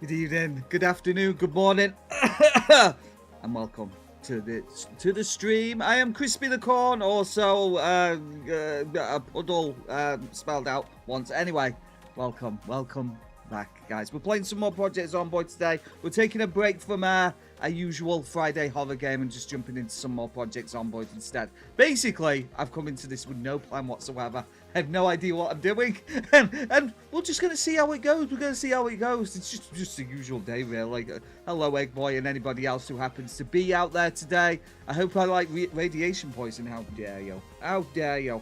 Good evening, good afternoon, good morning, and welcome to the stream. I am Crispy the Corn, also a puddle spelled out once. Anyway, welcome back, guys. We're playing some more Project Zomboid today. We're taking a break from our usual Friday horror game and just jumping into some more Project Zomboid instead. Basically, I've come into this with no plan whatsoever. I have no idea what I'm doing, and we're just gonna see how it goes. We're gonna see how it goes. It's just the usual day, really. Hello, Egg Boy, and anybody else who happens to be out there today. I hope I like radiation poison. How dare you? How dare you?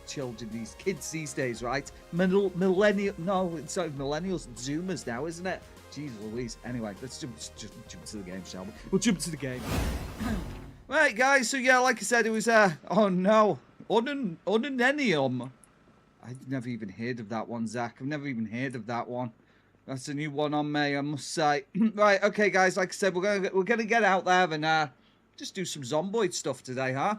Children, these kids these days, right? Millennial? No, it's not millennials, Zoomers now, isn't it? Jeez Louise. Anyway, let's just jump to the game, shall we? We'll jump to the game. Right, guys. So yeah, like I said, it was oh no, Unanenium. I've never even heard of that one, Zach. I've never even heard of that one. That's a new one on me, I must say. Right, okay, guys. Like I said, we're gonna get out there and just do some Zomboid stuff today, huh?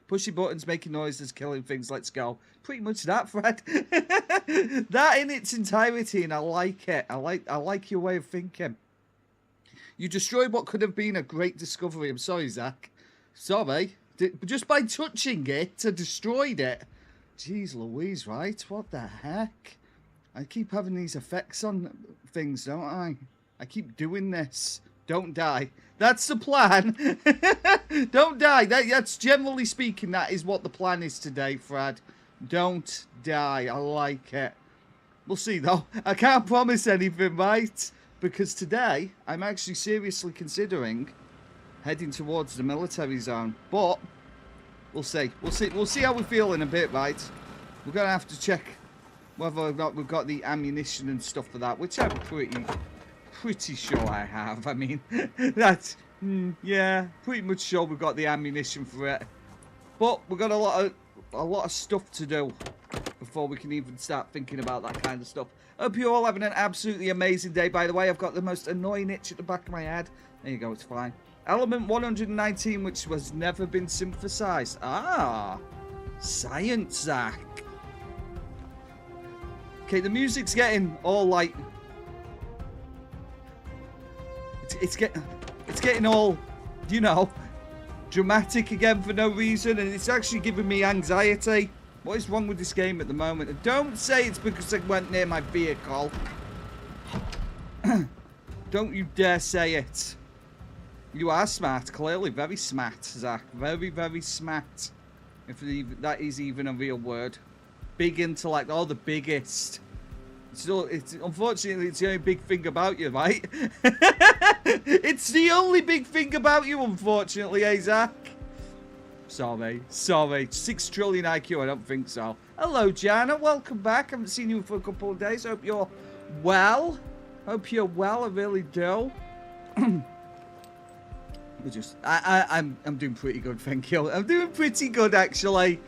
Pushing buttons, making noises, killing things. Let's go. Pretty much that, Fred. That in its entirety, and I like it. I like your way of thinking. You destroyed what could have been a great discovery. I'm sorry, Zach. Sorry. Just by touching it, I destroyed it. Jeez Louise, right? What the heck? I keep having these effects on things, don't I? I keep doing this. Don't die. That's the plan. Don't die. That's generally speaking, that is what the plan is today, Fred. Don't die. I like it. We'll see, though. I can't promise anything, right? Because today, I'm actually seriously considering heading towards the military zone. But we'll see. We'll see how we feel in a bit, right? We're going to have to check whether or not we've got the ammunition and stuff for that, which I'm pretty sure I have. I mean, that's, yeah, pretty much sure we've got the ammunition for it. But we've got a lot of stuff to do before we can even start thinking about that kind of stuff. Hope you're all having an absolutely amazing day. By the way, I've got the most annoying itch at the back of my head. There you go, it's fine. Element 119, which has never been synthesized. Ah, science, Zach. Okay, the music's getting all like, it's getting all, you know, dramatic again for no reason, and it's actually giving me anxiety. What is wrong with this game at the moment? And don't say it's because I went near my vehicle. Don't you dare say it. You are smart, clearly. Very smart, Zach. Very, very smart. If that is even a real word. Big intellect. Oh, the biggest. Unfortunately, it's the only big thing about you, right? It's the only big thing about you, unfortunately, eh, Zach? Sorry. 6 trillion IQ, I don't think so. Hello, Jana. Welcome back. I haven't seen you for a couple of days. Hope you're well. Hope you're well, I really do. I'm doing pretty good, thank you. I'm doing pretty good, actually.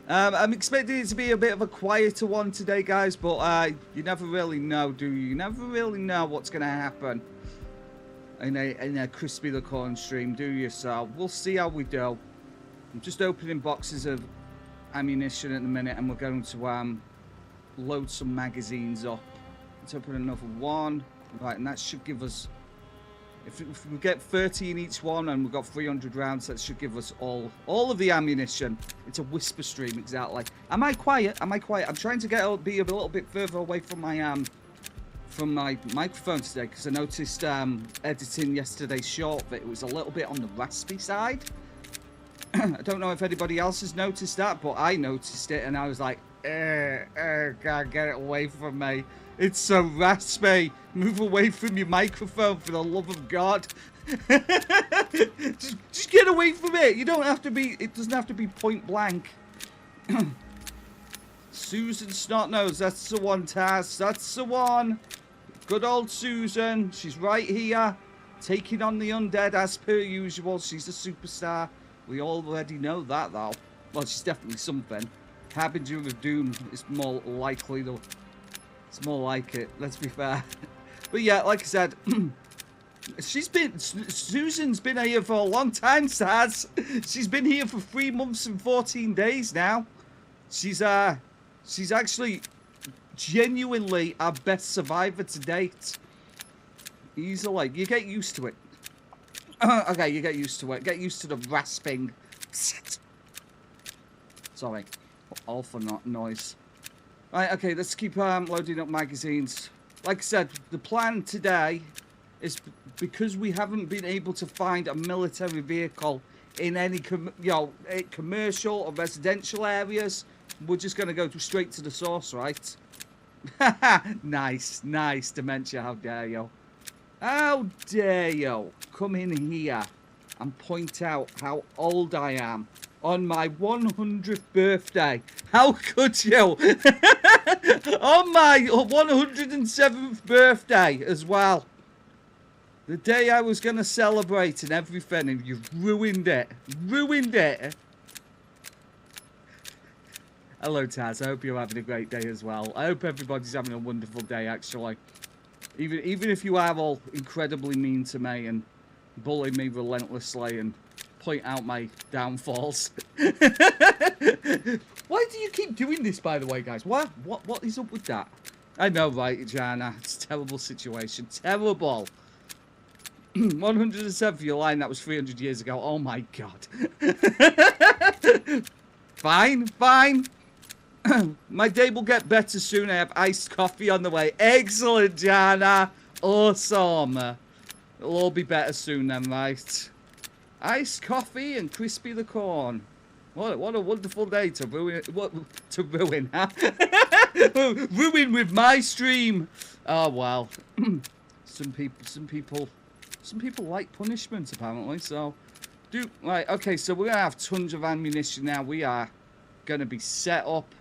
I'm expecting it to be a bit of a quieter one today, guys, but you never really know, do you? You never really know what's going to happen in a Crispy the Corn stream, do you? So we'll see how we do. I'm just opening boxes of ammunition at the minute, and we're going to load some magazines up. Let's open another one. Right, and that should give us... If we get 30 in each one and we've got 300 rounds, that should give us all of the ammunition. It's a whisper stream, exactly. Am I quiet? Am I quiet? I'm trying to be a little bit further away from my microphone today, because I noticed editing yesterday's short that it was a little bit on the raspy side. I don't know if anybody else has noticed that, but I noticed it and I was like, God, get it away from me. It's so raspy. Move away from your microphone, for the love of God. just get away from it. You don't have to be, it doesn't have to be point blank. Susan Snotnose, that's the one, Taz. That's the one. Good old Susan. She's right here, taking on the undead as per usual. She's a superstar. We already know that, though. Well, she's definitely something. Harbinger of Doom is more likely, though. It's more like it, let's be fair. But yeah, like I said, Susan's been here for a long time, Saz. She's been here for 3 months and 14 days now. She's actually genuinely our best survivor to date. Easily. You get used to it. Okay, you get used to it. Get used to the rasping. Sorry. Awful noise. Right, okay, let's keep loading up magazines. Like I said, the plan today is because we haven't been able to find a military vehicle in any commercial or residential areas. We're just going to go straight to the source, right? Nice, nice, Dementia, how dare you? How dare you come in here and point out how old I am on my 100th birthday? How could you? On my 107th birthday as well. The day I was going to celebrate and everything, and you've ruined it. Ruined it. Hello, Taz. I hope you're having a great day as well. I hope everybody's having a wonderful day, actually. Even if you are all incredibly mean to me and bully me relentlessly and point out my downfalls. Why do you keep doing this, by the way, guys? What is up with that? I know, right, Jana? It's a terrible situation. Terrible. 107 for your line, that was 300 years ago. Oh my god. Fine, fine. My day will get better soon. I have iced coffee on the way. Excellent, Jana. Awesome. It'll all be better soon then, right? Iced coffee and crispy the corn. What a wonderful day to ruin. Ruin, huh? Ruin with my stream. Oh well. Some people like punishment apparently. So, right. Okay, so we're gonna have tons of ammunition now. We are gonna be set up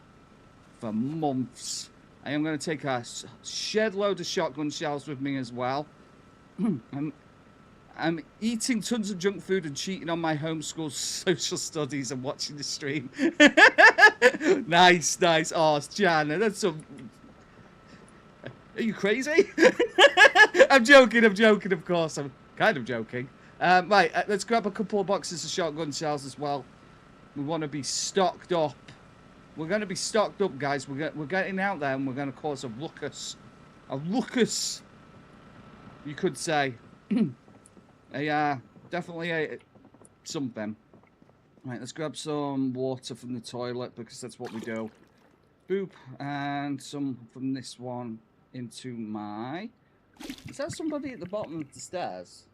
for months. I am gonna take a shed load of shotgun shells with me as well. I'm eating tons of junk food and cheating on my homeschool social studies and watching the stream. Nice, nice. Oh, Jana, that's some... Are you crazy? I'm joking, of course. I'm kind of joking. Right, let's grab a couple of boxes of shotgun shells as well. We want to be stocked up. We're going to be stocked up, guys. We're getting out there and we're going to cause a ruckus. A ruckus, you could say. Definitely something. Right, let's grab some water from the toilet because that's what we do. Boop, and some from this one into my... Is that somebody at the bottom of the stairs?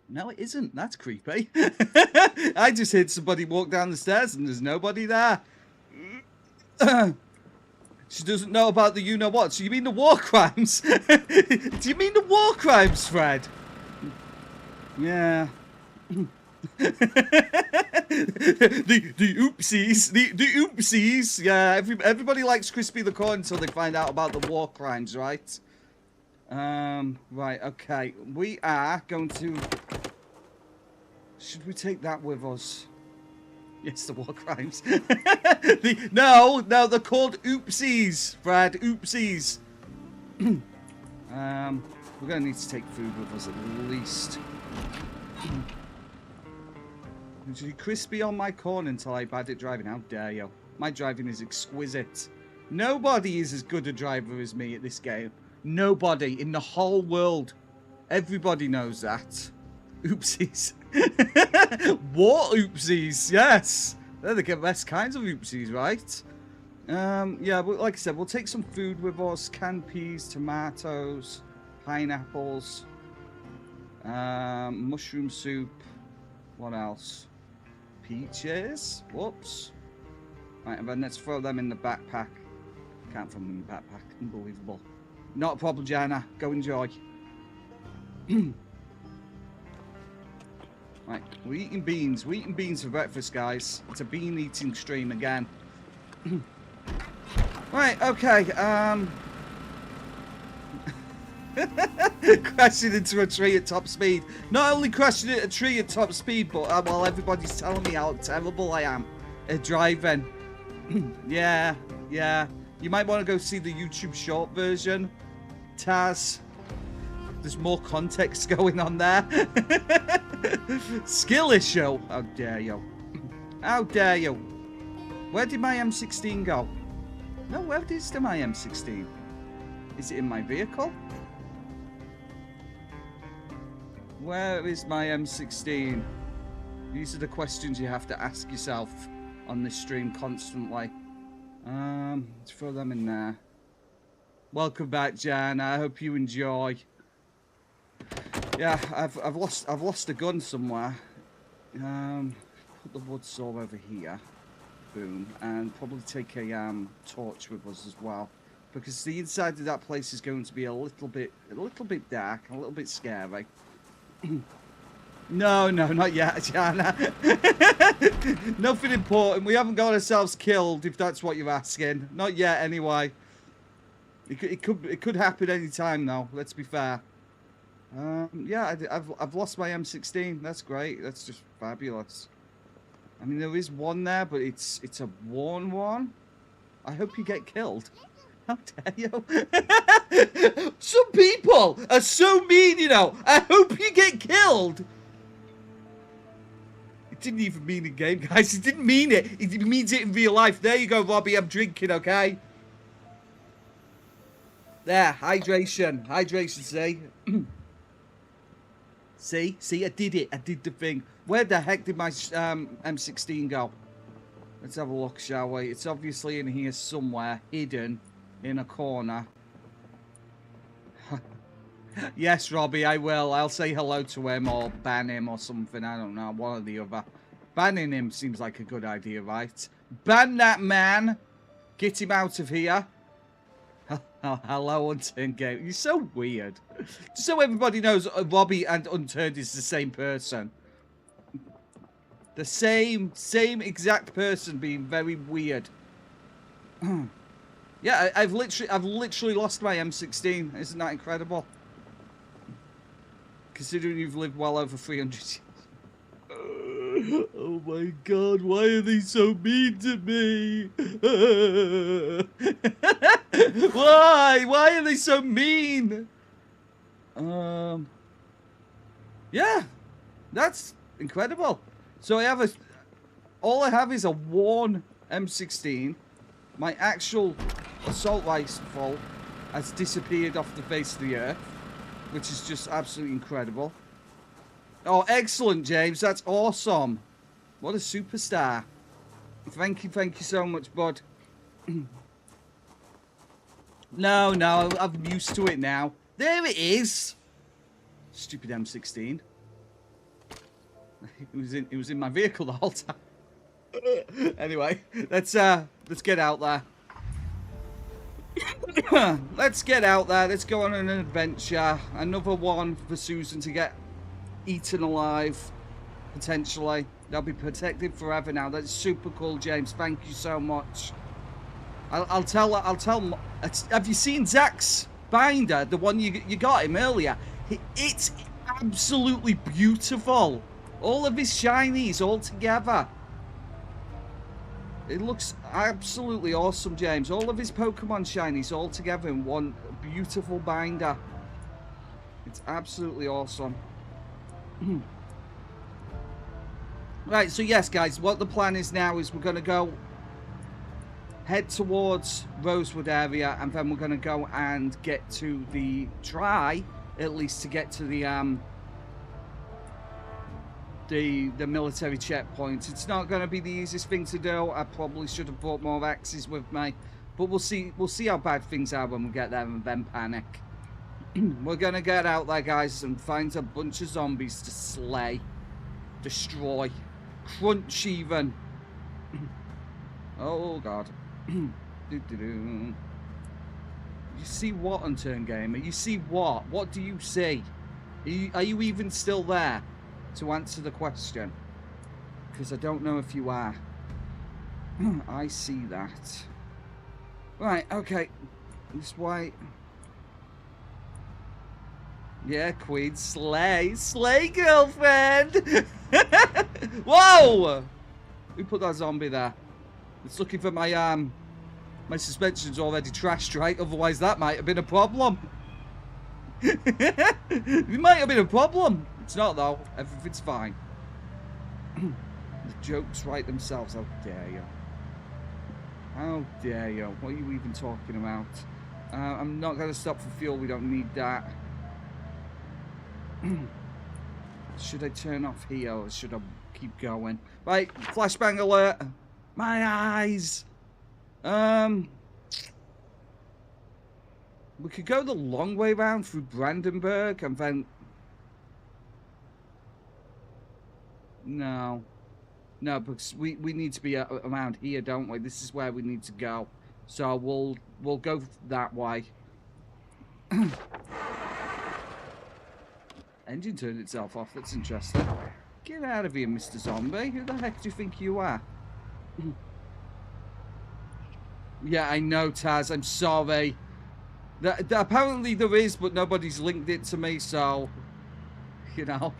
No, it isn't. That's creepy. I just heard somebody walk down the stairs and there's nobody there. She doesn't know about the you-know-what. So you mean the war crimes? Do you mean the war crimes, Fred? Yeah. the oopsies. The oopsies. Yeah, everybody likes Crispy the Corn until they find out about the war crimes, right? Right, okay. We are going to... Should we take that with us? Yes, the war crimes. No, they're called oopsies, Fred. Oopsies. We're going to need to take food with us at least. Crispy on my corn until I'm bad at driving. How dare you? My driving is exquisite. Nobody is as good a driver as me at this game. Nobody in the whole world. Everybody knows that. Oopsies. What oopsies? Yes. They're the best kinds of oopsies, right? Yeah, but like I said, we'll take some food with us. Canned peas, tomatoes, pineapples, mushroom soup. What else? Peaches. Whoops. Right, and then let's throw them in the backpack. Can't throw them in the backpack. Unbelievable. Not a problem, Jana. Go enjoy. Right, we're eating beans. We're eating beans for breakfast, guys. It's a bean eating stream again. Right, okay. Crashing into a tree at top speed. Not only crashing into a tree at top speed, but while everybody's telling me how terrible I am at driving. Yeah. You might want to go see the YouTube short version, Taz. There's more context going on there. Skill issue. How dare you? How dare you? Where did my M16 go? No, where is my M16? Is it in my vehicle? Where is my M16? These are the questions you have to ask yourself on this stream constantly. Let's throw them in there. Welcome back, Jan. I hope you enjoy. Yeah, I've lost a gun somewhere. Put the wood saw over here. Boom, and probably take a torch with us as well, because the inside of that place is going to be a little bit dark, a little bit scary. No, not yet, Jana. Nothing important. We haven't got ourselves killed, if that's what you're asking. Not yet, anyway. It could happen any time, though. Let's be fair. Yeah, I've lost my M16. That's great. That's just fabulous. I mean, there is one there, but it's a worn one. I hope you get killed. How dare you? Some people are so mean, you know. I hope you get killed. It didn't even mean in game, guys. It didn't mean it. It means it in real life. There you go, Robbie. I'm drinking, okay? There, hydration. Hydration, see? See, I did it. I did the thing. Where the heck did my M16 go? Let's have a look, shall we? It's obviously in here somewhere, hidden in a corner. Yes, Robbie, I will. I'll say hello to him or ban him or something. I don't know, one or the other. Banning him seems like a good idea, right? Ban that man. Get him out of here. Hello, Unturned Game. You're so weird. Just so everybody knows, Robbie and Unturned is the same person. The same exact person being very weird. Yeah, I've literally lost my M16. Isn't that incredible? Considering you've lived well over 300 years. Oh my god, why are they so mean to me? Why are they so mean? Yeah, that's incredible. So all I have is a worn M16. My actual assault rifle has disappeared off the face of the earth, which is just absolutely incredible. Oh, excellent, James. That's awesome. What a superstar. Thank you so much, bud. No, I'm used to it now. There it is. Stupid M16. It was in my vehicle the whole time. Anyway, let's get out there. Let's get out there. Let's go on an adventure. Another one for Susan to get eaten alive, potentially. They'll be protected forever now. That's super cool, James. Thank you so much. I'll tell. Have you seen Zach's binder? The one you got him earlier. It's absolutely beautiful. All of his shinies all together. It looks absolutely awesome, James. All of his Pokemon shinies all together in one beautiful binder. It's absolutely awesome. Right, so yes, guys, what the plan is now is we're going to go head towards Rosewood area, and then we're going to go and get to try at least to get to the military checkpoint. It's not going to be the easiest thing to do. I probably should have brought more axes with me, but we'll see how bad things are when we get there and then panic. We're going to get out there, guys, and find a bunch of zombies to slay, destroy, crunch even. Oh god. You see what, Unturned Gamer? You see what? What do you see? Are you even still there to answer the question? Because I don't know if you are. I see that. Right, okay. This way. Yeah, Queen. Slay. Slay, girlfriend! Whoa! Who put that zombie there? It's looking for my my suspension's already trashed, right? Otherwise that might have been a problem. It might have been a problem. It's not, though. Everything's fine. The jokes write themselves. How dare you? How dare you? What are you even talking about? I'm not going to stop for fuel. We don't need that. Should I turn off here or should I keep going? Right, flashbang alert. My eyes. We could go the long way round through Brandenburg and then... No. No, because we need to be around here, don't we? This is where we need to go. So we'll go that way. Engine turned itself off. That's interesting. Get out of here, Mr. Zombie. Who the heck do you think you are? Yeah, I know, Taz. I'm sorry. Apparently there is, but nobody's linked it to me, so... You know.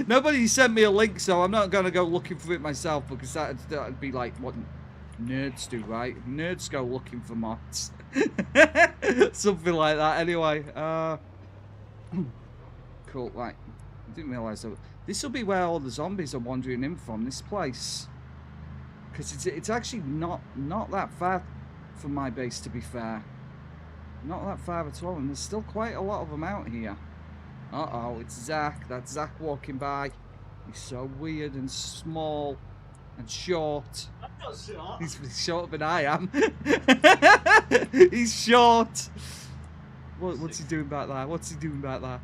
Nobody sent me a link, so I'm not going to go looking for it myself, because that'd be like what nerds do, right? Nerds go looking for mods. Something like that. Anyway, cool, right. I didn't realise that. This will be where all the zombies are wandering in from, this place. Because it's actually not that far from my base, to be fair. Not that far at all, and there's still quite a lot of them out here. Uh-oh, it's Zach. That's Zach walking by. He's so weird and small and short. I'm not short. He's shorter than I am. He's short. What's he doing back there? What's he doing back there?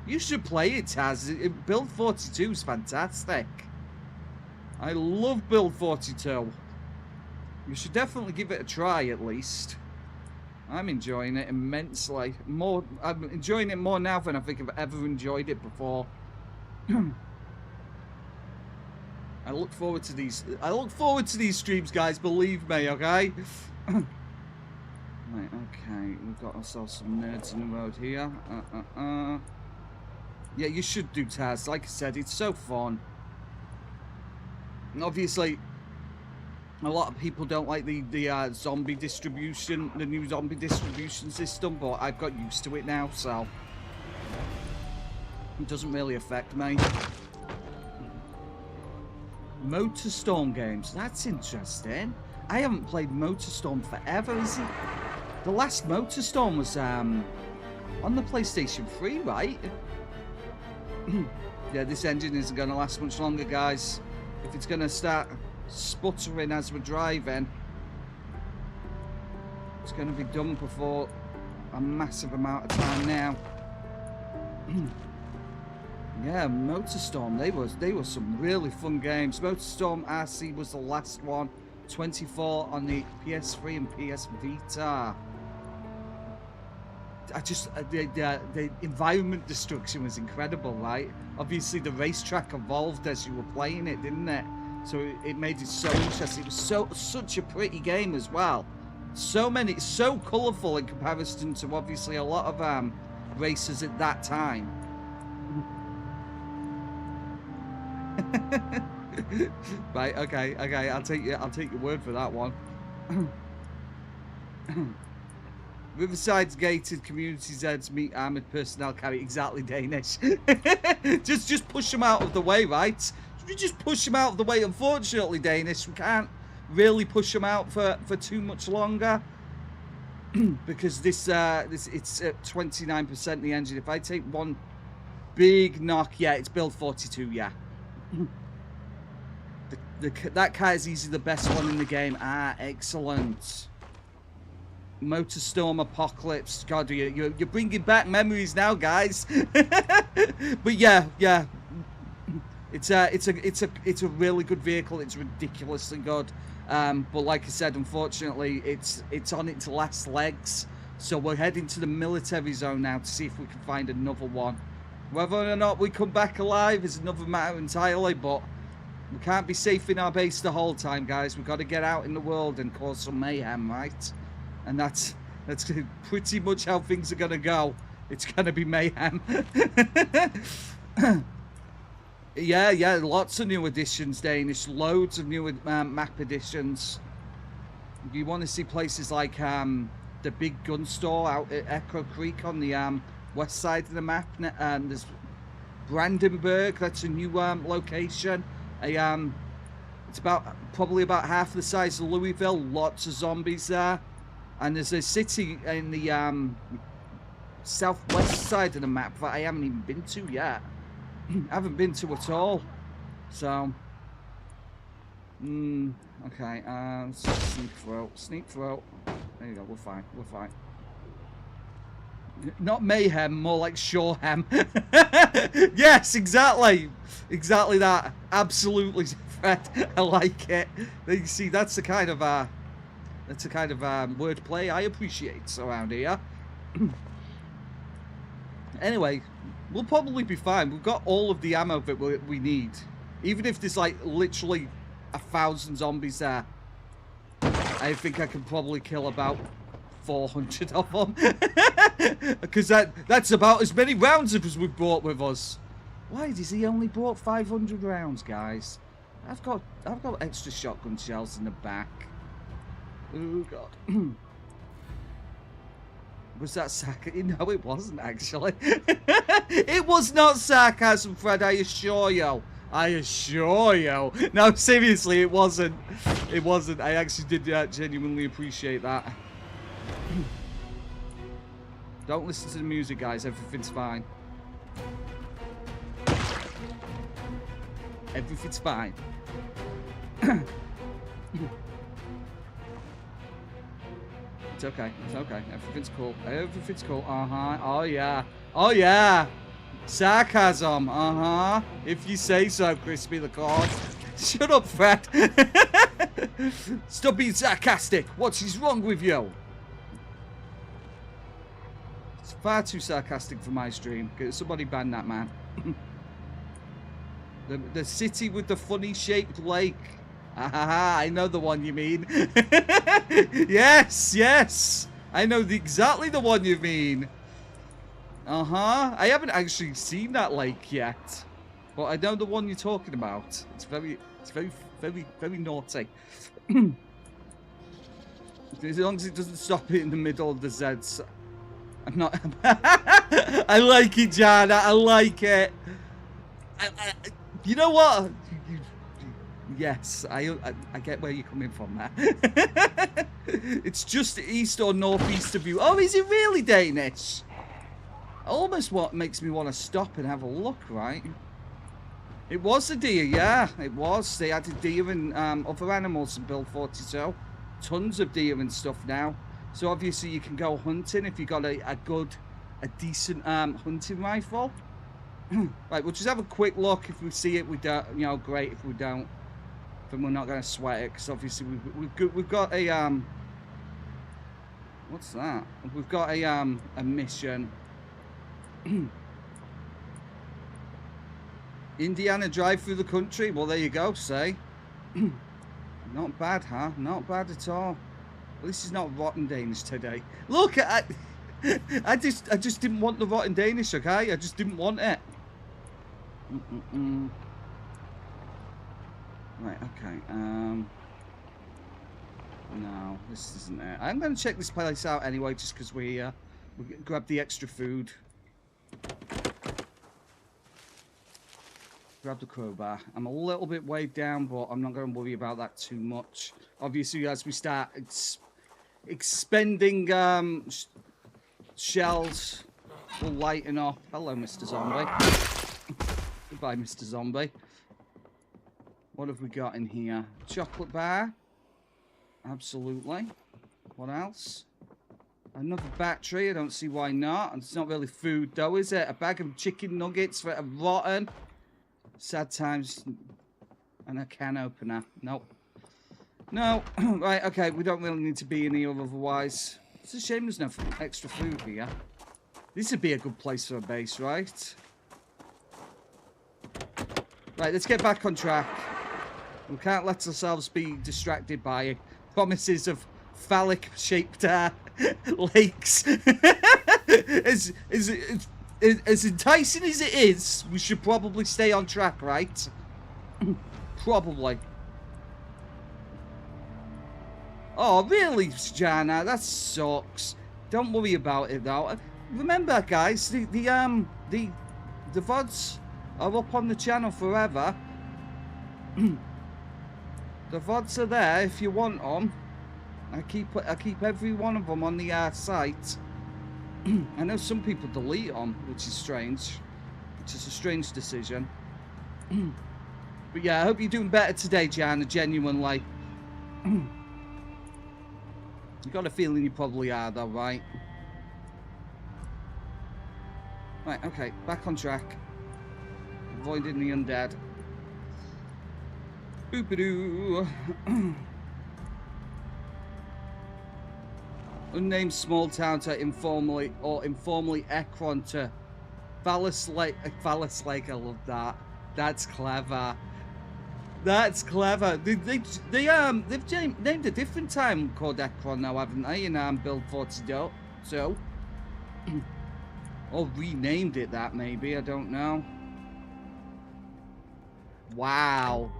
You should play it, Taz. Build 42 is fantastic. I love Build 42. You should definitely give it a try, at least. I'm enjoying it immensely. I'm enjoying it more now than I think I've ever enjoyed it before. I look forward to these. I look forward to these streams, guys. Believe me, okay? Right, okay. We've got ourselves some nerds in the road here. Yeah, you should do Taz. Like I said, it's so fun. And obviously, a lot of people don't like the zombie distribution, the new zombie distribution system, but I've got used to it now, so it doesn't really affect me. Motorstorm games, that's interesting. I haven't played Motorstorm forever, is it? The last Motorstorm was on the PlayStation 3, right? Yeah, this engine isn't going to last much longer, guys. If it's going to start sputtering as we're driving, it's going to be done before a massive amount of time now. Yeah, Motorstorm, they were some really fun games. Motorstorm RC was the last one. 24 on the PS3 and PS Vita. The environment destruction was incredible, right? Obviously the racetrack evolved as you were playing it, didn't it? So it made it so interesting. It was such a pretty game as well. So colourful in comparison to obviously a lot of races at that time. Right, okay, I'll take your word for that one. Riverside's gated community Zeds meet armoured personnel carry. Exactly, Danish. just push them out of the way, right? You just push them out of the way. Unfortunately, Danish, we can't really push them out for too much longer because it's at 29% the engine. If I take one big knock, yeah, it's build 42, yeah. That car is easily the best one in the game. Ah, excellent. Motorstorm Apocalypse. God, you're bringing back memories now, guys. But yeah. It's a really good vehicle. It's ridiculously good. But like I said, unfortunately, it's on its last legs. So we're heading to the military zone now to see if we can find another one. Whether or not we come back alive is another matter entirely, but we can't be safe in our base the whole time, guys. We've got to get out in the world and cause some mayhem, right? And that's pretty much how things are going to go. It's going to be mayhem. Yeah, lots of new additions, Danish. Loads of new map additions. If you want to see places like the big gun store out at Echo Creek on the west side of the map, there's Brandenburg. That's a new location. It's probably about half the size of Louisville. Lots of zombies there. And there's a city in the southwest side of the map that I haven't even been to yet. I haven't been to at all. So, okay, sneak throat, sneak throat. There you go, we're fine, we're fine. Not mayhem, more like Shawham. Yes, exactly. Exactly that. Absolutely, Fred. I like it. You see, that's the kind of wordplay I appreciate around here. Anyway, we'll probably be fine. We've got all of the ammo that we need. Even if there's like literally 1,000 zombies there, I think I can probably kill about 400 of them. Because that's about as many rounds as we've brought with us. Why does he only brought 500 rounds, guys? I've got extra shotgun shells in the back. Oh god. Was that sarcasm? No, it wasn't actually. It was not sarcasm, Fred, I assure you. I assure you. No, seriously, it wasn't. It wasn't. I actually did genuinely appreciate that. Don't listen to the music, guys. Everything's fine. Everything's fine. It's okay. It's okay. Everything's cool. Everything's cool. Uh-huh. Oh, yeah. Oh, yeah. Sarcasm. Uh-huh. If you say so, Crispy the Corn. Shut up, Fred. Stop being sarcastic. What's wrong with you? It's far too sarcastic for my stream. Somebody ban that man. The city with the funny shaped lake. Ah, I know the one you mean. Yes, yes. I know exactly the one you mean. Uh-huh. I haven't actually seen that lake yet. But I know the one you're talking about. It's very naughty. As long as it doesn't stop it in the middle of the Zeds. I'm not... I like it, Jana. I like it. You know what? Yes, I get where you're coming from there. It's just east or northeast of you. Oh, is it really Danish? Almost what makes me want to stop and have a look, right? It was a deer, yeah, it was. They added deer and other animals in Build 42. Tons of deer and stuff now. So obviously you can go hunting if you got a decent hunting rifle. Right, we'll just have a quick look. If we see it, we don't, you know, great. If we don't, then we're not going to sweat it, because obviously we've got a what's that? We've got a mission. Indiana drive through the country. Well, there you go. Say, not bad, huh? Not bad at all. Well, this is not rotten Danish today. Look, I just didn't want the rotten Danish. Okay, I just didn't want it. Right, okay, no, this isn't it. I'm going to check this place out anyway, just because we grab the extra food. Grab the crowbar. I'm a little bit weighed down, but I'm not going to worry about that too much. Obviously, as we start expending shells, we'll lighten up. Hello, Mr. Zombie. Goodbye, Mr. Zombie. What have we got in here? Chocolate bar. Absolutely. What else? Another battery. I don't see why not. It's not really food, though, is it? A bag of chicken nuggets that are rotten. Sad times. And a can opener. Nope. No. Right, okay. We don't really need to be in here otherwise. It's a shame there's no extra food here. This would be a good place for a base, right? Right, let's get back on track. We can't let ourselves be distracted by promises of phallic-shaped lakes. As enticing as it is, we should probably stay on track, right? Probably. Oh, really, Jana? That sucks. Don't worry about it, though. Remember, guys, the VODs are up on the channel forever. The VODs are there if you want them. I keep every one of them on the site. I know some people delete them, which is strange. Which is a strange decision. But yeah, I hope you're doing better today, Jana, genuinely. You got a feeling you probably are, though, right? Right, okay, back on track. Avoiding the undead. Boop-a-doo. Unnamed small town to informally Ekron to Phallus Lake. Phallus Lake, I love that. That's clever. That's clever. They've named a different time called Ekron now, haven't they? In Build 42. So, or renamed it that maybe. I don't know. Wow.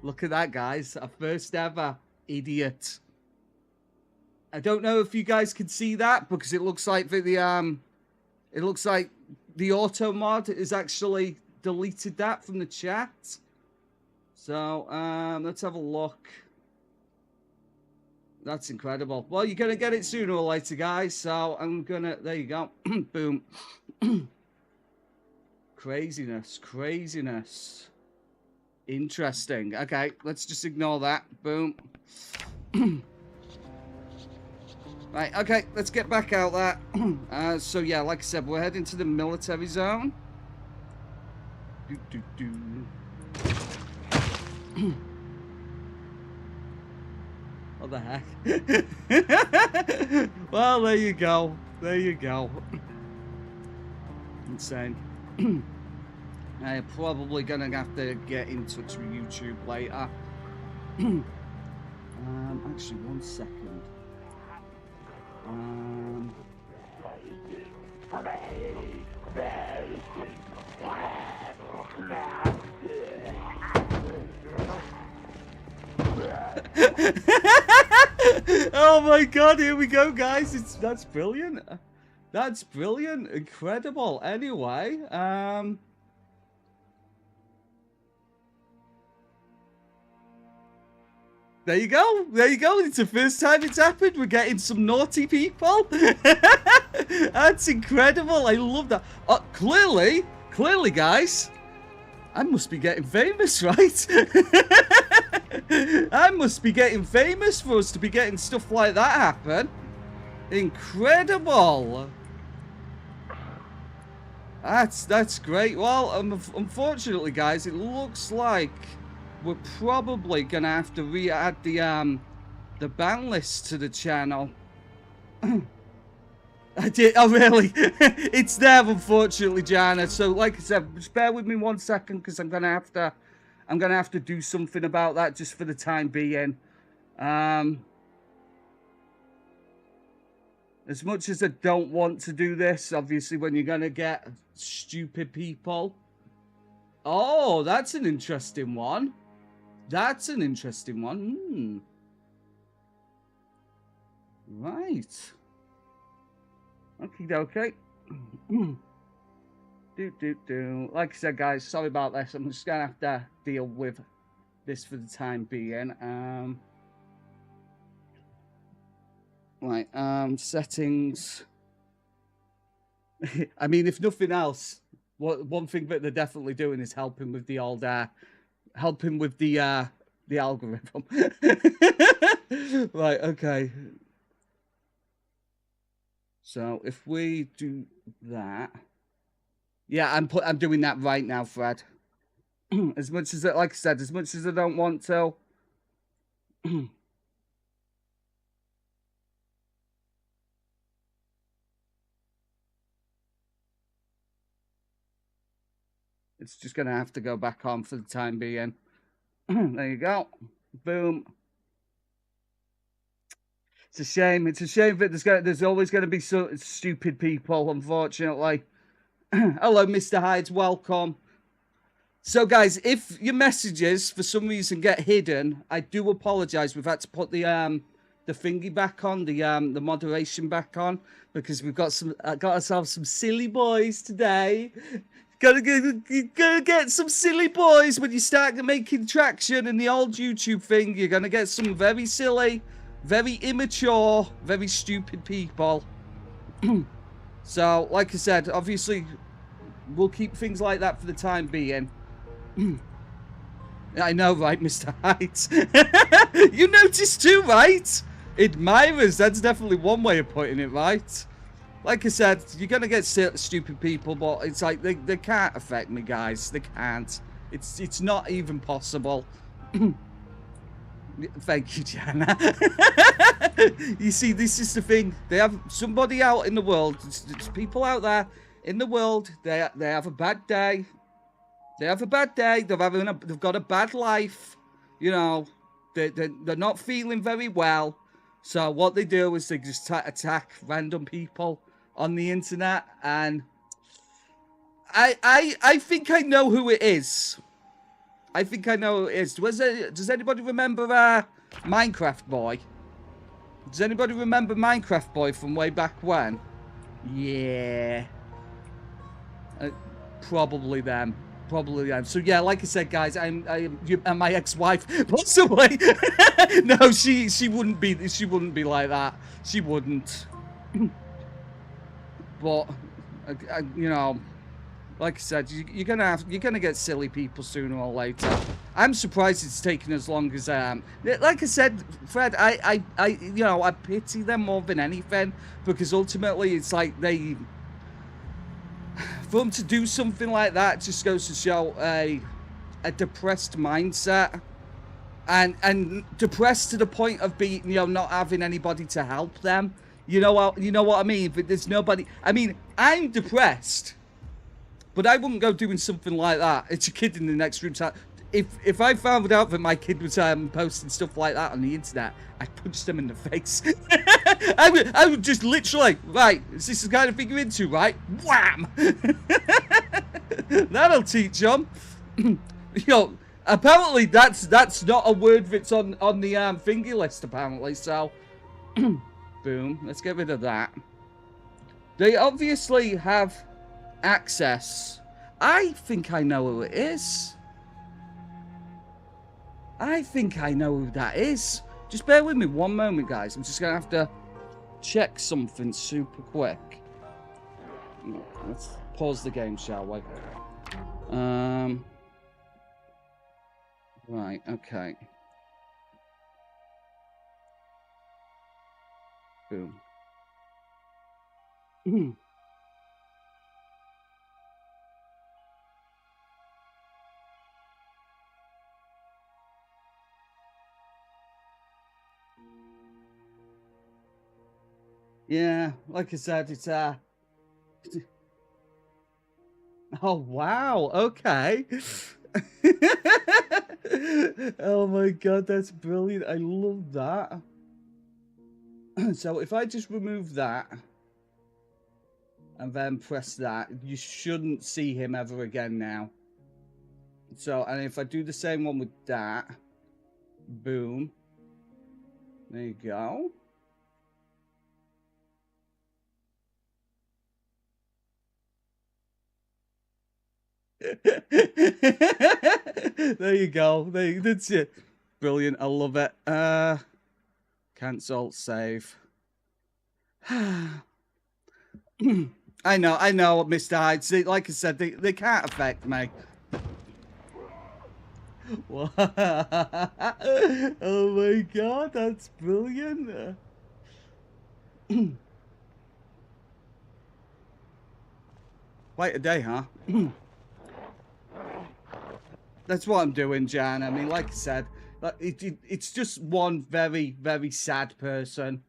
Look at that, guys. Our first ever idiot. I don't know if you guys can see that because it looks like the auto mod is actually deleted that from the chat. So let's have a look. That's incredible. Well, you're gonna get it sooner or later, guys. So I'm gonna. There you go. Boom. Craziness. Craziness. Interesting. Okay, let's just ignore that. Boom. Right, okay, let's get back out there. So yeah, like I said, we're heading to the military zone. What the heck? Well, there you go. There you go. Insane. I'm probably gonna have to get in touch with YouTube later. Actually, 1 second. Oh my god, here we go, guys. That's brilliant. That's brilliant. Incredible. Anyway, there you go. There you go. It's the first time it's happened. We're getting some naughty people. That's incredible. I love that. Clearly, guys, I must be getting famous, right? I must be getting famous for us to be getting stuff like that happen. Incredible. That's great. Well, unfortunately, guys, it looks like we're probably gonna have to re-add the ban list to the channel. I did. Oh, really? It's there, unfortunately, Jana. So, like I said, just bear with me 1 second because I'm gonna have to do something about that just for the time being. As much as I don't want to do this, obviously, when you're gonna get stupid people. Oh, that's an interesting one. That's an interesting one. Right. Okay. Like I said, guys, sorry about this. I'm just gonna have to deal with this for the time being. Right. Settings. I mean, if nothing else, one thing that they're definitely doing is helping with the old, helping with the algorithm. Right. Okay. So if we do that, yeah, I'm doing that right now, Fred. As much as, like I said, as much as I don't want to. It's just gonna have to go back on for the time being. There you go. Boom. It's a shame. It's a shame that there's always going to be so stupid people, unfortunately. Hello, Mr. Hyde. Welcome. So, guys, if your messages for some reason get hidden, I do apologize. We've had to put the thingy back on, the moderation back on, because we've got ourselves some silly boys today. Gotta get some silly boys when you start making traction in the old YouTube thing. You're gonna get some very silly, very immature, very stupid people. So, like I said, obviously, we'll keep things like that for the time being. I know, right, Mr. Heights? You noticed too, right? Admirers, that's definitely one way of putting it, right? Like I said, you're going to get stupid people, but it's like, they can't affect me, guys. They can't. It's not even possible. Thank you, Jana. You see, this is the thing. They have somebody out in the world. There's people out there in the world. They have a bad day. They have a bad day. They've got a bad life. You know, they're not feeling very well. So what they do is they just attack random people on the internet, and I think I know who it is. I think I know who it is. Does anybody remember Minecraft Boy? Does anybody remember Minecraft Boy from way back when? Yeah. Probably them. Probably them. So yeah, like I said, guys, I'm my ex-wife, possibly. No, she wouldn't be. She wouldn't be like that. She wouldn't. But you know, like I said, you're gonna get silly people sooner or later. I'm surprised it's taken as long as like I said, Fred, I you know, I pity them more than anything, because ultimately it's like for them to do something like that just goes to show a depressed mindset, and depressed to the point of being, you know, not having anybody to help them. You know what I mean? But there's nobody. I mean, I'm depressed, but I wouldn't go doing something like that. It's a kid in the next room. If I found out that my kid was posting stuff like that on the internet, I'd punch them in the face. I would just literally, right, is this the kind of thing you're into, right? Wham! That'll teach them. You know, apparently that's not a word that's on the thingy list, apparently, so boom, let's get rid of that. They obviously have access. I think I know who it is. I think I know who that is. Just bear with me one moment, guys. I'm just going to have to check something super quick. Let's pause the game, shall we? Right, okay. Boom. Yeah, like I said, it's oh wow, okay. Oh my god, that's brilliant. I love that. So if I just remove that and then press that, you shouldn't see him ever again now. So, and if I do the same one with that, boom. There you go. There you go. That's it. Brilliant. I love it. Cancel. Save. I know, Mr. Hyde. See, like I said, they can't affect me. What? Oh my god, that's brilliant. Quite a day, huh? That's what I'm doing, Jan. I mean, like I said, it's just one very, very sad person.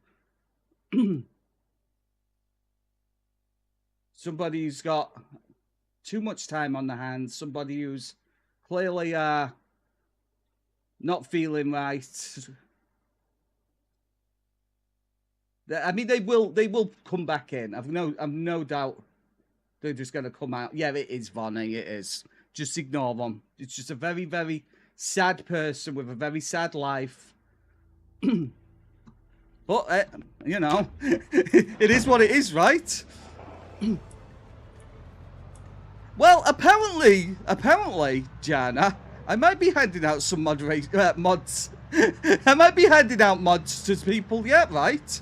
Somebody who's got too much time on their hands. Somebody who's clearly not feeling right. I mean, they will come back in. I've no doubt they're just going to come out. Yeah, it is Vonnie. It is. Just ignore them. It's just a very, very sad person with a very sad life. But, you know, it is what it is, right? Well, apparently, Jana, I might be handing out some mods. I might be handing out mods to people, yeah, right?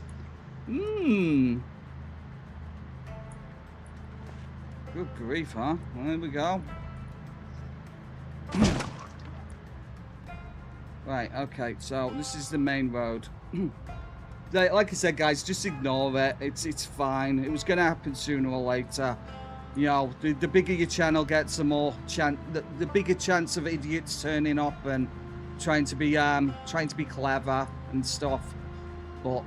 Good grief, huh? Well, there we go. Right, okay, so this is the main road. Like I said, guys, just ignore it. It's fine. It was going to happen sooner or later. You know, the bigger your channel gets, the more the bigger chance of idiots turning up and trying to be clever and stuff. But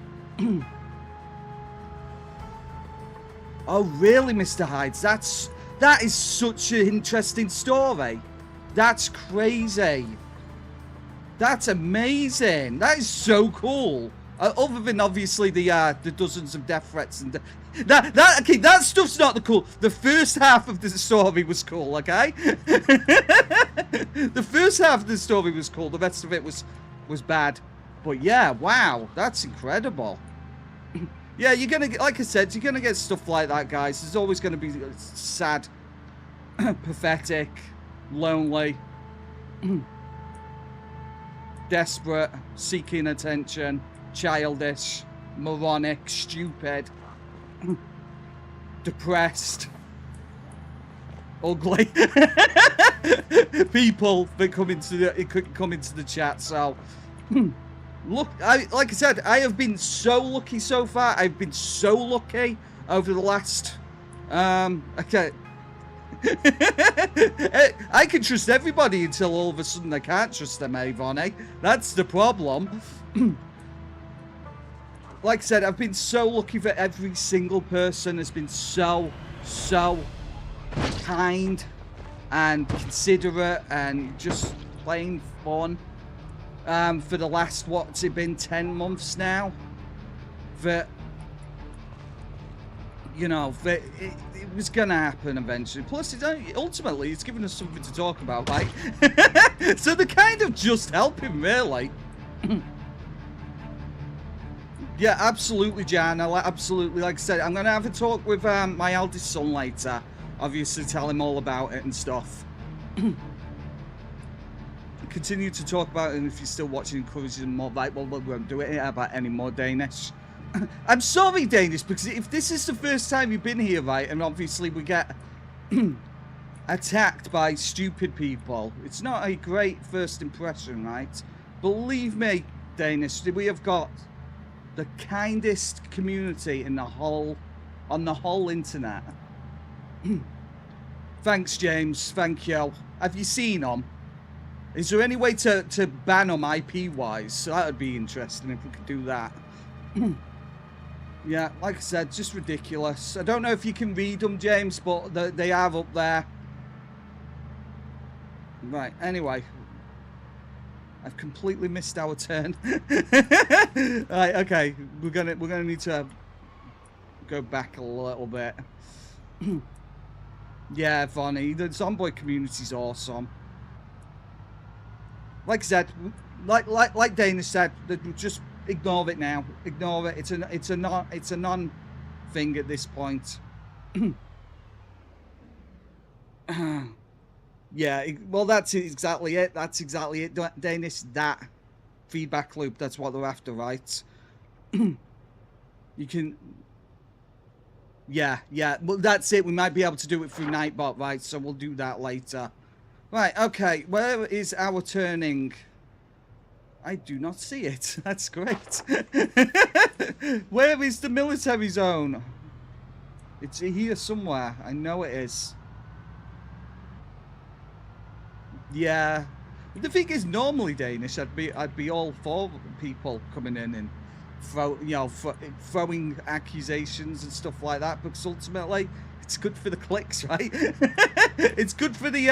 oh, really, Mr. Hides? That is such an interesting story. That's crazy. That's amazing. That is so cool. Other than obviously the dozens of death threats and okay, that stuff's not the cool. The first half of the story was cool, okay? The first half of the story was cool. The rest of it was bad. But yeah, wow, that's incredible. Yeah, you're gonna get, like I said, you're gonna get stuff like that, guys. There's always gonna be sad, pathetic, lonely, desperate, seeking attention, childish, moronic, stupid, depressed, ugly people that come into the chat. So look, like I said, I have been so lucky so far. I've been so lucky over the last okay. I can trust everybody until all of a sudden I can't trust them, Avon. That's the problem. Like I said, I've been so lucky that every single person has been so kind and considerate and just plain fun for the last, what's it been, 10 months now? That, you know, that it was gonna happen eventually. Plus, ultimately, it's given us something to talk about, right? So they're kind of just helping, really. Yeah, absolutely, Jan. Absolutely. Like I said, I'm going to have a talk with my eldest son later. Obviously, tell him all about it and stuff. Continue to talk about it, and if you're still watching, encourage him more. Like, well, we won't do it about any more Danish. I'm sorry, Danish, because if this is the first time you've been here, right, and obviously we get attacked by stupid people, it's not a great first impression, right? Believe me, Danish, we have got the kindest community in the whole, on the whole internet. Thanks, James. Thank you. Have you seen them? Is there any way to ban them IP-wise? That would be interesting if we could do that. Yeah, like I said, just ridiculous. I don't know if you can read them, James, but they are up there. Right, anyway. I've completely missed our turn. Right, okay. We're gonna need to go back a little bit. Yeah, Vonnie, the Zomboid community's awesome. Like I said, like Dana said, just ignore it now. Ignore it. It's a non thing at this point. Yeah, well, that's exactly it. That's exactly it, Danish. That feedback loop. That's what they're after, right? You can. Yeah. Well, that's it. We might be able to do it through Nightbot, right? So we'll do that later. Right. Okay. Where is our turning? I do not see it. That's great. Where is the military zone? It's here somewhere. I know it is. Yeah, the thing is, normally Danish, I'd be all for people coming in and throwing accusations and stuff like that, because ultimately it's good for the clicks, right? It's good for the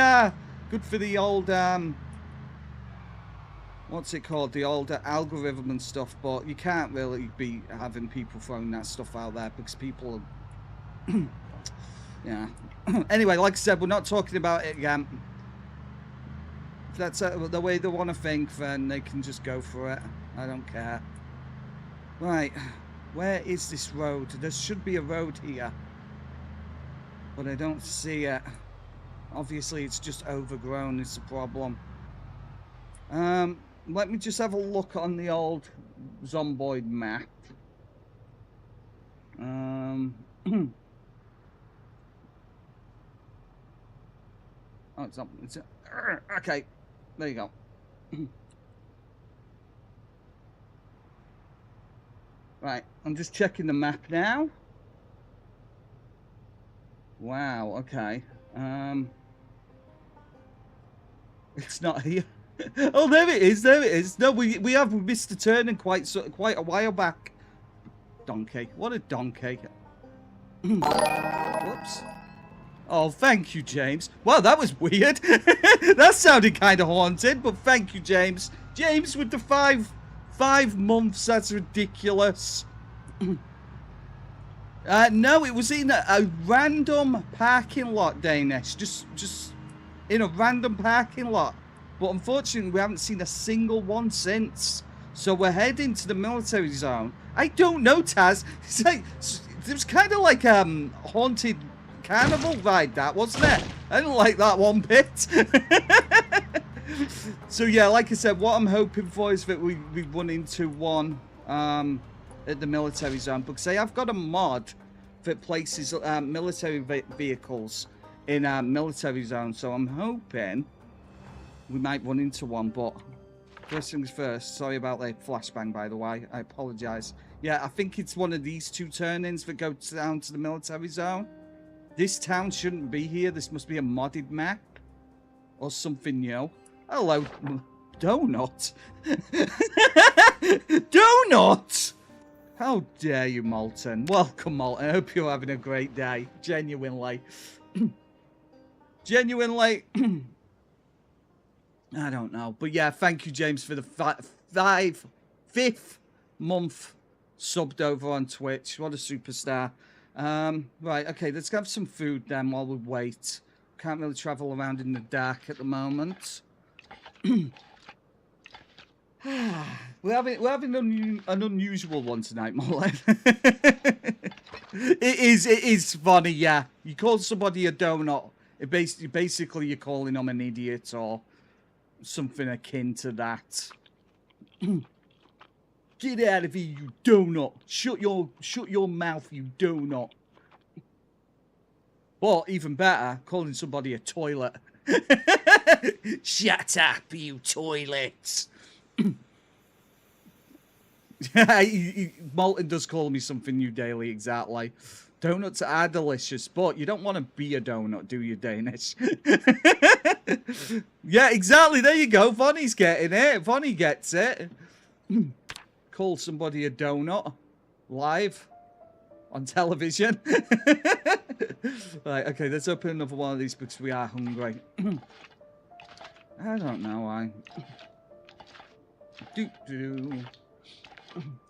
old what's it called, the old algorithm and stuff. But you can't really be having people throwing that stuff out there because people are yeah. Anyway, like I said, we're not talking about it again. If that's the way they want to think, then they can just go for it. I don't care. Right, where is this road? There should be a road here, but I don't see it. Obviously, it's just overgrown. It's a problem. Let me just have a look on the old Zomboid map. Oh, it's not. It's okay. There you go. Right, I'm just checking the map now. Wow, okay. It's not here. Oh, there it is. There it is. No, we have missed a turn quite a while back. Donkey. What a donkey. Whoops. Oh, thank you, James. Wow, that was weird. That sounded kind of haunted, but thank you, James. James with the five months. That's ridiculous. No, it was in a random parking lot, Danish. Just in a random parking lot. But unfortunately, we haven't seen a single one since. So we're heading to the military zone. I don't know, Taz. It's like, it was kind of like haunted carnival ride, that, wasn't it? I didn't like that one bit. So yeah, like I said, what I'm hoping for is that we run into one at the military zone, because I have got a mod that places military vehicles in a military zone, so I'm hoping we might run into one. But first things first, sorry about the flashbang, by the way, I apologize. Yeah, I think it's one of these two turn-ins that go down to the military zone. This town shouldn't be here. This must be a modded map or something new. Hello, Donut. Donut! How dare you, Molten. Welcome, Molten. I hope you're having a great day. Genuinely. Genuinely. I don't know. But yeah, thank you, James, for the fifth month subbed over on Twitch. What a superstar. Right, okay, let's have some food then while we wait. Can't really travel around in the dark at the moment. We're having an unusual one tonight, Molly. It is funny, yeah. You call somebody a donut, basically you're calling them an idiot or something akin to that. Get out of here, you donut! Shut your mouth, you donut! Or even better, calling somebody a toilet. Shut up, you toilet! Molten does call me something new daily, exactly. Donuts are delicious, but you don't want to be a donut, do you, Danish? Yeah, exactly, there you go. Vonnie's getting it. Vonnie gets it. Call somebody a donut. Live. On television. Right, okay, let's open another one of these because we are hungry. I don't know why.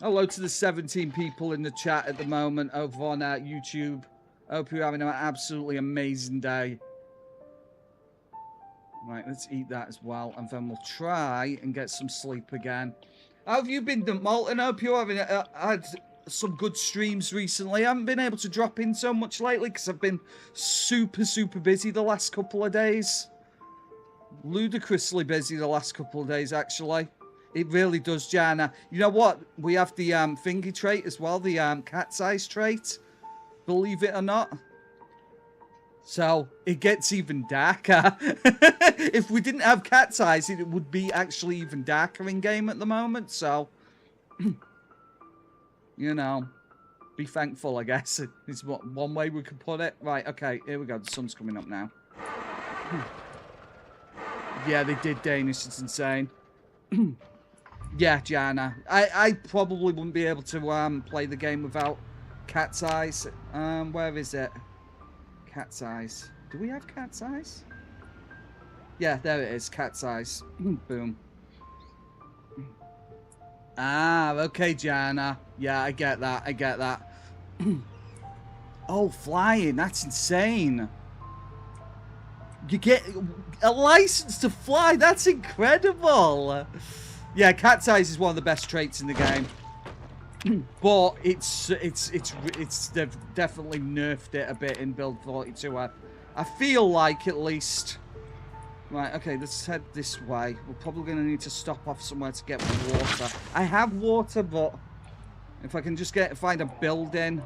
Hello to the 17 people in the chat at the moment over on YouTube. Hope you're having an absolutely amazing day. Right, let's eat that as well, and then we'll try and get some sleep again. How have you been, Molten? I hope you're having had some good streams recently. I haven't been able to drop in so much lately because I've been super busy the last couple of days. Ludicrously busy the last couple of days, actually. It really does, Jana. You know what? We have the thingy trait as well, the cat's eyes trait. Believe it or not. So, it gets even darker. If we didn't have cat's eyes, it would be actually even darker in game at the moment. So, you know, be thankful, I guess. Is one way we could put it. Right, okay, here we go. The sun's coming up now. Yeah, they did, Danish. It's insane. Yeah, Jana. I probably wouldn't be able to play the game without cat's eyes. Where is it? Cat's eyes. Do we have cat's eyes? Yeah, there it is. Cat's eyes. Boom. Ah, okay, Jana. Yeah, I get that. I get that. Oh, flying. That's insane. You get a license to fly. That's incredible. Yeah, cat's eyes is one of the best traits in the game. But it's they've definitely nerfed it a bit in build 42. I feel like, at least. Right, okay, let's head this way. We're probably going to need to stop off somewhere to get water. I have water, but if I can just find a building.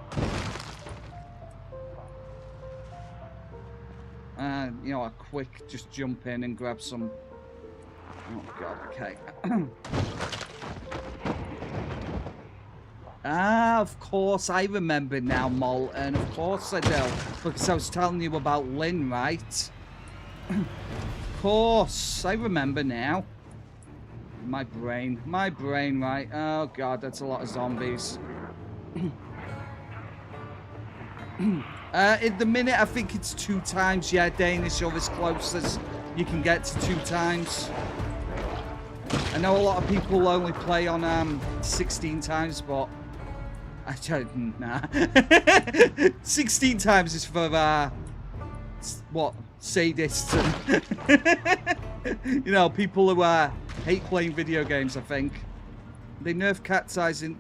you know, a quick just jump in and grab some. Oh god, okay. Ah, of course, I remember now, Molten. Of course I do. Because I was telling you about Lynn, right? Of course, I remember now. My brain, right? Oh god, that's a lot of zombies. At the minute, I think it's 2 times. Yeah, Danish, you're as close as you can get to 2 times. I know a lot of people only play on 16 times, but I don't. Nah. 16 times is for what, sadists and you know, people who hate playing video games. I think they nerf cat size in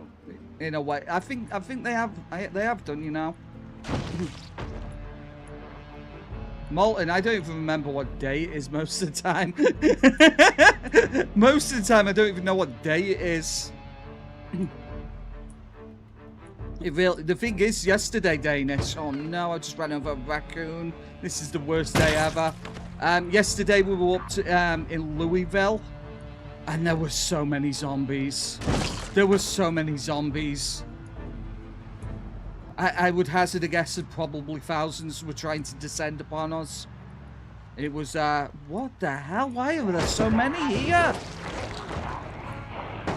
a way. I think they have done. You know. Molten, I don't even remember what day it is most of the time. Most of the time, I don't even know what day it is. The thing is, yesterday, Danish. Oh no, I just ran over a raccoon. This is the worst day ever. Yesterday, we were up to in Louisville, and there were so many zombies. There were so many zombies. I would hazard a guess that probably thousands were trying to descend upon us. It was, what the hell? Why are there so many here?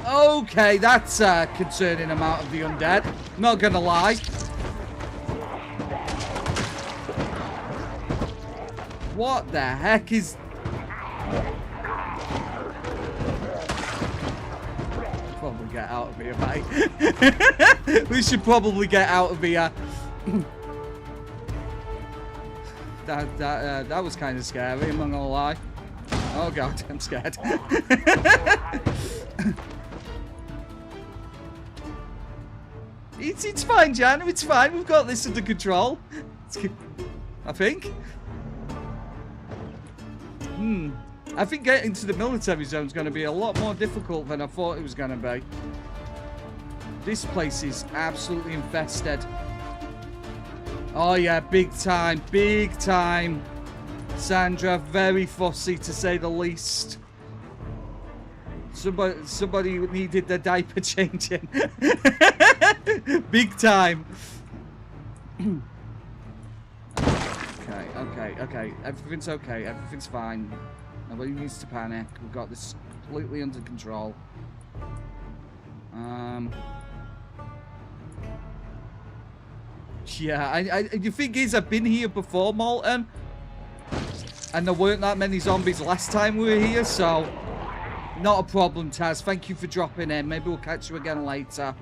Okay, that's a concerning amount of the undead. Not gonna lie. What the heck is... Probably get out of here, mate. We should probably get out of here. That was kind of scary, I'm not gonna lie. Oh god, I'm scared. It's fine, Jan. It's fine. We've got this under control. I think. I think getting to the military zone is going to be a lot more difficult than I thought it was going to be. This place is absolutely infested. Oh yeah, big time. Big time. Sandra, very fussy to say the least. Somebody needed their diaper changing. Big time. Okay. Everything's okay. Everything's fine. Nobody needs to panic. We've got this completely under control. Yeah, the thing is, I've been here before, Molten, and there weren't that many zombies last time we were here, so not a problem, Taz. Thank you for dropping in. Maybe we'll catch you again later.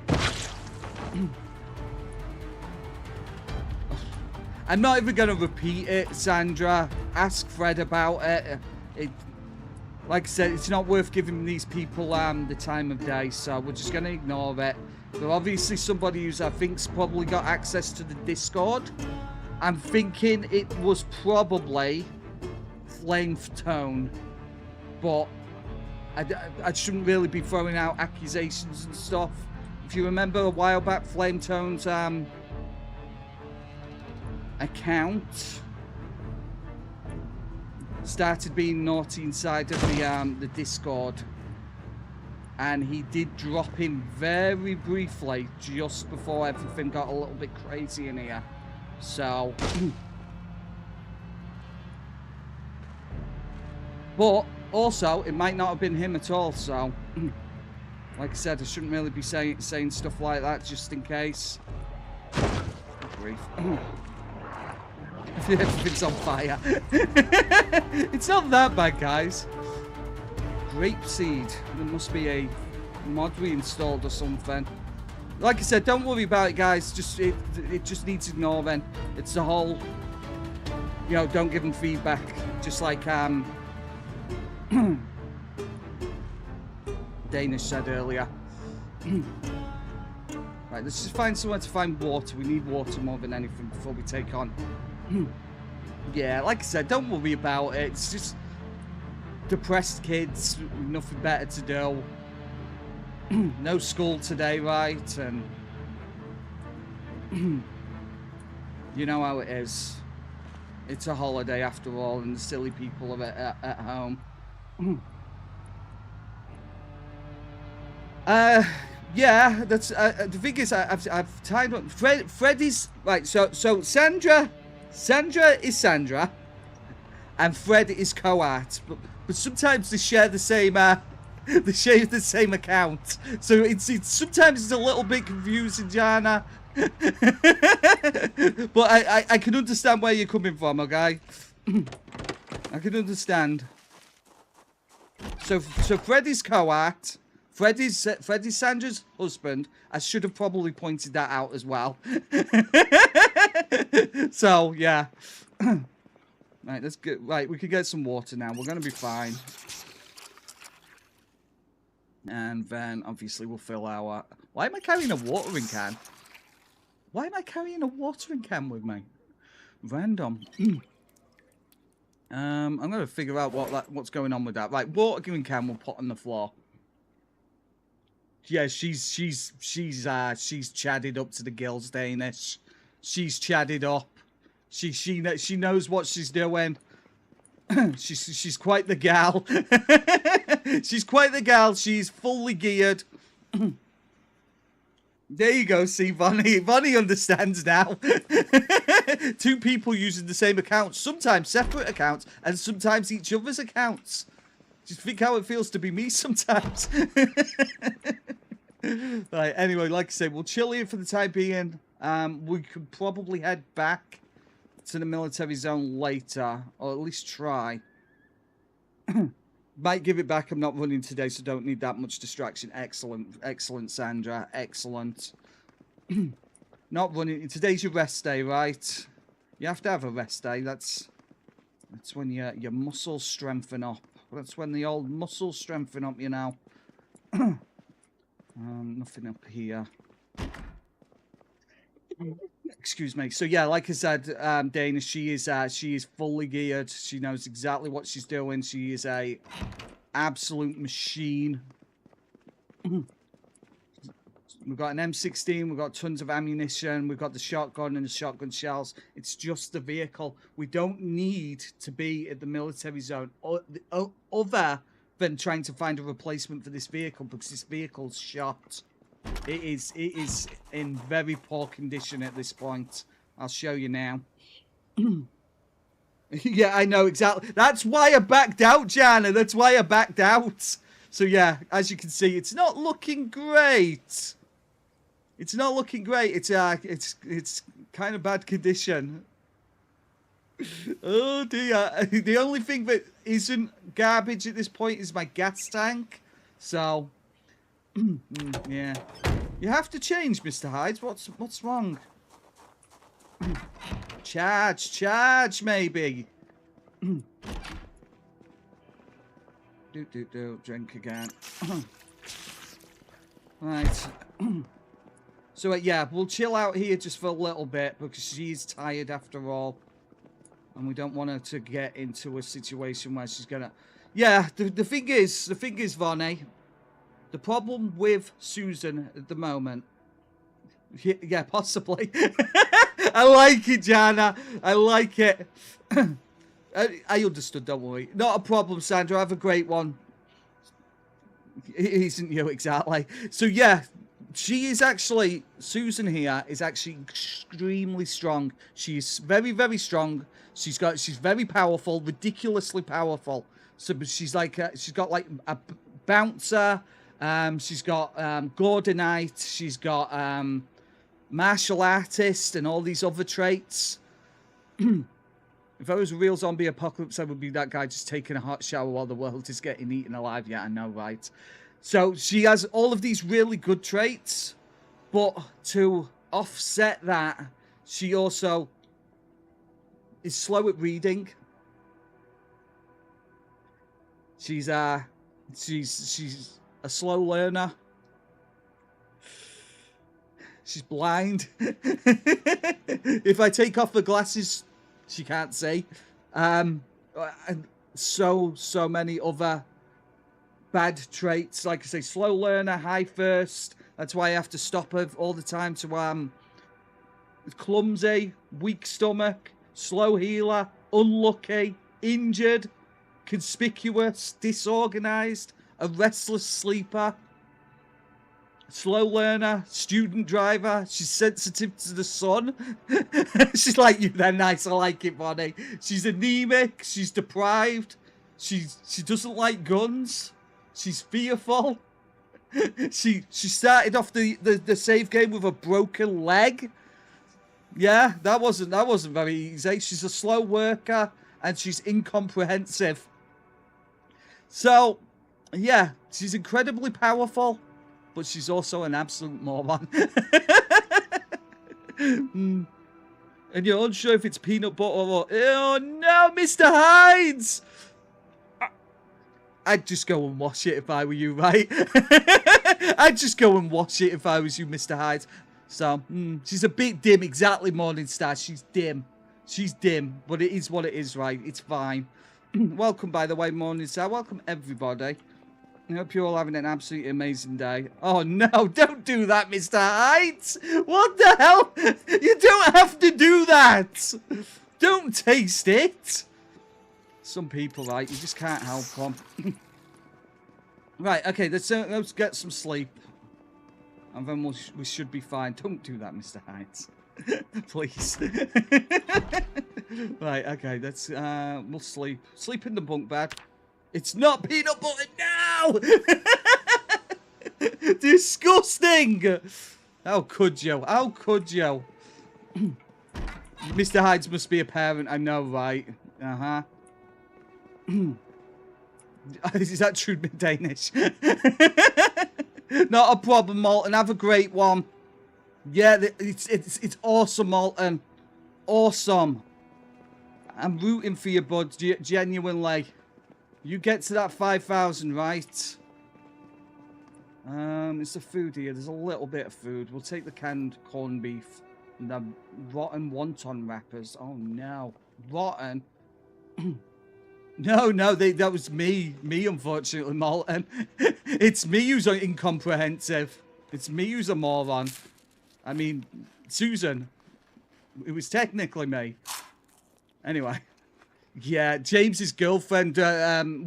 I'm not even going to repeat it, Sandra. Ask Fred about it. Like I said, it's not worth giving these people the time of day, so we're just going to ignore it. But obviously somebody who's, I think's probably got access to the Discord. I'm thinking it was probably Flametone, but I shouldn't really be throwing out accusations and stuff. If you remember a while back, Flametone's account started being naughty inside of the Discord, and he did drop in very briefly just before everything got a little bit crazy in here. So but also it might not have been him at all, so like I said, I shouldn't really be saying stuff like that just in case. Grief. Everything's on fire. It's not that bad, guys. Grapeseed. There must be a mod we installed or something. Like I said, don't worry about it, guys. It just needs ignoring. It's the whole, you know, don't give them feedback. Just like Danish said earlier. Right, let's just find somewhere to find water. We need water more than anything before we take on. Yeah, like I said, don't worry about it. It's just depressed kids, nothing better to do. No school today, right? And you know how it is. It's a holiday after all, and the silly people are at home. Yeah, that's the thing is I've tied up. Freddy's right. So Sandra is Sandra, and Fred is Coat, but sometimes they share the same they share the same account. So it's sometimes it's a little bit confusing, Jana. But I can understand where you're coming from, okay? I can understand. So Freddy's Coat. Freddy's Sandra's husband. I should have probably pointed that out as well. So yeah. Right, let's get right. We can get some water now. We're gonna be fine. And then obviously we'll fill our. Why am I carrying a watering can? Why am I carrying a watering can with me? Random. I'm gonna figure out what's going on with that. Right, watering can we'll put on the floor. Yeah, she's chatted up to the gills, Danish. She's chatted up. She knows what she's doing. she's quite the gal. She's quite the gal. She's fully geared. There you go. See, Bonnie understands now. Two people using the same account, sometimes separate accounts, and sometimes each other's accounts. Just think how it feels to be me sometimes. Right, anyway, like I said, we'll chill here for the time being. We could probably head back to the military zone later, or at least try. Might give it back. I'm not running today, so don't need that much distraction. Excellent, Sandra. Excellent. Not running. Today's your rest day, right? You have to have a rest day. That's when your muscles strengthen up. That's when the old muscles strengthen up, you know. Nothing up here. Excuse me. So yeah, like I said, Dana, she is fully geared. She knows exactly what she's doing. She is a absolute machine. We've got an M16. We've got tons of ammunition. We've got the shotgun and the shotgun shells. It's just the vehicle. We don't need to be at the military zone other than trying to find a replacement for this vehicle, because this vehicle's shot. It is in very poor condition at this point. I'll show you now. Yeah, I know exactly. That's why I backed out, Jana. That's why I backed out. So yeah, as you can see, it's not looking great. It's not looking great. It's kind of bad condition. Oh dear. The only thing that isn't garbage at this point is my gas tank. So yeah. You have to change, Mr. Hyde. What's wrong? Charge, maybe. Drink again. Right. So yeah, we'll chill out here just for a little bit because she's tired after all, and we don't want her to get into a situation where she's gonna. Yeah, the thing is, Vonnie. The problem with Susan at the moment. Yeah, possibly. I like it, Jana. I like it. I understood, don't worry. Not a problem, Sandra. Have a great one. It isn't you, exactly. So, yeah, she is actually... Susan here is actually extremely strong. She's very, very strong. She's very powerful, ridiculously powerful. So she's like... she's got, like, a bouncer. She's got Gordonite. She's got martial artist and all these other traits. If I was a real zombie apocalypse, I would be that guy just taking a hot shower while the world is getting eaten alive. Yeah, I know, right? So she has all of these really good traits, but to offset that, she also is slow at reading. She's a slow learner. She's blind. If I take off the glasses, she can't see. And so many other bad traits. Like I say, slow learner, high thirst. That's why I have to stop her all the time to clumsy, weak stomach, slow healer. unlucky, injured, conspicuous, disorganized, a restless sleeper, slow learner, student driver. She's sensitive to the sun. She's like you then, nice. I like it, Bonnie. She's anemic. She's deprived. She doesn't like guns. She's fearful. She started off the save game with a broken leg. Yeah, that wasn't very easy. She's a slow worker and she's incomprehensive. So, yeah, she's incredibly powerful, but she's also an absolute moron. And you're unsure if it's peanut butter or... Oh no, Mr. Hydes! I'd just go and wash it if I were you, right? I'd just go and wash it if I was you, Mr. Hyde. So, she's a bit dim. Exactly, Morningstar. She's dim. She's dim, but it is what it is, right? It's fine. Welcome, by the way, Morningstar. Welcome, everybody. I hope you're all having an absolutely amazing day. Oh, no. Don't do that, Mr. Hyde. What the hell? You don't have to do that. Don't taste it. Some people, right? You just can't help them. Right, okay, let's get some sleep. And then we should be fine. Don't do that, Mr. Heights. Please. Right, okay, we'll sleep. Sleep in the bunk bed. It's not peanut butter now! Disgusting! How could you? How could you? Mr. Hydes must be a parent, I know, right? Uh-huh. Is that true Danish? Not a problem, Malton. Have a great one. Yeah, it's awesome, Malton. Awesome. I'm rooting for you, bud. Genuinely. You get to that 5,000, right? It's the food here. There's a little bit of food. We'll take the canned corned beef and the rotten wonton wrappers. Oh no, rotten. No, that was me, unfortunately, Malton. It's me who's incomprehensive. It's me who's a moron. I mean, Susan, it was technically me. Anyway, yeah, James's girlfriend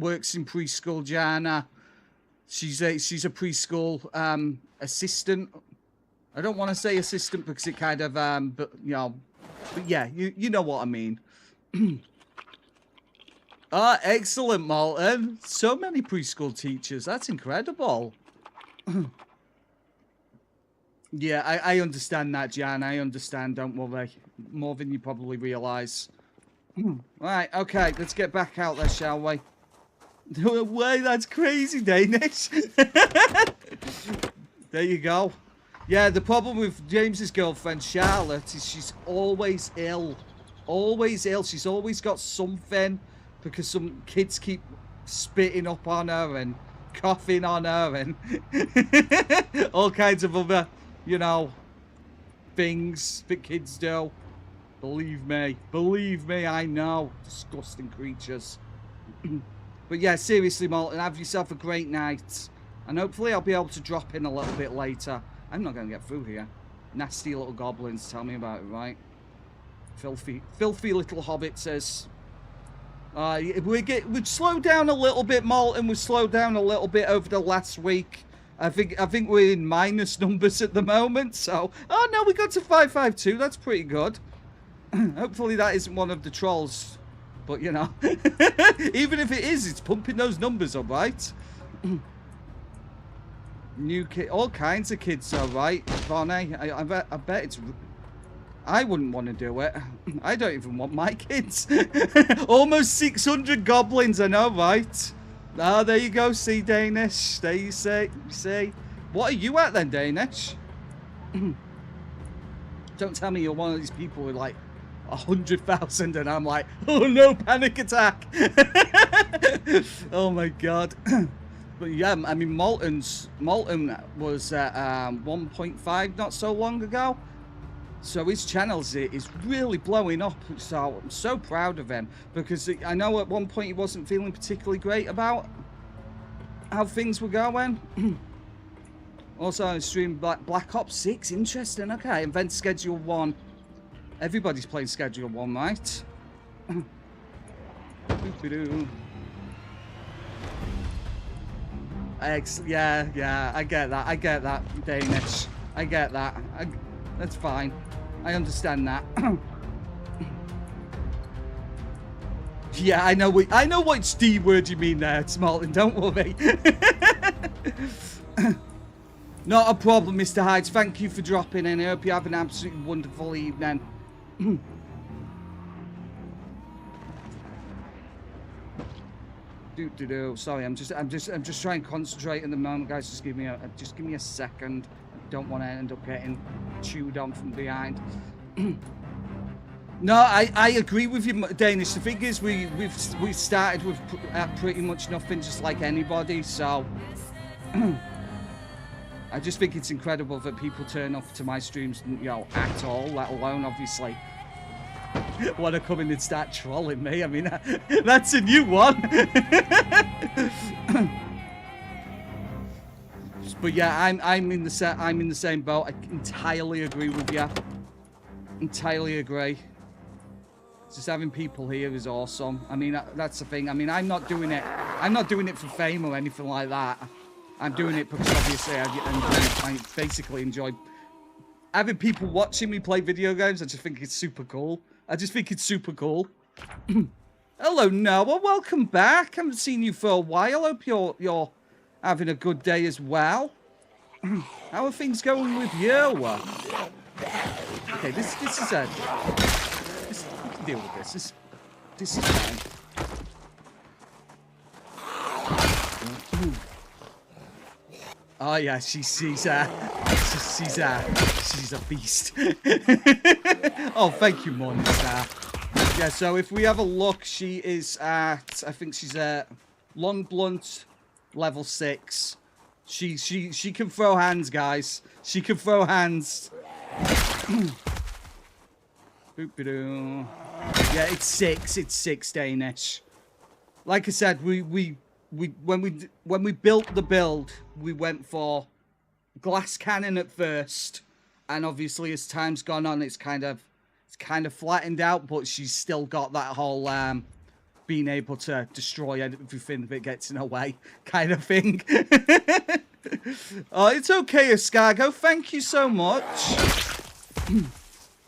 works in preschool, Jana. She's a preschool assistant. I don't want to say assistant because it kind of but yeah, you know what I mean. Ah, excellent, Malton. So many preschool teachers. That's incredible. Yeah, I understand that, Jan. I understand. Don't worry. More than you probably realise. Right, okay. Let's get back out there, shall we? No way, that's crazy, Danish. There you go. Yeah, the problem with James's girlfriend, Charlotte, is she's always ill. Always ill. She's always got something. Because some kids keep spitting up on her and coughing on her and all kinds of other, things that kids do. Believe me, I know. Disgusting creatures. But yeah, seriously, Malton, have yourself a great night. And hopefully I'll be able to drop in a little bit later. I'm not going to get through here. Nasty little goblins, tell me about it, right? Filthy little hobbitses. We'd slowed down a little bit, Malton. We've slowed down a little bit over the last week. I think we're in minus numbers at the moment. So, oh no, we got to 552. That's pretty good. Hopefully that isn't one of the trolls. But even if it is, it's pumping those numbers up, right? New kid, all kinds of kids, all right, Bonnie. I bet it's. I wouldn't want to do it. I don't even want my kids. Almost 600 goblins, I know, right? Ah, there you go, see, Danish. There you see. What are you at then, Danish? Don't tell me you're one of these people with like 100,000 and I'm like, oh no, panic attack. Oh my god. But yeah, I mean, Malton was at 1.5 not so long ago. So his channel is really blowing up. So I'm so proud of him. Because I know at one point he wasn't feeling particularly great about how things were going. Also on stream Black Ops 6. Interesting. Okay. Event Schedule 1. Everybody's playing Schedule 1, right? Boop-a-doo. Yeah, I get that, Danish. I get that. That's fine. I understand that. Yeah, I know what D word you mean there, Smalton, don't worry. Not a problem, Mr. Hyde. Thank you for dropping in. I hope you have an absolutely wonderful evening. Sorry, I'm just trying to concentrate in the moment, guys. Just give me a second. I don't want to end up getting chewed on from behind. No, I agree with you, Danish. The thing is, we started with pretty much nothing, just like anybody. So I just think it's incredible that people turn up to my streams, you know, at all, let alone obviously want to come in and start trolling me. I mean, that's a new one. But yeah, I'm in the same boat. I entirely agree with you. Entirely agree. Just having people here is awesome. I mean, that's the thing. I mean, I'm not doing it for fame or anything like that. I'm doing it because obviously I basically enjoy having people watching me play video games. I just think it's super cool. Hello, Noah. Welcome back. Haven't seen you for a while. Hope you're having a good day as well. How are things going with you? Okay, this is a... we can deal with this. This is fine. Oh yeah, she's a beast. Oh, thank you, Morningstar. Yeah, so if we have a look, she is at, I think she's at Long Blunt level 6. She can throw hands, guys. She can throw hands. Boop-a-doo. Yeah, it's 6 Danish. Like I said, when we built the build, we went for glass cannon at first, and obviously as time's gone on, it's kind of flattened out, but she's still got that whole being able to destroy everything that gets in her way kind of thing. Oh, it's okay, Escargo. Thank you so much.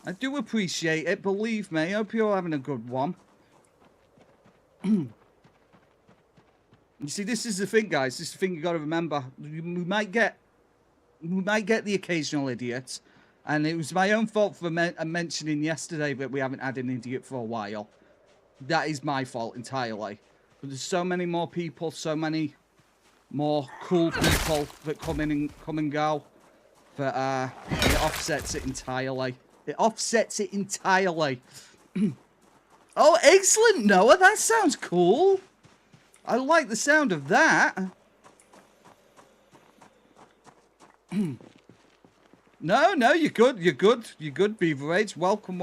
I do appreciate it, believe me. I hope you're having a good one. You see, this is the thing, guys. This is the thing you got to remember. We might get the occasional idiot, and it was my own fault for mentioning yesterday that we haven't had an idiot for a while. That is my fault entirely. But there's so many more people, so many more cool people that come and go that it offsets it entirely. It offsets it entirely. Oh, excellent, Noah. That sounds cool. I like the sound of that. No, you're good. You're good, Beaver Age. Welcome.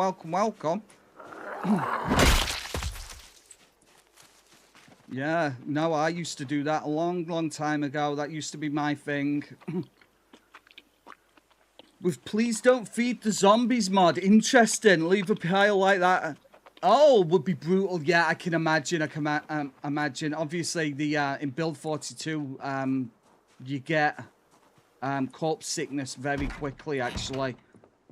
Yeah, no, I used to do that a long time ago. That used to be my thing. With Please Don't Feed the Zombies mod. Interesting. Leave a pile like that. Oh, would be brutal. Yeah, I can imagine. I can imagine. Obviously, the in build 42, you get corpse sickness very quickly. Actually,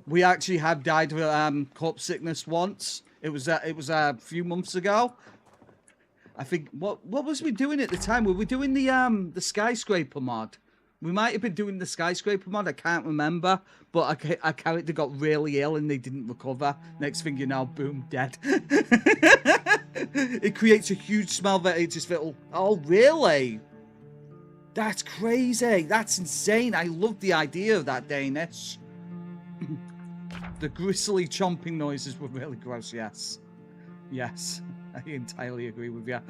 we actually have died of corpse sickness once. It was a few months ago. I think what was we doing at the time? Were we doing the skyscraper mod? We might have been doing the skyscraper mod. I can't remember, but our character got really ill and they didn't recover. Next thing you know, boom, dead. It creates a huge smell that it just feel. Oh, really? That's crazy. That's insane. I love the idea of that, Danish. The gristly chomping noises were really gross. Yes, I entirely agree with you.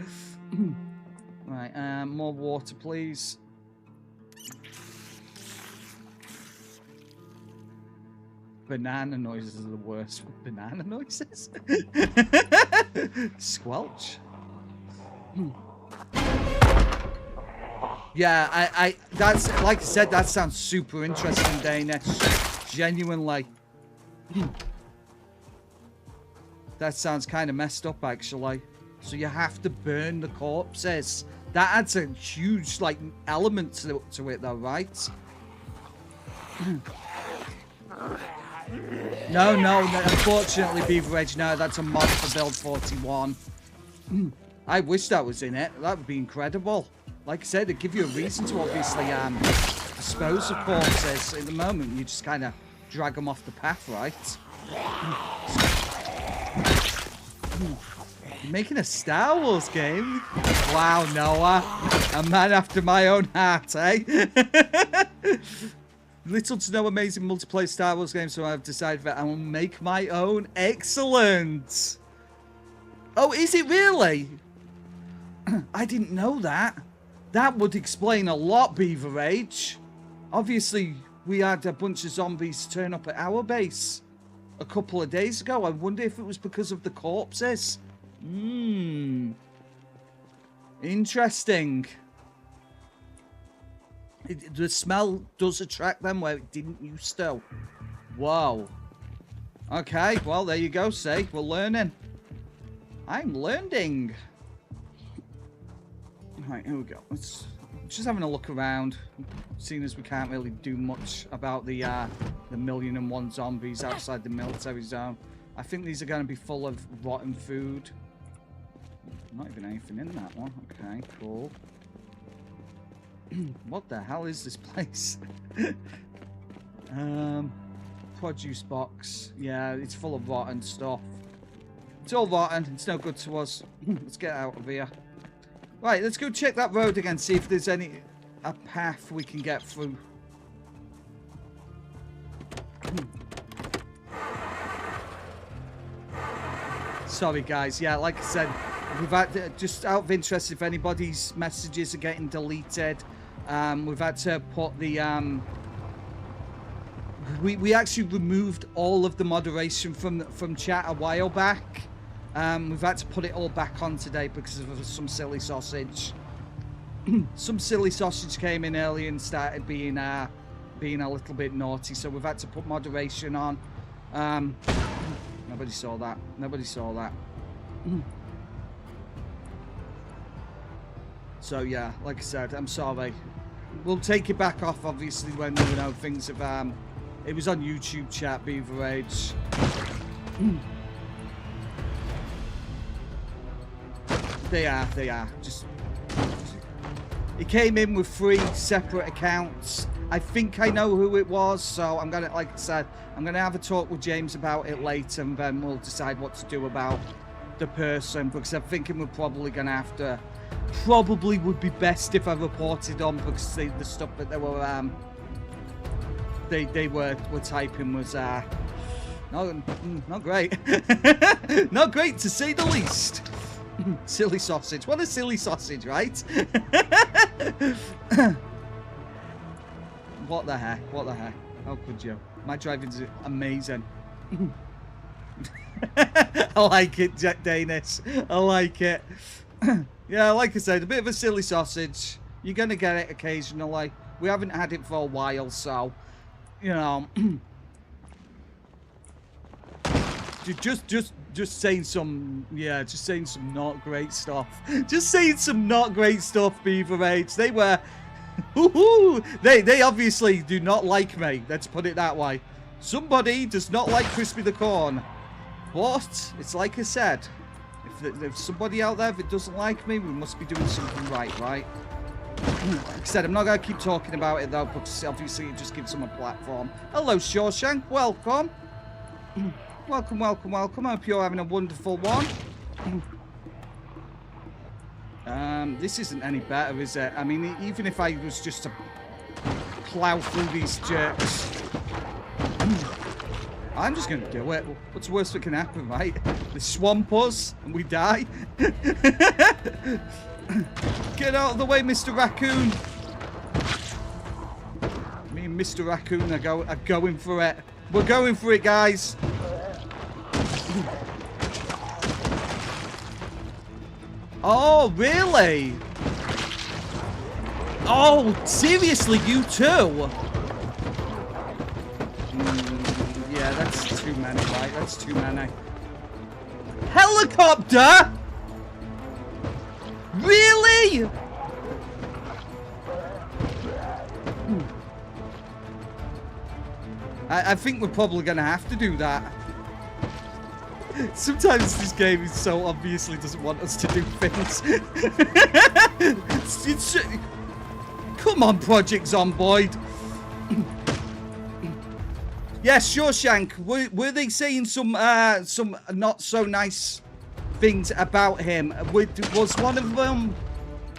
Right, more water, please. Banana noises are the worst. Banana noises? Squelch. Yeah, I that's like I said, that sounds super interesting, Danish. Genuinely. That sounds kind of messed up, actually. So you have to burn the corpses. That adds a huge, like, element to it, though, right? No, unfortunately, Beaver Edge, no, that's a mod for build 41. I wish that was in it. That would be incredible. Like I said, it'd give you a reason to obviously dispose of corpses. At the moment, you just kind of drag them off the path, right? You're making a Star Wars game? Wow, Noah. A man after my own heart, eh? Little to no amazing multiplayer Star Wars games, so I've decided that I will make my own. Excellent. Oh, is it really? I didn't know that. That would explain a lot, Beaver Age. Obviously, we had a bunch of zombies turn up at our base a couple of days ago. I wonder if it was because of the corpses. Interesting. The smell does attract them where it didn't used to. Whoa. Okay, well, there you go, see. We're learning. I'm learning. Right, here we go. Let's just having a look around. Seeing as we can't really do much about the 1,000,001 zombies outside the military zone. I think these are going to be full of rotten food. Not even anything in that one. Okay, cool. What the hell is this place? Produce box. Yeah, it's full of rotten stuff. It's all rotten. It's no good to us. Let's get out of here. Right, let's go check that road again. See if there's a path we can get through. Sorry, guys. Yeah, like I said, we've had just out of interest if anybody's messages are getting deleted. We've had to put the we actually removed all of the moderation from chat a while back. We've had to put it all back on today because of some silly sausage. Some silly sausage came in early and started being a little bit naughty, so we've had to put moderation on. Nobody saw that. Nobody saw that. So yeah, like I said, I'm sorry. We'll take it back off, obviously, when things have. It was on YouTube chat, Beaver Age. They are. Just. It came in with 3 separate accounts. I think I know who it was, so I'm gonna, like I said, I'm gonna have a talk with James about it later, and then we'll decide what to do about the person, because I'm thinking we're probably gonna have to. Probably would be best if I reported on, because the stuff that they were typing was not great. Not great, to say the least. Silly sausage. What a silly sausage, right? What the heck? What the heck? How could you? My driving's amazing. I like it, Jack Danis. I like it. Yeah, like I said, a bit of a silly sausage. You're going to get it occasionally. We haven't had it for a while, so, you know. Just saying some, yeah, just saying some not great stuff. Just saying some not great stuff, Beaver Age. They were, they obviously do not like me. Let's put it that way. Somebody does not like Crispy the Corn. But, it's like I said. If somebody out there that doesn't like me, we must be doing something right? Like I said, I'm not going to keep talking about it, though, because obviously it just gives them a platform. Hello, Shawshank. Welcome. Welcome. I hope you're having a wonderful one. This isn't any better, is it? I mean, even if I was just to plow through these jerks... I'm just going to do it. What's the worst that can happen, right? They swamp us and we die. Get out of the way, Mr. Raccoon. Me and Mr. Raccoon are going for it. We're going for it, guys. Oh, really? Oh, seriously, you too? Yeah, that's too many, right? That's too many. Helicopter? Really? I think we're probably going to have to do that. Sometimes this game is so obviously doesn't want us to do things. Come on, Project Zomboid. Yes, Shawshank. Were they saying some not so nice things about him? Was one of them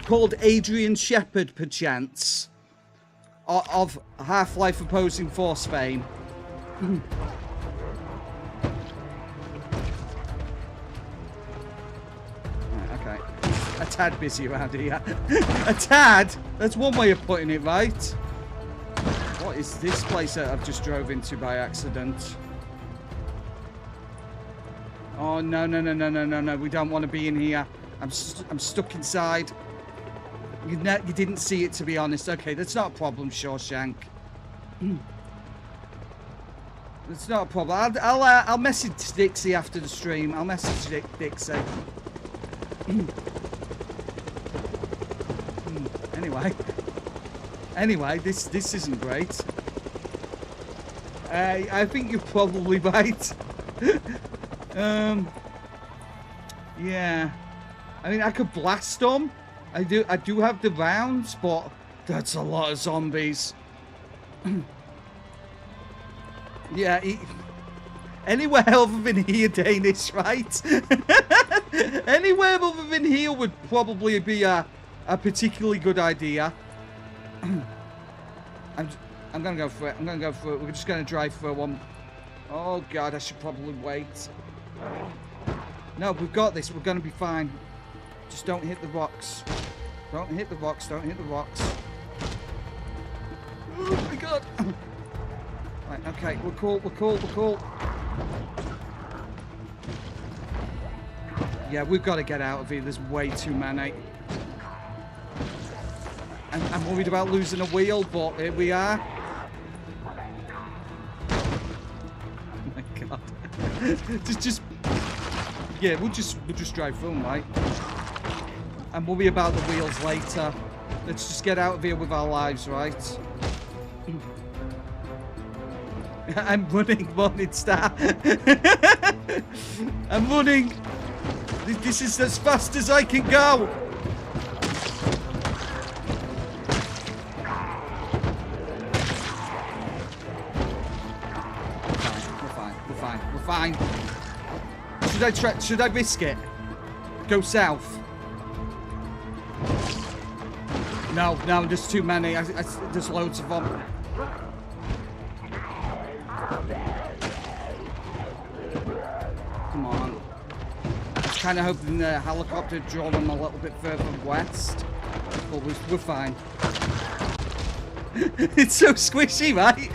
called Adrian Shepherd, perchance, of Half-Life Opposing Force fame? Okay. A tad busy around here. A tad? That's one way of putting it, right? What is this place that I've just drove into by accident? Oh, no, no, no, no, no, no, no. We don't want to be in here. I'm stuck inside. You didn't see it, to be honest. Okay, that's not a problem, Shawshank. It's not a problem. I'll message Dixie after the stream. I'll message Dixie. Anyway, this isn't great. I think you're probably right. Yeah. I mean, I could blast them. I do have the rounds, but that's a lot of zombies. Yeah, anywhere other than here, Danish, right? Anywhere other than here would probably be a particularly good idea. I'm gonna go for it. I'm gonna go for it. We're just gonna drive for one. Oh God, I should probably wait. No, we've got this. We're gonna be fine. Just don't hit the rocks. Don't hit the rocks. Don't hit the rocks. Oh my God. Right, okay, we're cool, we're cool, we're cool. Yeah, we've got to get out of here. There's way too many. I'm worried about losing a wheel, but here we are. Oh my God. just yeah, we'll just drive through them, right? And worry about the wheels later. Let's just get out of here with our lives, right? I'm running, Morning Star. I'm running. This is as fast as I can go. We're fine. Should I risk it? Go south? No, there's too many. There's loads of them. Come on. I was kind of hoping the helicopter would draw them a little bit further west. But we're fine. It's so squishy, right?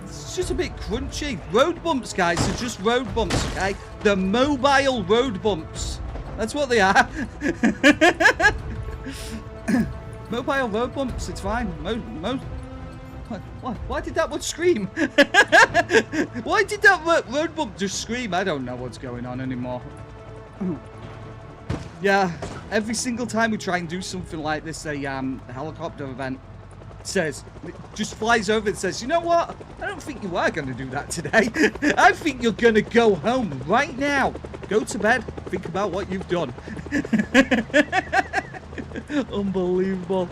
It's just a bit crunchy. Road bumps, guys, are just road bumps, okay? They're mobile road bumps. That's what they are. Mobile road bumps, it's fine. Why did that one scream? Why did that road bump just scream? I don't know what's going on anymore. Yeah, every single time we try and do something like this, a helicopter event says, just flies over and says, you know what? I don't think you are going to do that today. I think you're going to go home right now. Go to bed. Think about what you've done. Unbelievable.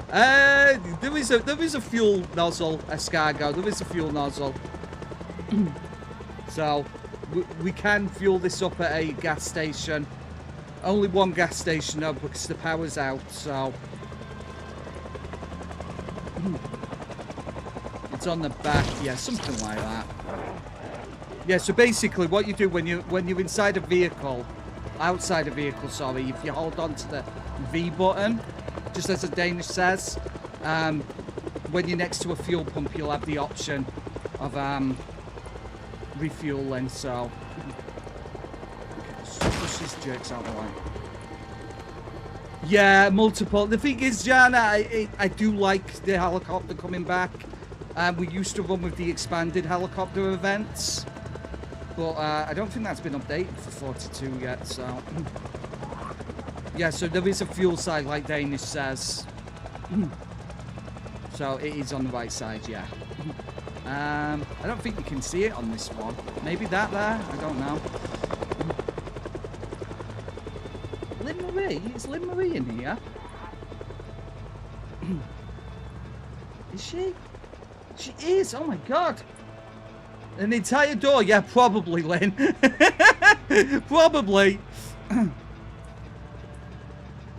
There is a fuel nozzle, escargot. There is a fuel nozzle. So we can fuel this up at a gas station. Only one gas station though, because the power's out. So it's on the back. Yeah, something like that. Yeah. So basically, what you do when you're inside a vehicle, outside a vehicle, sorry, if you hold on to the V button, just as the Danish says, when you're next to a fuel pump, you'll have the option of refueling. So push these jerks out of the way. Yeah, multiple. The thing is, Jan, I do like the helicopter coming back. We used to run with the expanded helicopter events, but I don't think that's been updated for 42 yet, so... Yeah, so there is a fuel side, like Danish says. So it is on the right side, yeah. I don't think you can see it on this one. Maybe that there? I don't know. Lynn Marie? Is Lynn Marie in here? Is she? She is! Oh my god! An entire door? Yeah, probably, Lynn. Probably.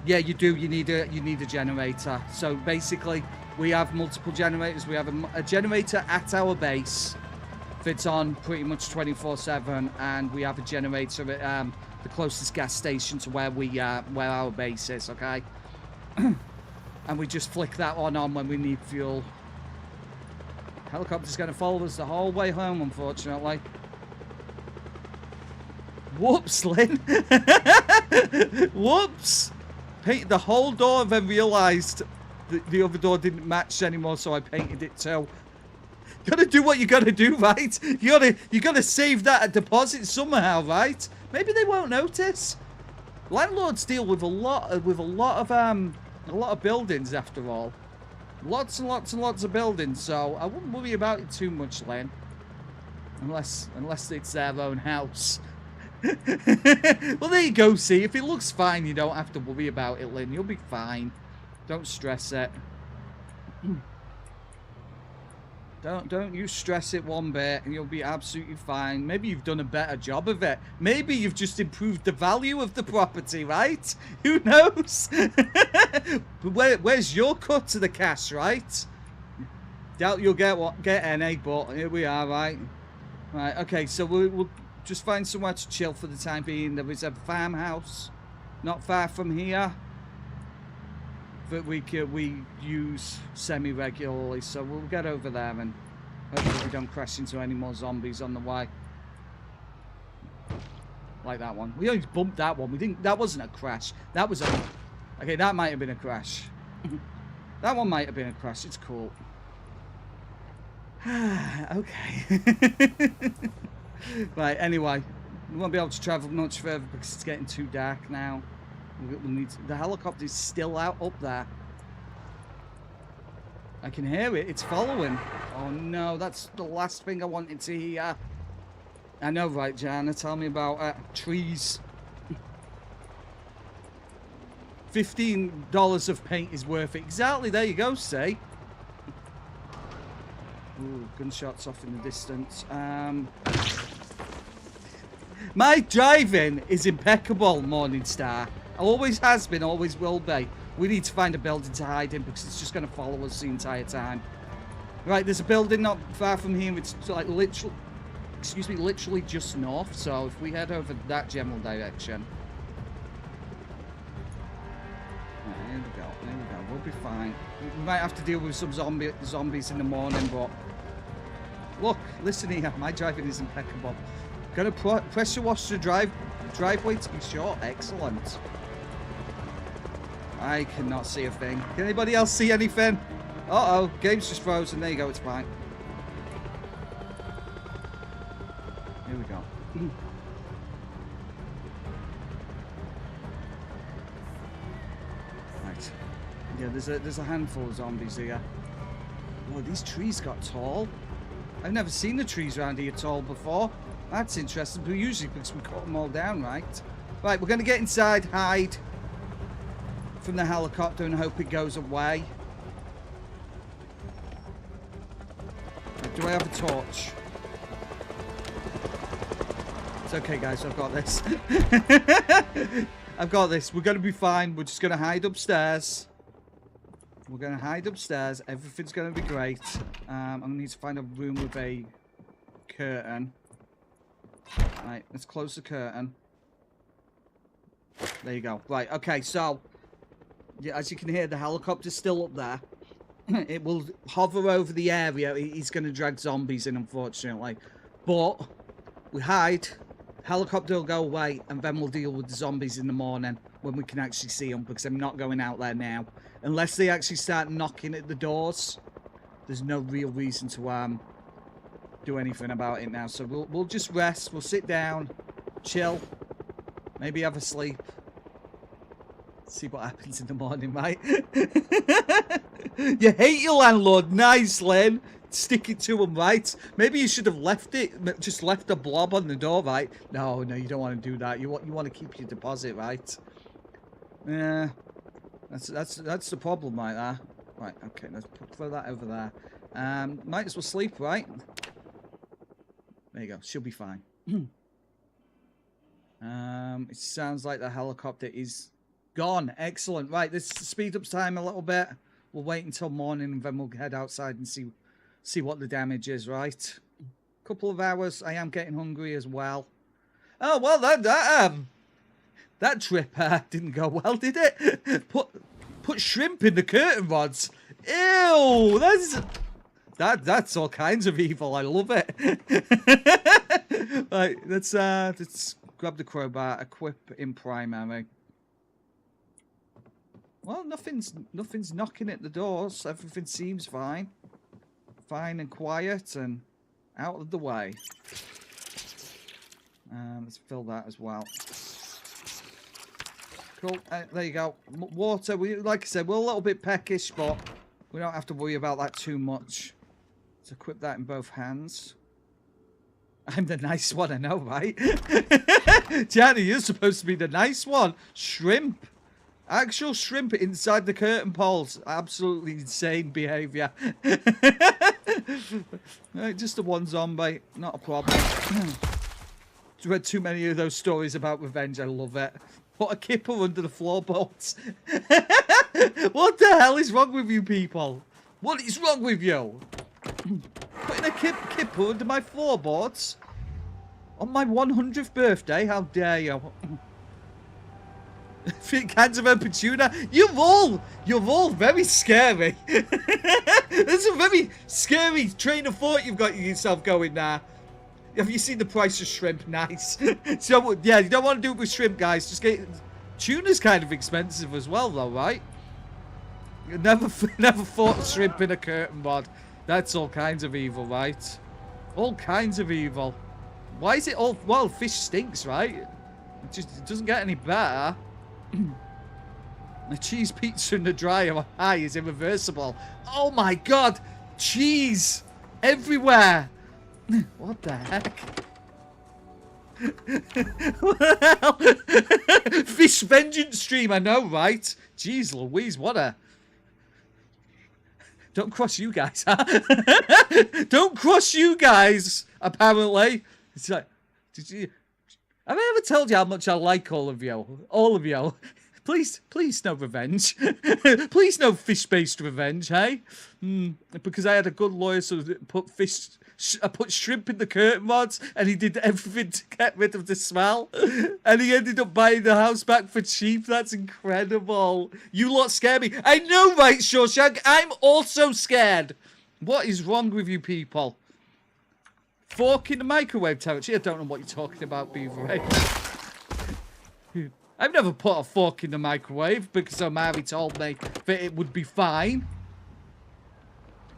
Yeah, you do. You need a generator. So basically, we have multiple generators. We have a generator at our base, fits on pretty much 24/7, and we have a generator at the closest gas station to where our base is. Okay, and we just flick that one on when we need fuel. Helicopter's going to follow us the whole way home, unfortunately. Whoops, Lynn. Whoops. Painted the whole door, then realised that the other door didn't match anymore, so I painted it too. You gotta do what you gotta do, right? You gotta save that deposit somehow, right? Maybe they won't notice. Landlords deal with a lot of buildings after all. Lots and lots and lots of buildings, so I wouldn't worry about it too much, Lynn. Unless it's their own house. Well, there you go, see? If it looks fine, you don't have to worry about it, Lynn. You'll be fine. Don't stress it. Don't you stress it one bit, and you'll be absolutely fine. Maybe you've done a better job of it. Maybe you've just improved the value of the property, right? Who knows? Where's your cut to the cash, right? Doubt you'll get any, but here we are, right? Right, okay, so we'll just find somewhere to chill for the time being. There is a farmhouse not far from here that we use semi-regularly, so we'll get over there and hopefully we don't crash into any more zombies on the way. Like that one. We only bumped that one. That wasn't a crash. That was a... Okay, that might have been a crash. That one might have been a crash. It's cool. Okay. Right, anyway, we won't be able to travel much further because it's getting too dark now. The helicopter is still out up there. I can hear it. It's following. Oh no, that's the last thing I wanted to hear. I know, right, Jana? Tell me about trees. $15 of paint is worth it. Exactly. There you go. See. Ooh, gunshots off in the distance. My driving is impeccable, Morningstar. Always has been, always will be. We need to find a building to hide in because it's just going to follow us the entire time. Right, there's a building not far from here. It's like literally, literally just north. So if we head over that general direction. Right, here we go. There we go. We'll be fine. We might have to deal with some zombies in the morning, but look, listen here. My driving is impeccable. Gonna pressure wash the driveway to be short. Excellent. I cannot see a thing. Can anybody else see anything? Uh-oh. Game's just frozen. There you go. It's fine. Here we go. Right. Yeah, there's a handful of zombies here. Oh, these trees got tall. I've never seen the trees around here tall before. That's interesting, but usually because we cut them all down, right? Right, we're going to get inside, hide from the helicopter and hope it goes away. Do I have a torch? It's okay, guys, I've got this. I've got this. We're going to be fine. We're just going to hide upstairs. We're going to hide upstairs. Everything's going to be great. I'm going to need to find a room with a curtain. Right, let's close the curtain. There you go. Right, okay, so yeah, as you can hear, the helicopter's still up there. It will hover over the area. He's going to drag zombies in, unfortunately. But we hide, helicopter will go away, and then we'll deal with the zombies in the morning when we can actually see them, because I'm not going out there now. Unless they actually start knocking at the doors, there's no real reason to do anything about it now. So we'll just rest. We'll sit down, chill, maybe have a sleep. See what happens in the morning, right? You hate your landlord. Nice, Lynn. Stick it to him, right? Maybe you should have left it, just left a blob on the door, right? No, you don't want to do that. You want to keep your deposit, right? Yeah, that's the problem, right there. Right, okay, let's throw that over there. Might as well sleep, right? There you go. She'll be fine. It sounds like the helicopter is gone. Excellent. Right, this speed up time a little bit. We'll wait until morning and then we'll head outside and see what the damage is, right? Couple of hours. I am getting hungry as well. Oh, well, that trip didn't go well, did it? Put shrimp in the curtain rods. Ew, that's all kinds of evil. I love it. Right, let's grab the crowbar, equip in primary. Well, nothing's knocking at the doors. Everything seems fine. Fine and quiet and out of the way. Let's fill that as well. Cool. There you go. Water. Like I said, we're a little bit peckish, but we don't have to worry about that too much. Let's equip that in both hands. I'm the nice one, I know, right? Gianni, you're supposed to be the nice one. Shrimp. Actual shrimp inside the curtain poles. Absolutely insane behaviour. Right, just the one zombie. Not a problem. I've read too many of those stories about revenge. I love it. Put a kipper under the floorboards. What the hell is wrong with you people? What is wrong with you? Putting a kipper under my floorboards? On my 100th birthday? How dare you? Cans of open tuna. You're all very scary. There's a very scary train of thought you've got yourself going there. Have you seen the price of shrimp? Nice. So yeah, you don't want to do it with shrimp, guys. Just get tuna's kind of expensive as well, though, right? You never thought shrimp in a curtain rod. That's all kinds of evil, right? All kinds of evil. Why is it all? Well, fish stinks, right? It doesn't get any better. The cheese pizza in the dryer high is irreversible. Oh my god! Cheese everywhere! What the heck? What the hell? Fish vengeance stream, I know, right? Jeez Louise, what a... Don't cross you guys, huh? Don't cross you guys, apparently. It's like, have I ever told you how much I like all of you? All of you. Please no revenge. Please no fish-based revenge, hey? Because I had a good lawyer, so I put shrimp in the curtain rods, and he did everything to get rid of the smell. And he ended up buying the house back for cheap. That's incredible. You lot scare me. I know, right, Shawshank? I'm also scared. What is wrong with you people? Fork in the microwave territory? I don't know what you're talking about, Beaver. I've never put a fork in the microwave because Omari told me that it would be fine.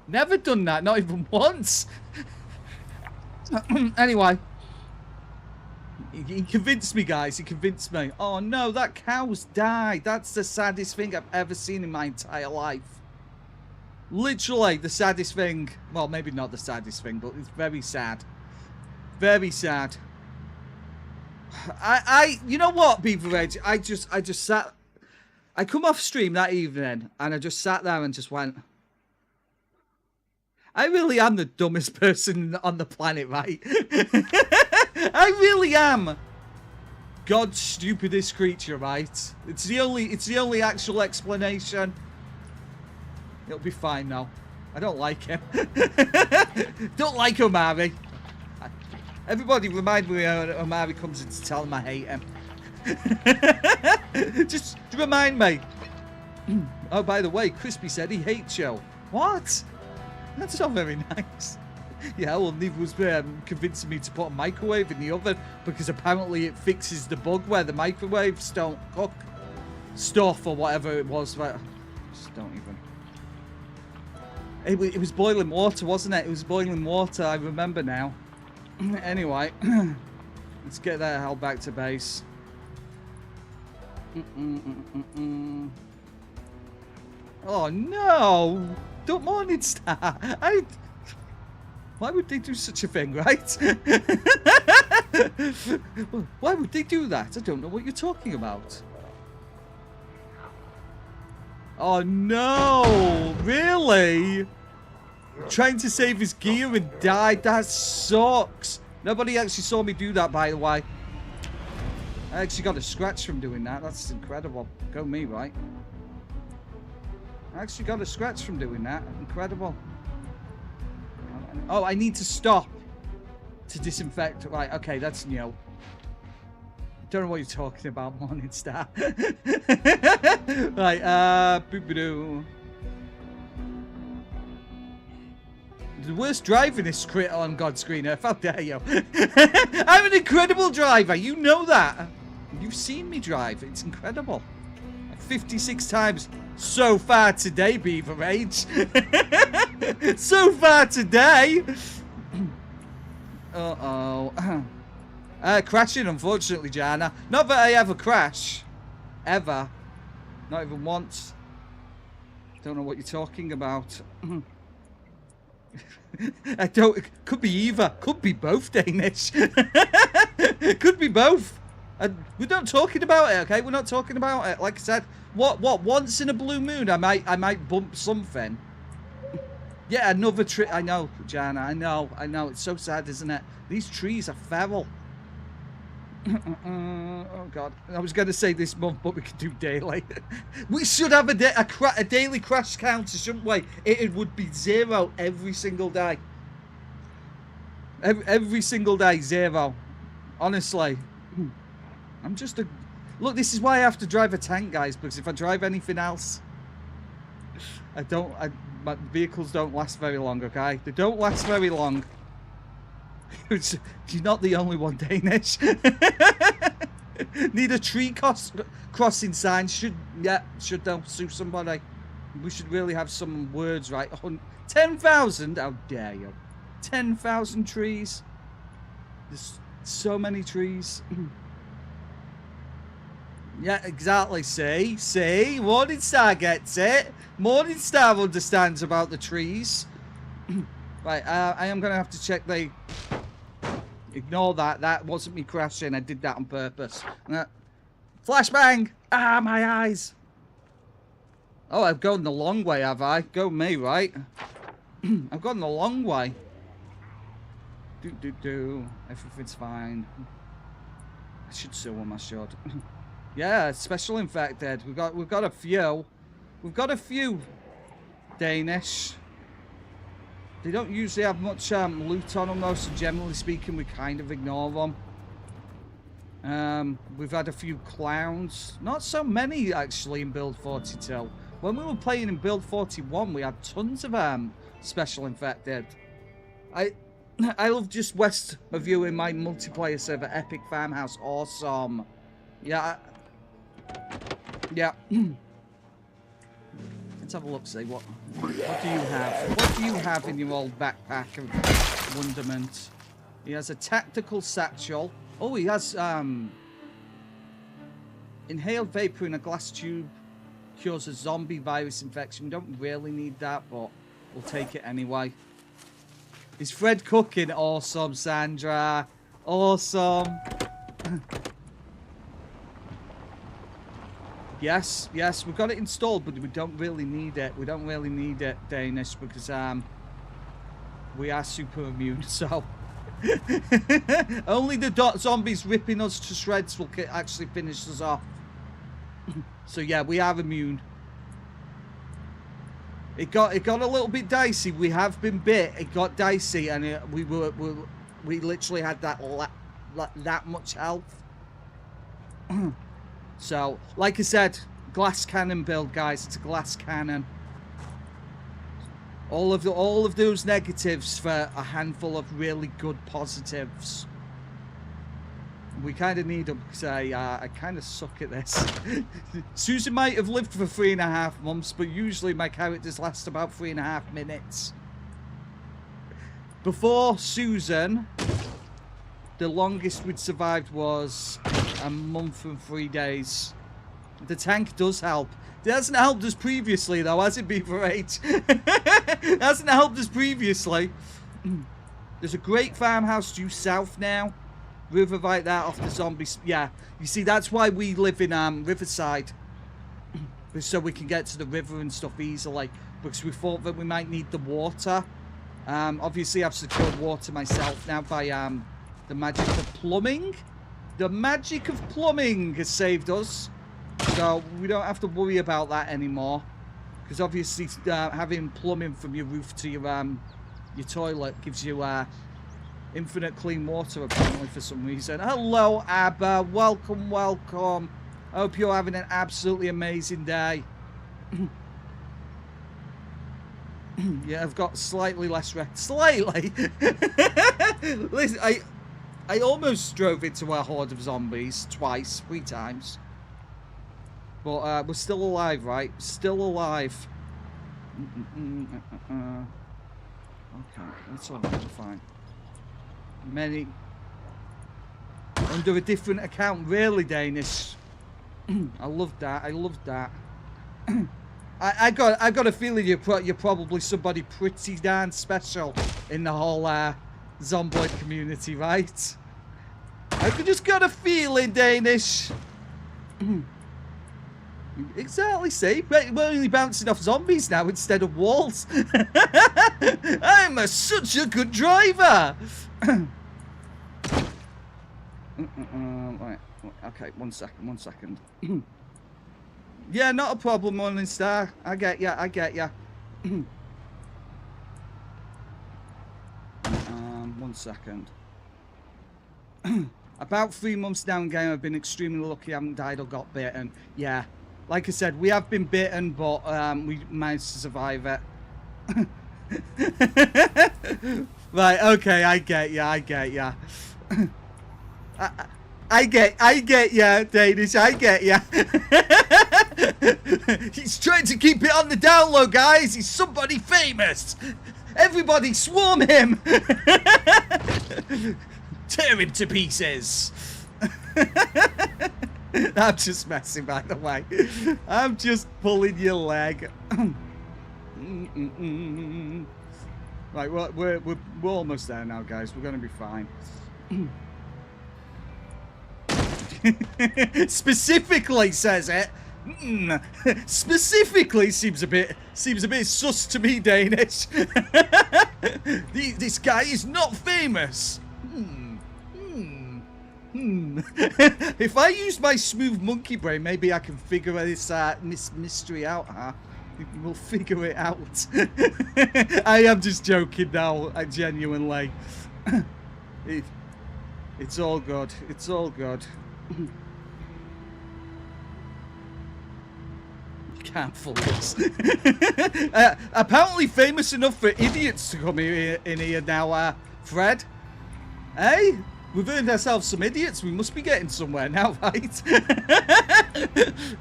Never done that, not even once. Anyway. He convinced me, guys. He convinced me. Oh no, that cow's died. That's the saddest thing I've ever seen in my entire life. Literally the saddest thing. Well, maybe not the saddest thing, but it's very sad. Very sad. You know what, Beaver Edge? I just sat. I come off stream that evening, and I just sat there and just went. I really am the dumbest person on the planet, right? I really am. God's stupidest creature, right? It's the only actual explanation. It'll be fine now. I don't like him. Don't like Omari. Everybody remind me when Omari comes in to tell him I hate him. Just remind me. Oh, by the way, Crispy said he hates you. What? That's not very nice. Yeah, well, Neve was convincing me to put a microwave in the oven because apparently it fixes the bug where the microwaves don't cook stuff or whatever it was. Just don't even. It was boiling water, wasn't it? It was boiling water. I remember now. Anyway, let's get that hell back to base. Oh no! Don't Morning Star. Why would they do such a thing, right? Why would they do that? I don't know what you're talking about. Oh no! Really? Trying to save his gear and died. That sucks. Nobody actually saw me do that, by the way. I actually got a scratch from doing that. That's incredible. Go me, right? I actually got a scratch from doing that. Incredible. Oh, I need to stop to disinfect. Right, okay, that's new. Don't know what you're talking about, Morning Star. Right, boop-a-doo. The worst drive in this crit on God's green earth. How dare you? I'm an incredible driver. You know that. You've seen me drive. It's incredible. 56 times so far today, Beaver Rage. So far today. Uh-oh. Crashing, unfortunately, Jana. Not that I ever crash. Ever. Not even once. Don't know what you're talking about. I don't. Could be either. Could be both, Danish. Could be both. We're not talking about it, okay? We're not talking about it. Like I said, what? Once in a blue moon, I might bump something. Yeah, another tree. I know, Jana. I know. It's so sad, isn't it? These trees are feral. Oh God! I was going to say this month, but we could do daily. We should have a daily crash counter, shouldn't we? It would be 0 every single day. Every single day, 0. Honestly, I'm just a look. This is why I have to drive a tank, guys. Because if I drive anything else, my vehicles don't last very long. Okay, they don't last very long. You're not the only one, Danish. Need a tree crossing sign. Should they'll sue somebody. We should really have some words, right? 10,000? How dare you? 10,000 trees. There's so many trees. Yeah, exactly. See? Morning Star gets it. Morning Star understands about the trees. Right, I am going to have to check the... Ignore that. That wasn't me crashing. I did that on purpose. Flashbang! Ah, my eyes! Oh, I've gone the long way, have I? Go me, right? I've gone the long way. Everything's fine. I should sue him, I should. Yeah, special infected. We've got a few. We've got a few, Danish. They don't usually have much loot on them though, so generally speaking, we kind of ignore them. We've had a few clowns. Not so many, actually, in Build 42. When we were playing in Build 41, we had tons of special infected. I love just west of you in my multiplayer server, Epic Farmhouse. Awesome. Yeah. Yeah. Let's have a look, see what do you have? What do you have in your old backpack of wonderment? He has a tactical satchel. Oh, he has inhaled vapor in a glass tube cures a zombie virus infection. We don't really need that, but we'll take it anyway. Is Fred cooking? Awesome, Sandra. Awesome. Yes, we've got it installed, but we don't really need it. We don't really need it, Danish, because we are super immune, so... Only the zombies ripping us to shreds will actually finish us off. So yeah, we are immune. It got a little bit dicey. We have been bit. It got dicey, and we literally had that much health. So, like I said, glass cannon build, guys. It's a glass cannon. All of those negatives for a handful of really good positives. we kind of need them because I kind of suck at this. Susan might have lived for 3.5 months, but usually my characters last about 3.5 minutes. Before Susan, the longest we'd survived was a month and 3 days. The tank does help. It hasn't helped us previously, though, has it, Beaver H? It hasn't helped us previously. There's a great farmhouse due south now. River like that off the zombies. Yeah, you see, that's why we live in Riverside. So we can get to the river and stuff easily. Because we thought that we might need the water. Obviously, I've secured water myself now by the magic of plumbing. The magic of plumbing has saved us. So we don't have to worry about that anymore. Because obviously having plumbing from your roof to your toilet gives you infinite clean water apparently for some reason. Hello Abba, welcome, welcome. I hope you're having an absolutely amazing day. Yeah, I've got slightly less rest. Slightly? Listen, I almost drove into a horde of zombies twice, 3 times. But we're still alive, right? Still alive. Okay, that's all right, fine. Many... Under a different account, really, Danish. I love that, I love that. I got a feeling you're probably somebody pretty darn special in the whole Zomboid community, right? I just got a feeling, Danish. Exactly, see? We're only bouncing off zombies now instead of walls. I'm such a good driver. Right, okay, one second. Yeah, not a problem, Morning Star. I get ya, I get ya. 1 second. About 3 months down game, I've been extremely lucky I haven't died or got bitten. Yeah. Like I said, we have been bitten, but we managed to survive it. Right, okay, I get ya, I get ya. I get ya, Danish, I get ya. He's trying to keep it on the down low, guys. He's somebody famous. Everybody swarm him. Tear him to pieces. I'm just messing, by the way. I'm just pulling your leg. Right, we're almost there now, guys. We're gonna be fine. Specifically says it. Specifically seems a bit sus to me, Danish. This guy is not famous. If I use my smooth monkey brain, maybe I can figure this mystery out, huh? We'll figure it out. I am just joking now, genuinely. It's all good. It's all good. You can't fool us. Apparently famous enough for idiots to come in here now, Fred. Hey? We've earned ourselves some idiots. We must be getting somewhere now, right?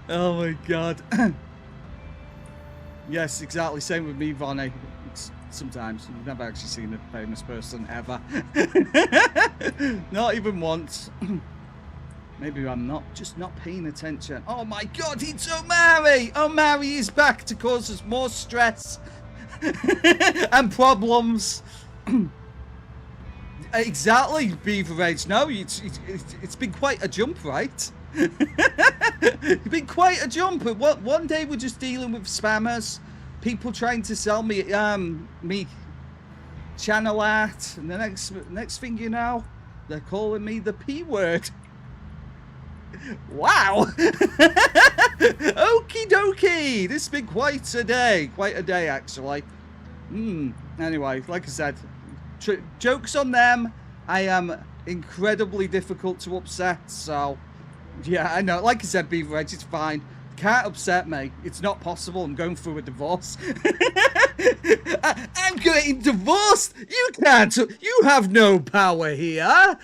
Oh my god. Yes, exactly. Same with me, Vonnie. Sometimes. I've never actually seen a famous person ever. Not even once. Maybe I'm just not paying attention. Oh my god, it's Omari! Omari is back to cause us more stress and problems. Exactly, Beaver Rage. No, it's been quite a jump, right? It's been quite a jump. One day we're just dealing with spammers, people trying to sell me me channel art, and the next thing you know, they're calling me the P word. Wow. Okie dokie. This has been quite a day actually. Anyway, like I said, jokes on them. I am incredibly difficult to upset, so yeah, I know. Like I said, Beaver Edge, it's fine. Can't upset me. It's not possible. I'm going through a divorce. I'm getting divorced. You can't. You have no power here.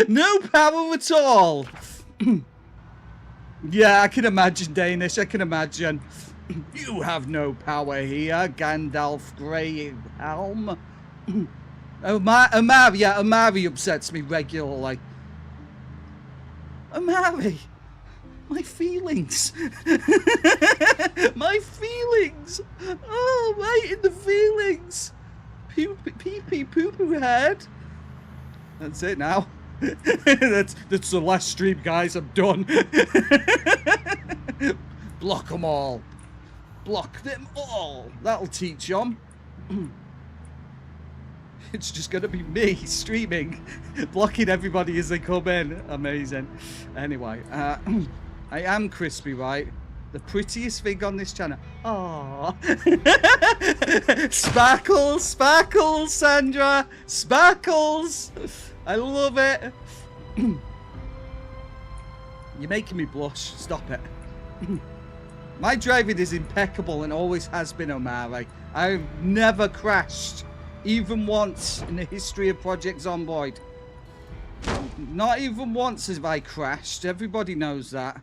No power at all. Yeah, I can imagine, Danish. I can imagine. You have no power here, Gandalf Grey Helm. Omari upsets me regularly. Omari, my feelings. My feelings. Oh, right in the feelings. Pee-pee poo-poo head. That's it now. that's the last stream, guys. I'm done. Block them all. Block them all. That'll teach them. It's just gonna be me streaming, blocking everybody as they come in. Amazing. Anyway, I am Crispy, right? The prettiest thing on this channel. Aww. Sparkles, sparkles, Sandra. Sparkles. I love it. You're making me blush. Stop it. My driving is impeccable and always has been, Omari. I've never crashed, even once in the history of Project Zomboid. Not even once have I crashed. Everybody knows that.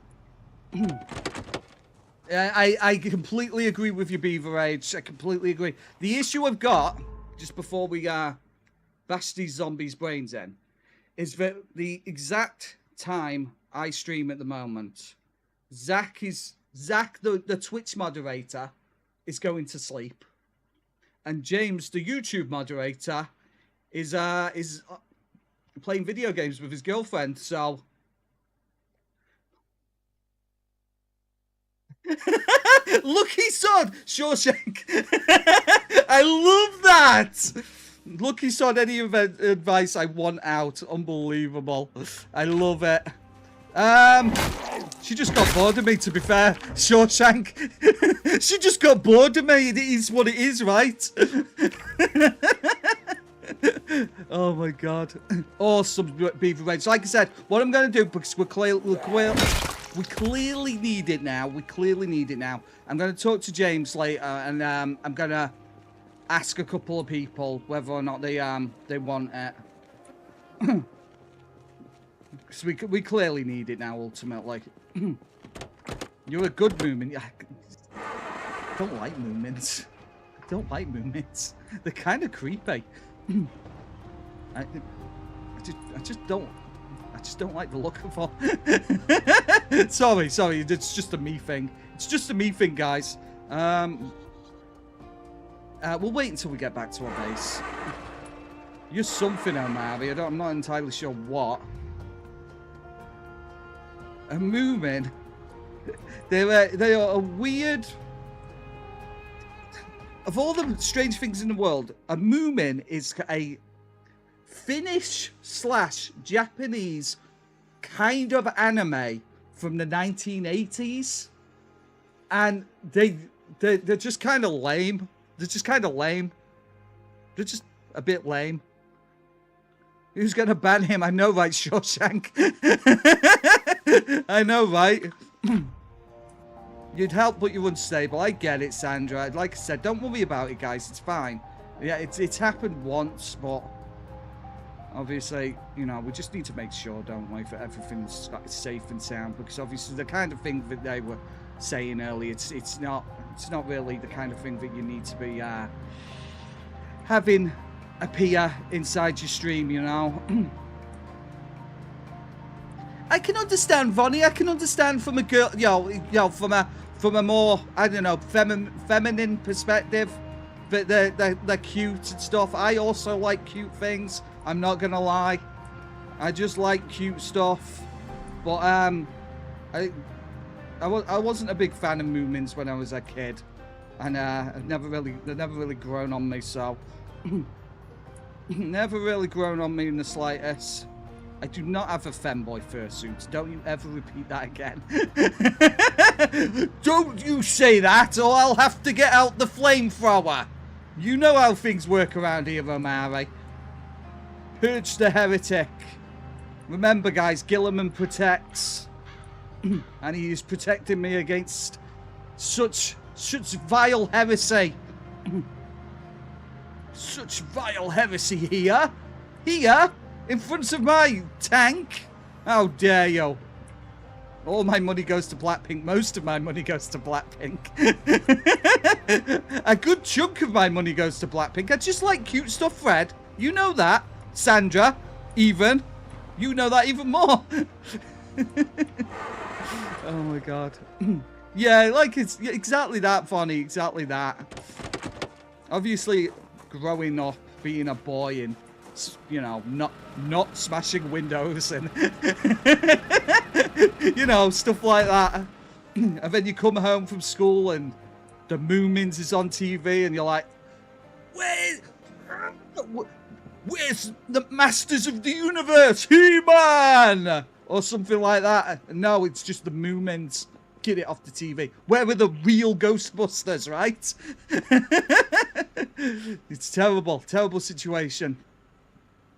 I completely agree with you, Beaver Age. I completely agree. The issue I've got, just before we bash these zombies' brains in, is that the exact time I stream at the moment, Zach, the Twitch moderator, is going to sleep, and James, the YouTube moderator, is playing video games with his girlfriend. So. Lucky Sod, Shawshank. I love that. Lucky Sod, any advice I want out. Unbelievable. I love it. She just got bored of me, to be fair, Shawshank. She just got bored of me. It is what it is, right? Oh my god. Awesome, Beaver Red. So like I said, what I'm going to do, because we clearly need it now. We clearly need it now. I'm going to talk to James later, and I'm going to ask a couple of people whether or not they want it. Because we clearly need it now, ultimately. You're a good Moomin. I don't like Moomins. I don't like Moomins. They're kind of creepy. I just don't like the look of them. sorry, it's just a me thing. It's just a me thing, guys. We'll wait until we get back to our base. You're something, Omari. I'm not entirely sure what. A Moomin. They are a weird. Of all the strange things in the world, a Moomin is a Finnish/Japanese kind of anime from the 1980s, and they're just kind of lame. They're just kind of lame. They're just a bit lame. Who's gonna ban him? I know, right, Shawshank? I know, right? You'd help, but you're unstable. I get it, Sandra. Like I said, don't worry about it, guys. It's fine. Yeah, it's happened once, but obviously, you know, we just need to make sure, don't we, that everything's safe and sound. Because obviously, the kind of thing that they were saying earlier, it's not really the kind of thing that you need to be having appear inside your stream, you know. I can understand, Vonnie. I can understand from a girl, from a more, I don't know, feminine perspective, that they're cute and stuff. I also like cute things. I'm not gonna lie. I just like cute stuff. But I wasn't a big fan of Moomins when I was a kid, and they've never really grown on me. So never really grown on me in the slightest. I do not have a femboy fursuit. Don't you ever repeat that again. Don't you say that, or I'll have to get out the flamethrower. You know how things work around here, Omari. Purge the heretic. Remember, guys, Gilliman protects. And he is protecting me against such vile heresy. Such vile heresy here. Here? In front of my tank? How dare you? All my money goes to Blackpink. Most of my money goes to Blackpink. A good chunk of my money goes to Blackpink. I just like cute stuff, Fred. You know that. Sandra, even. You know that even more. Oh my god. Yeah, like it's exactly that, Fonny. Exactly that. Obviously, growing up, being a boy and, you know, not smashing windows and, you know, stuff like that. And then you come home from school and the Moomins is on TV and you're like, where's the Masters of the Universe? He-Man! Or something like that. No, it's just the Moomins. Get it off the TV. Where were the real Ghostbusters, right? It's terrible. Terrible situation.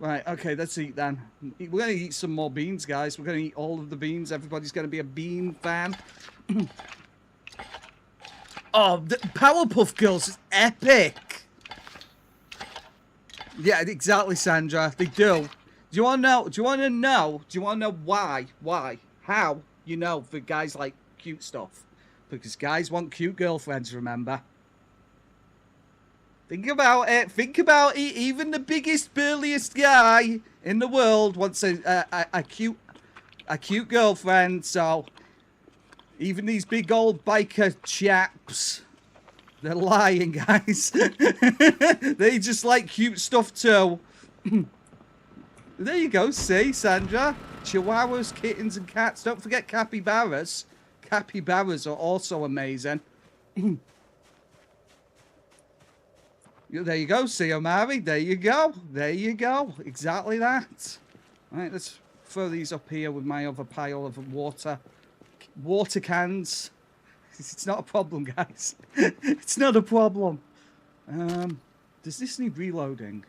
Right, okay, let's eat then. We're going to eat some more beans, guys. We're going to eat all of the beans. Everybody's going to be a bean fan. Oh, the Powerpuff Girls is epic. Yeah, exactly, Sandra. They do. Do you want to know? Do you want to know? Do you want to know why? Why? How? You know, for guys like cute stuff. Because guys want cute girlfriends, remember? Think about it. Think about it. Even the biggest, burliest guy in the world wants a cute girlfriend. So even these big old biker chaps, they're lying, guys. They just like cute stuff too. There you go. See, Sandra. Chihuahuas, kittens, and cats. Don't forget capybaras. Capybaras are also amazing. There you go, see Omari. There you go. There you go. Exactly that. All right, let's throw these up here with my other pile of water cans. It's not a problem, guys. It's not a problem. Does this need reloading?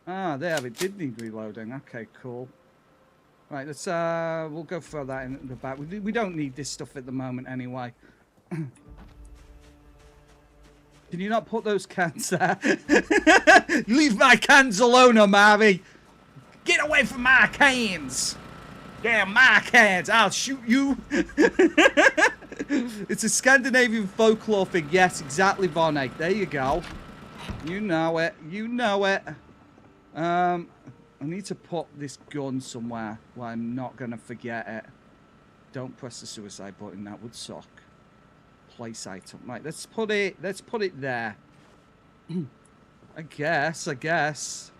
Ah, there, it did need reloading. Okay, cool. Right, let's, we'll go throw that in the back. We don't need this stuff at the moment anyway. Can you not put those cans there? Leave my cans alone, Omari! Get away from my cans! Yeah, my cans! I'll shoot you! It's a Scandinavian folklore thing. Yes, exactly, Vonnie. There you go. You know it. You know it. I need to put this gun somewhere where I'm not going to forget it. Don't press the suicide button. That would suck. Place item. Right, let's put it there. I guess.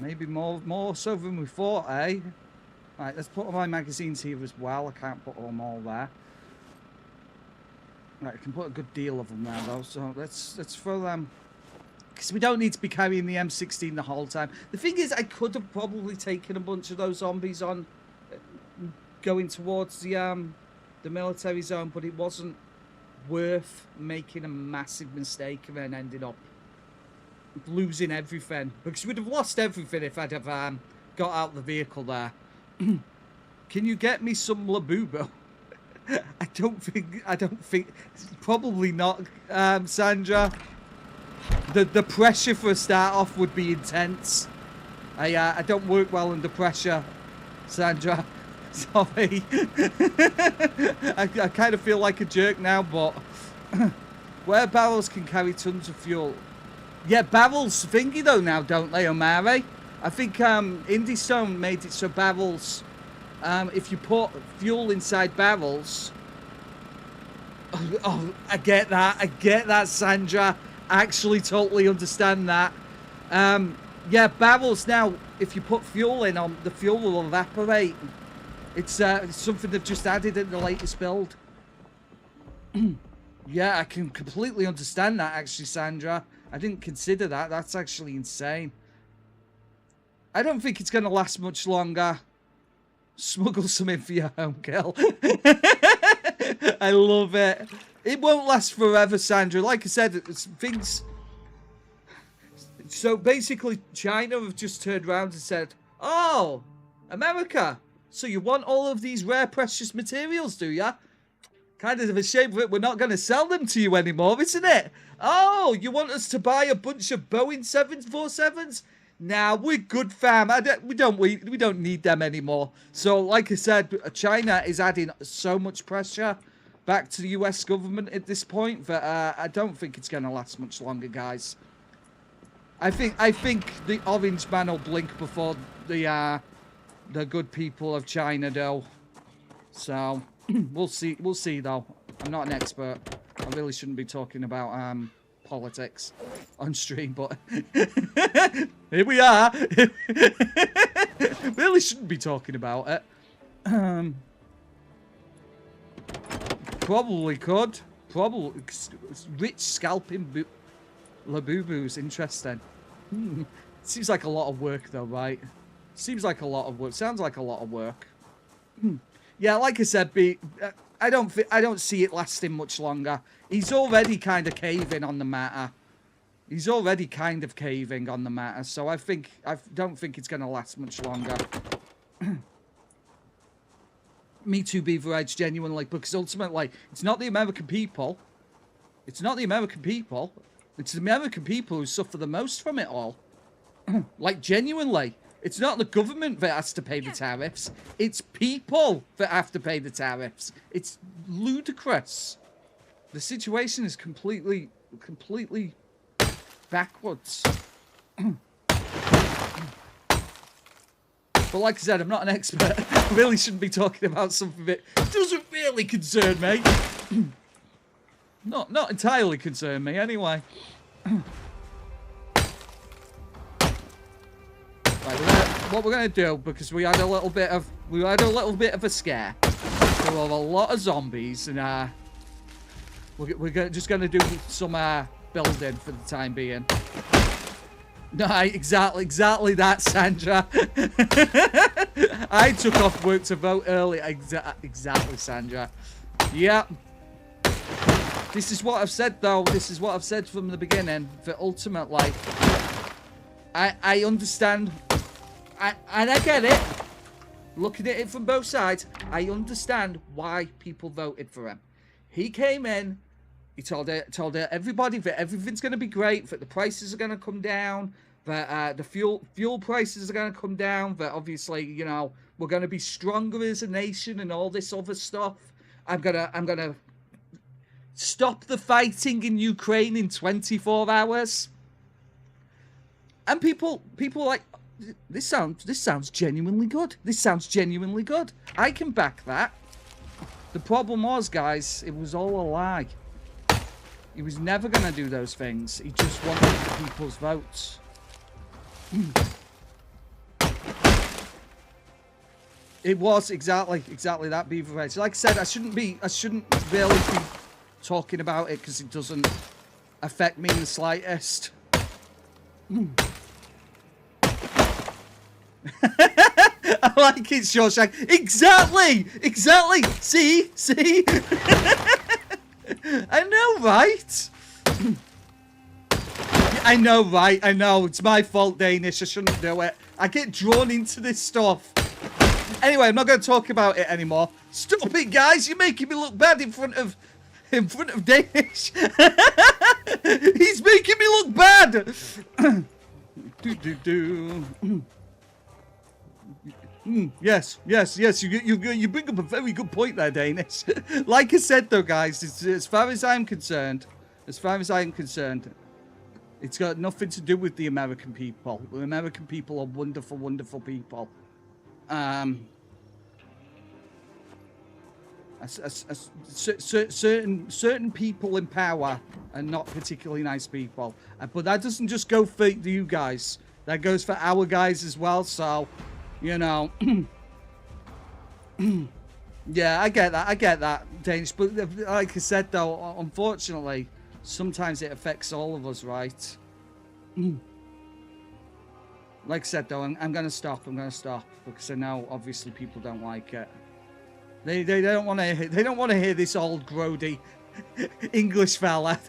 Maybe more so than we thought, eh? Right, let's put all my magazines here as well. I can't put them all there. Right, I can put a good deal of them there though, so let's throw them. Because we don't need to be carrying the M16 the whole time. The thing is, I could have probably taken a bunch of those zombies on going towards the military zone, but it wasn't worth making a massive mistake and then ending up losing everything. Because we'd have lost everything if I'd have got out of the vehicle there. Can you get me some Labubu? I don't think, probably not, Sandra. The pressure for a start off would be intense. I don't work well under pressure, Sandra. Sorry. I kind of feel like a jerk now, but where barrels can carry tons of fuel. Yeah, barrels thingy though now, don't they, Omari? I think Indie Stone made it so barrels, if you put fuel inside barrels. Oh, I get that, Sandra. I actually totally understand that. Yeah, barrels now, if you put fuel in them, the fuel will evaporate. It's something they've just added in the latest build. Yeah, I can completely understand that, actually, Sandra. I didn't consider that. That's actually insane. I don't think it's going to last much longer. Smuggle some in for your home, girl. I love it. It won't last forever, Sandra. Like I said, it's things... So basically, China have just turned around and said, "Oh, America, so you want all of these rare precious materials, do ya? Kind of a shame that we're not going to sell them to you anymore, isn't it? Oh, you want us to buy a bunch of Boeing 747s? Nah, we're good, fam. We don't need them anymore. So, like I said, China is adding so much pressure back to the US government at this point that I don't think it's going to last much longer, guys. I think the orange man will blink before the good people of China do. So we'll see. We'll see, though. I'm not an expert. I really shouldn't be talking about politics on stream, but here we are. Really shouldn't be talking about it. Probably could. Probably rich scalping Labubu's interesting. Seems like a lot of work, though, right? Seems like a lot of work. Sounds like a lot of work. Yeah, like I said, I don't see it lasting much longer. He's already kind of caving on the matter. He's already kind of caving on the matter, so I don't think it's going to last much longer. Me too, Beaver Edge, genuinely, because ultimately, it's not the American people. It's not the American people. It's the American people who suffer the most from it all. Like, genuinely. It's not the government that has to pay the tariffs. It's people that have to pay the tariffs. It's ludicrous. The situation is completely backwards. But like I said, I'm not an expert. I really shouldn't be talking about something that doesn't really concern me. Not entirely concern me, anyway. Right, what we're gonna do, because we had a little bit of a scare. There were a lot of zombies, and we're just gonna do some building for the time being. No, exactly that, Sandra. I took off work to vote early. Exactly, Sandra. Yep. This is what I've said, though. This is what I've said from the beginning. That ultimately, I understand, and I get it. Looking at it from both sides, I understand why people voted for him. He came in. He told everybody that everything's going to be great, that the prices are going to come down, that the fuel prices are going to come down, that obviously, you know, we're going to be stronger as a nation and all this other stuff. I'm gonna stop the fighting in Ukraine in 24 hours. And people are like, this sounds genuinely good. This sounds genuinely good. I can back that. The problem was, guys, it was all a lie. He was never going to do those things. He just wanted the people's votes. It was exactly that, Beaver Edge. Like I said, I shouldn't really be talking about it because it doesn't affect me in the slightest. I like it, Shawshank. Exactly. See. I know, right? I know, right? I know. It's my fault, Danish. I shouldn't do it. I get drawn into this stuff. Anyway, I'm not going to talk about it anymore. Stop it, guys. You're making me look bad in front of Danish. He's making me look bad. Yes. You bring up a very good point there, Danish. Like I said, though, guys, as far as I'm concerned, it's got nothing to do with the American people. The American people are wonderful, wonderful people. Certain people in power are not particularly nice people. But that doesn't just go for you guys. That goes for our guys as well, so... You know, yeah, I get that, Danish. But like I said, though, unfortunately, sometimes it affects all of us, right? Like I said, though, I'm gonna stop. Because I know, obviously, people don't like it. They don't want to hear this old grody English fella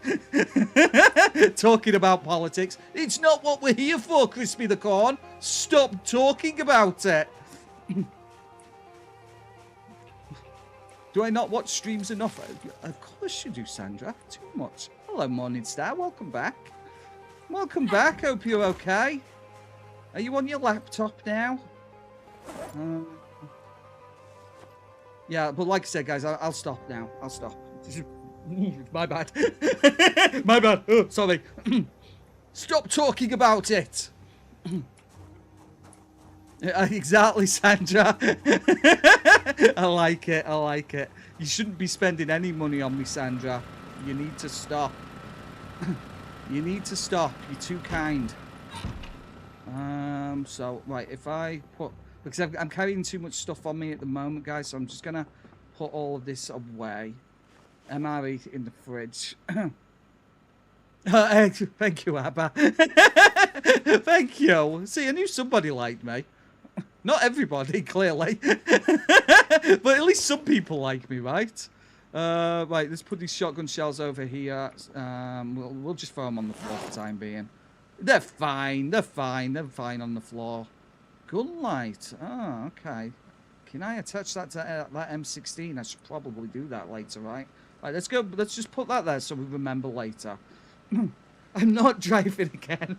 talking about politics. It's not what we're here for, Crispy the Corn. Stop talking about it. Do I not watch streams enough? Of course you do, Sandra. Too much. Hello, Morning Star. Welcome back. Welcome back. Hope you're okay. Are you on your laptop now? Yeah, but like I said, guys, I'll stop now. I'll stop. My bad. My bad. Oh, sorry. Stop talking about it. Exactly, Sandra. I like it. I like it. You shouldn't be spending any money on me, Sandra. You need to stop. You need to stop. You're too kind. So, right, if I put... Because I'm carrying too much stuff on me at the moment, guys, so I'm just going to put all of this away. MRE in the fridge. Thank you, Abba. Thank you. See, I knew somebody liked me. Not everybody, clearly. But at least some people like me, right? Right, let's put these shotgun shells over here. We'll just throw them on the floor for the time being. They're fine. They're fine. They're fine on the floor. Gun light. Oh, okay. Can I attach that to that M16? I should probably do that later, right? Right, let's go. Let's just put that there so we remember later. I'm not driving again.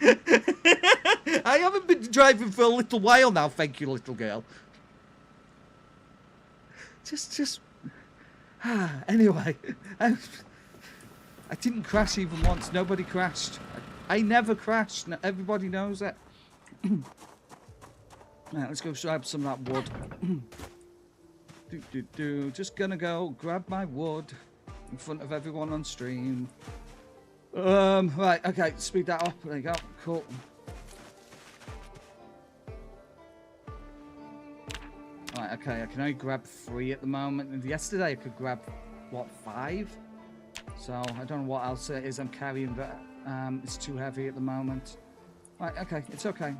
I haven't been driving for a little while now. Thank you, little girl. Just. Anyway, I didn't crash even once. Nobody crashed. I never crashed. Everybody knows it. Right, let's go grab some of that wood. Just gonna go grab my wood in front of everyone on stream. Right, okay, speed that up. There you go. Cool. Right, okay, I can only grab 3 at the moment. And yesterday I could grab, what, 5? So I don't know what else it is I'm carrying, but it's too heavy at the moment. Right, okay, it's okay.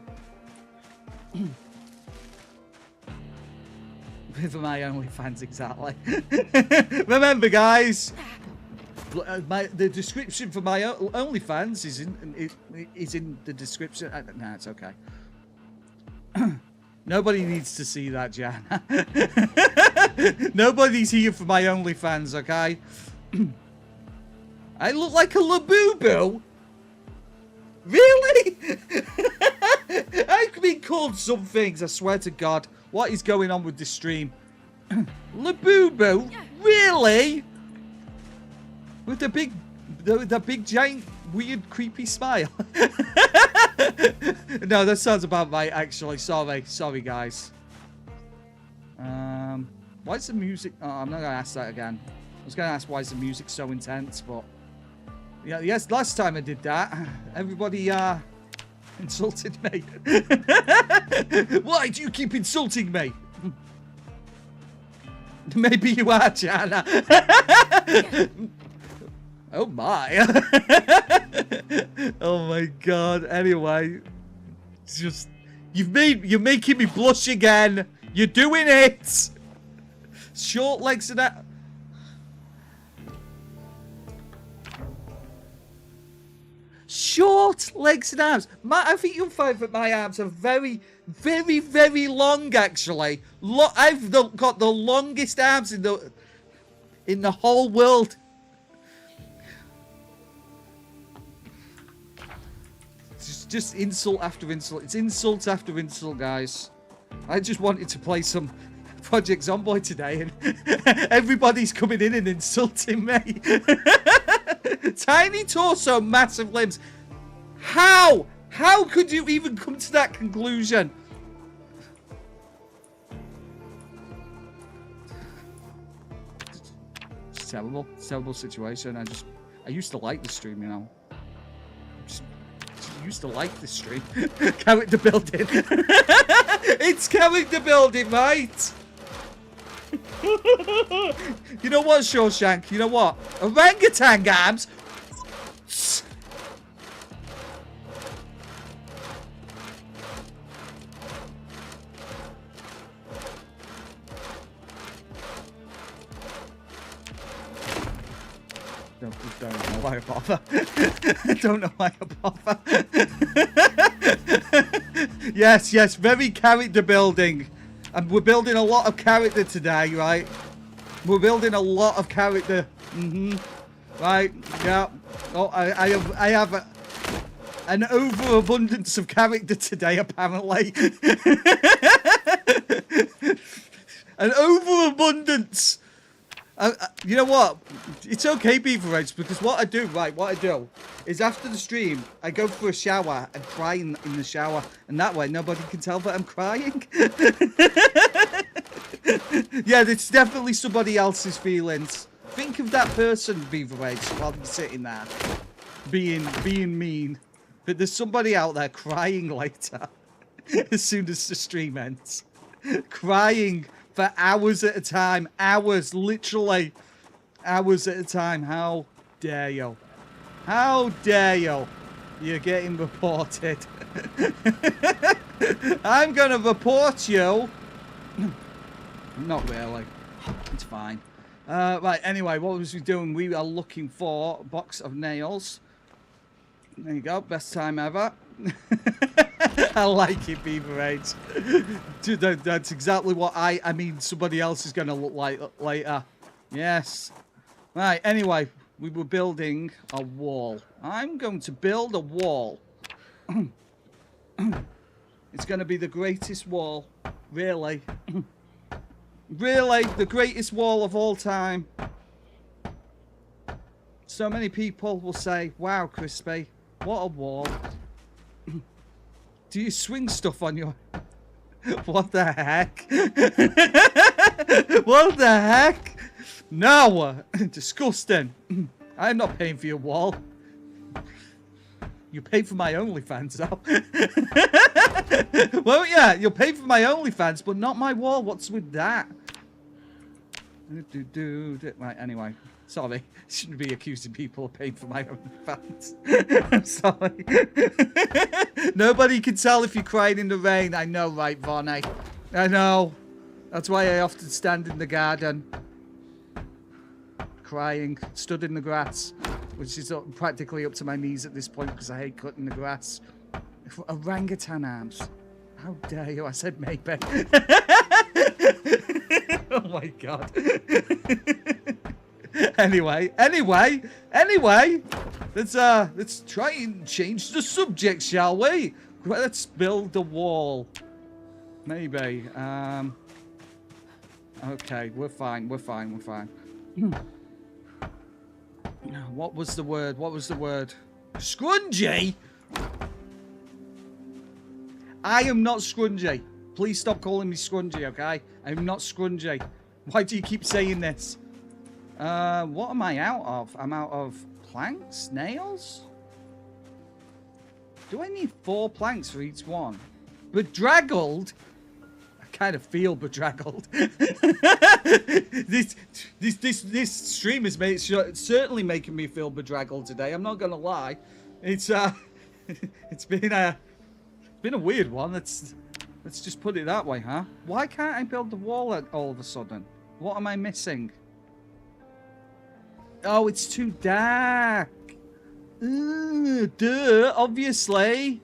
For my OnlyFans, exactly. Remember, guys, the description for my OnlyFans is in the description. No, it's okay. Nobody needs to see that, Jana. Nobody's here for my OnlyFans, okay? I look like a Labubu? Really? I've been called some things, I swear to God. What is going on with this stream? Labubu? Really? With the big, giant, weird, creepy smile. No, that sounds about right, actually. Sorry, guys. Why is the music... Oh, I'm not going to ask that again. I was going to ask why is the music so intense, but... Yeah, yes, last time I did that, everybody, insulted me. Why do you keep insulting me? Maybe you are, Jana. Oh my. Oh my God. Anyway, just you're making me blush again. You're doing it. Short legs and that. Short legs and arms. I think you'll find that my arms are very, very, very long. Actually, I've got the longest arms in the whole world. Just insult after insult. It's insult after insult, guys. I just wanted to play some Project Zomboid today, and everybody's coming in and insulting me. Tiny torso, massive limbs. How? How could you even come to that conclusion? It's terrible. It's a terrible situation. I used to like the stream, you know. Used to like this stream. Character building. It's character building, mate. You know what, Shawshank? You know what? Orangutan arms. Don't know why I bother. Don't know why I bother. Yes, very character building. And we're building a lot of character today, right? We're building a lot of character. Right, yeah. Oh, I have an overabundance of character today, apparently. An overabundance. You know what? It's okay, Beaver Edge, because what I do is after the stream, I go for a shower and cry in the shower, and that way nobody can tell that I'm crying. Yeah, it's definitely somebody else's feelings. Think of that person, Beaver Edge, while you're sitting there, being mean. But there's somebody out there crying later, as soon as the stream ends. Crying for hours at a time. Hours, literally. Hours at a time. How dare you? How dare you? You're getting reported. I'm gonna report you. Not really. It's fine. Right, anyway, what was we doing? We are looking for a box of nails. There you go. Best time ever. I like it, Beaver Age. Dude, that's exactly what I mean somebody else is going to look like later. Yes. Right, anyway, we were building a wall. I'm going to build a wall. It's going to be the greatest wall. Really. Really, the greatest wall of all time. So many people will say, wow, Crispy, what a wall. Do you swing stuff on your... What the heck? What the heck? No! Disgusting. I'm not paying for your wall. You pay for my OnlyFans, though. Well, yeah, you'll pay for my OnlyFans, but not my wall. What's with that? Right, anyway. Sorry. Shouldn't be accusing people of paying for my OnlyFans. I'm sorry. Nobody can tell if you're crying in the rain. I know, right, Vonnie? I know. That's why I often stand in the garden. Crying. Stood in the grass. Which is practically up to my knees at this point because I hate cutting the grass. Orangutan arms. How dare you? I said maybe. Oh my god. Anyway. Let's try and change the subject, shall we? Let's build a wall. Maybe. Okay, we're fine. What was the word? Scrungy? I am not scrungy. Please stop calling me scrungy, okay? I'm not scrungy. Why do you keep saying this? What am I out of? I'm out of planks? Nails? Do I need 4 planks for each one? Bedraggled? I kind of feel bedraggled. This stream is certainly making me feel bedraggled today. I'm not gonna lie. It's been a weird one. Let's just put it that way, huh? Why can't I build the wall all of a sudden? What am I missing? Oh, it's too dark. Duh, obviously.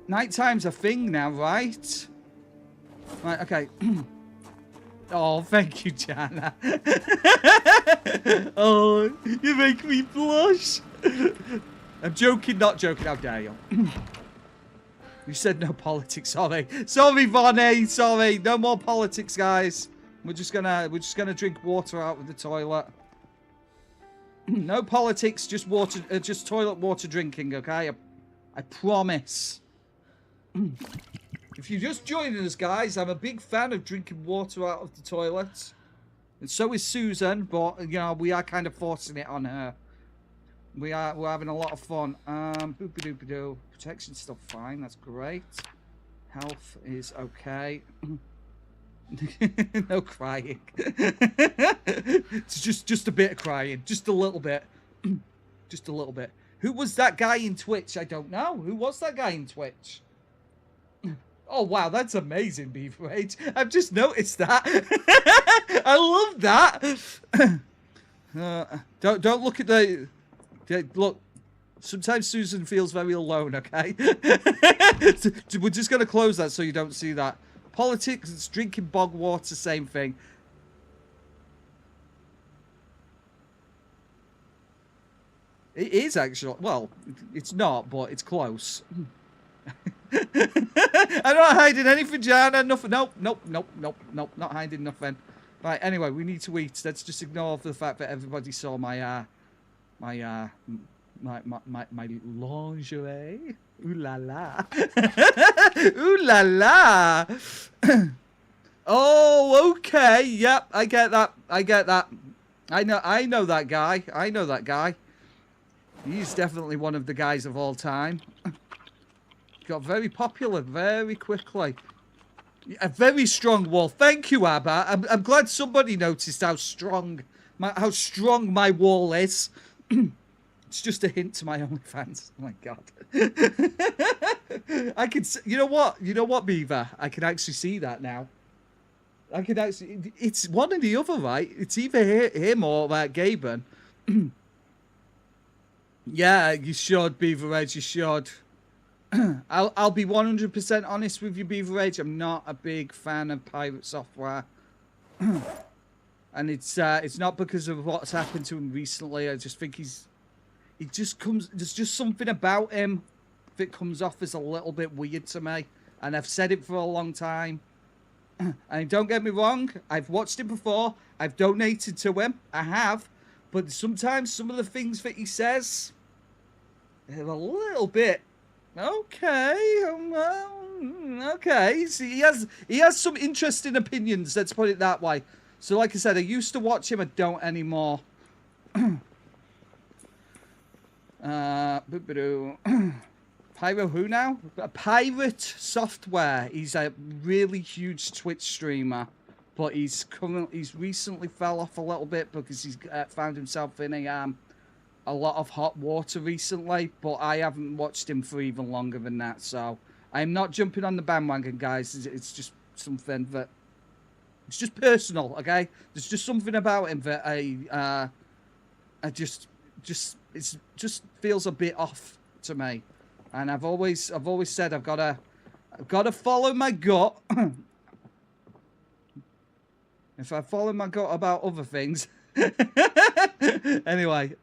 Nighttime's a thing now, right? Right, okay. Oh, thank you, Jana. Oh, you make me blush. I'm joking, not joking. How dare you? You said no politics. Sorry, Vonnie. Sorry, no more politics, guys. We're just gonna drink water out of the toilet. No politics, just water, just toilet water drinking. Okay, I promise. If you're just joining us, guys, I'm a big fan of drinking water out of the toilet. And so is Susan, but, you know, we are kind of forcing it on her. We're having a lot of fun. Boop-a-doop-a-doo. Protection stuff, fine. That's great. Health is okay. No crying. It's just a bit of crying. Just a little bit. Just a little bit. Who was that guy in Twitch? I don't know. Who was that guy in Twitch? Oh, wow, that's amazing, Beaver Age. I've just noticed that. I love that. Don't look at the... Look, sometimes Susan feels very alone, okay? We're just going to close that so you don't see that. Politics, drinking bog water, same thing. It is actually. Well, it's not, but it's close. I'm not hiding anything, Jana. Nothing. Nope. Not hiding nothing. Right. Anyway, we need to eat. Let's just ignore the fact that everybody saw my lingerie. Ooh la la. Ooh la la. Oh, okay. Yep, I get that. I know that guy. I know that guy. He's definitely one of the guys of all time. Got very popular very quickly. A very strong wall. Thank you, Abba. I'm glad somebody noticed how strong my wall is. It's just a hint to my OnlyFans. Oh my god. I can. You know what? You know what, Beaver? I can actually see that now. I can actually. It's one or the other, right? It's either him or Gaben. Yeah, you should, Beaver Edge. You should. I'll be 100% honest with you, Beaver Edge. I'm not a big fan of pirate software, and it's not because of what's happened to him recently. I just think there's just something about him that comes off as a little bit weird to me, and I've said it for a long time. And don't get me wrong, I've watched it before. I've donated to him. I have, but sometimes some of the things that he says, they're a little bit. Okay, okay. See, he has some interesting opinions. Let's put it that way. So, like I said, I used to watch him. I don't anymore. Pyro who now? Pirate Software. He's a really huge Twitch streamer, but he's recently fell off a little bit because he's found himself in a lot of hot water recently, but I haven't watched him for even longer than that, so I'm not jumping on the bandwagon, guys. It's just something that it's just personal, okay? There's just something about him that I just feels a bit off to me, and I've always said I've got to follow my gut. If I follow my gut about other things, anyway.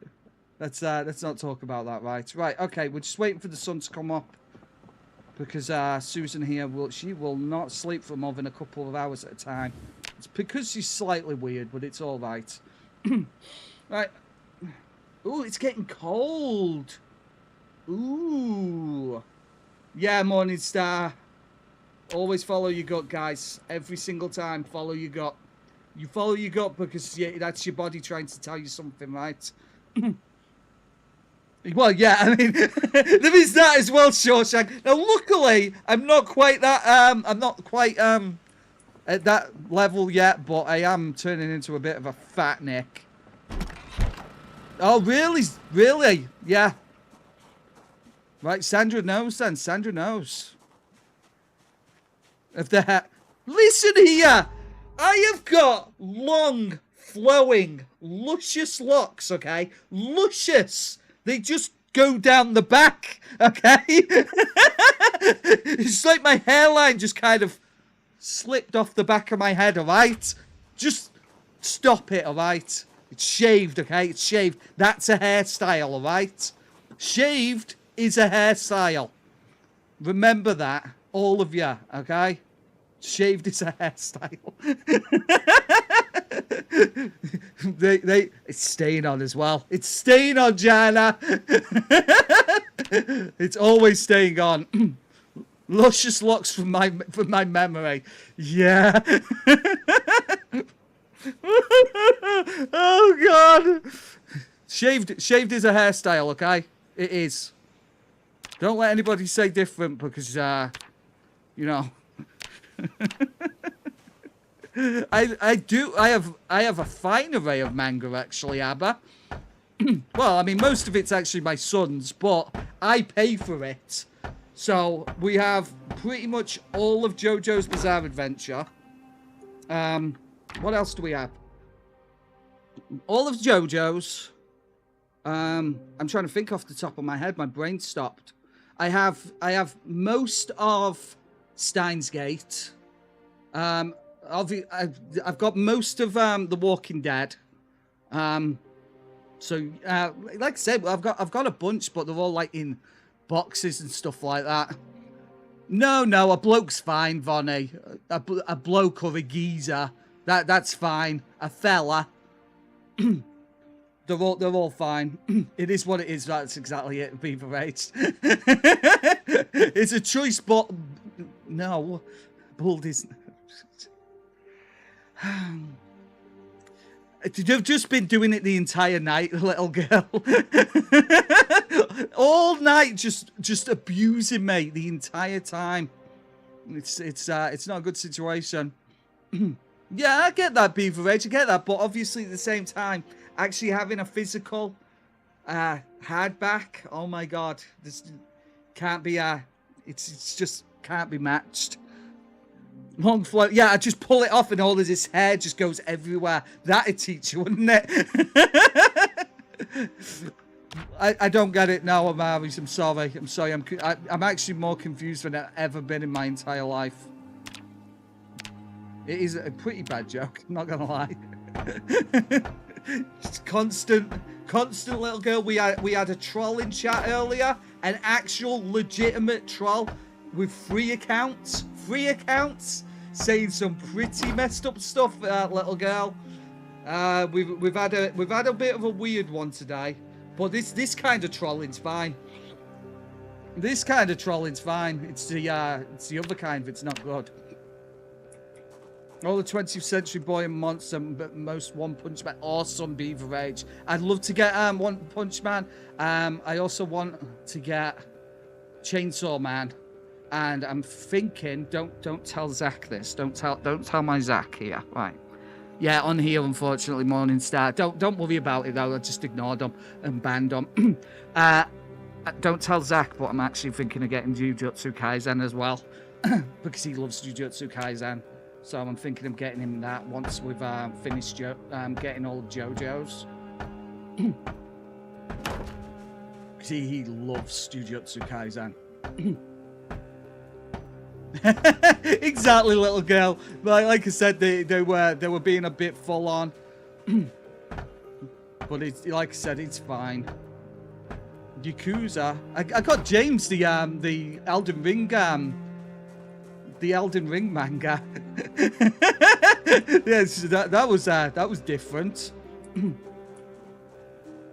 Let's not talk about that, right? Right, okay, we're just waiting for the sun to come up because Susan here will not sleep for more than a couple of hours at a time. It's because she's slightly weird, but it's all right. Right. Ooh, it's getting cold. Ooh. Yeah, Morningstar. Always follow your gut, guys. Every single time, follow your gut. You follow your gut because that's your body trying to tell you something, right? Well, yeah, I mean, there is that as well, Shawshank. Now, luckily, I'm not quite at that level yet, but I am turning into a bit of a fat Nick. Oh, really? Really? Yeah. Right, Sandra knows then. Sandra knows. Listen here! I have got long, flowing, luscious locks, okay? Luscious! They just go down the back, okay? It's like my hairline just kind of slipped off the back of my head, alright? Just stop it, alright? It's shaved, okay? It's shaved. That's a hairstyle, alright? Shaved is a hairstyle. Remember that, all of you, okay? Shaved is a hairstyle. It's staying on as well. It's staying on, Jana. It's always staying on. Luscious locks from my memory. Yeah. Oh god. Shaved is a hairstyle, okay? It is. Don't let anybody say different because you know. I have a fine array of manga actually, Abba. Well, I mean most of it's actually my son's, but I pay for it. So we have pretty much all of JoJo's Bizarre Adventure. What else do we have? All of JoJo's. I'm trying to think off the top of my head. My brain stopped. I have most of Steins Gate. I've got most of The Walking Dead. So, like I said, I've got a bunch, but they're all like in boxes and stuff like that. No, a bloke's fine, Vonnie. A bloke or a geezer, that's fine. A fella, they're all fine. It is what it is. That's exactly it. Beaver Age. It's a choice, but no, bald is. You've just been doing it the entire night, little girl. All night, just abusing me the entire time. It's not a good situation. Yeah, I get that, Beaver Age. I get that, but obviously at the same time, actually having a physical hardback. Oh my God, this can't be. It's just can't be matched. Long flow. Yeah, I just pull it off and all of his hair just goes everywhere. That'd teach you, wouldn't it? I don't get it now, Amaris. I'm sorry. I'm sorry. I'm actually more confused than I've ever been in my entire life. It is a pretty bad joke. I'm not gonna lie. Just constant little girl. We had a troll in chat earlier, an actual legitimate troll with 3 accounts. 3 accounts saying some pretty messed up stuff, little girl. We've had a bit of a weird one today, but this kind of trolling's fine. This kind of trolling's fine. It's the other kind that's not good. All the 20th Century Boy and Monster, but most One Punch Man. Awesome, Beaver Age. I'd love to get One Punch Man. I also want to get Chainsaw Man. And I'm thinking, don't tell Zach this. Don't tell my Zach here. Right. Yeah, on here, unfortunately, Morningstar. Don't worry about it though. I just ignored them and banned them. Don't tell Zach, but I'm actually thinking of getting Jujutsu Kaisen as well. Because he loves Jujutsu Kaisen. So I'm thinking of getting him that once we've finished getting all the JoJo's. Because he loves Jujutsu Kaisen. Exactly, little girl. Like I said, they were being a bit full on. But it's like I said, it's fine. Yakuza. I got James the Elden Ring manga. Yes, that was different.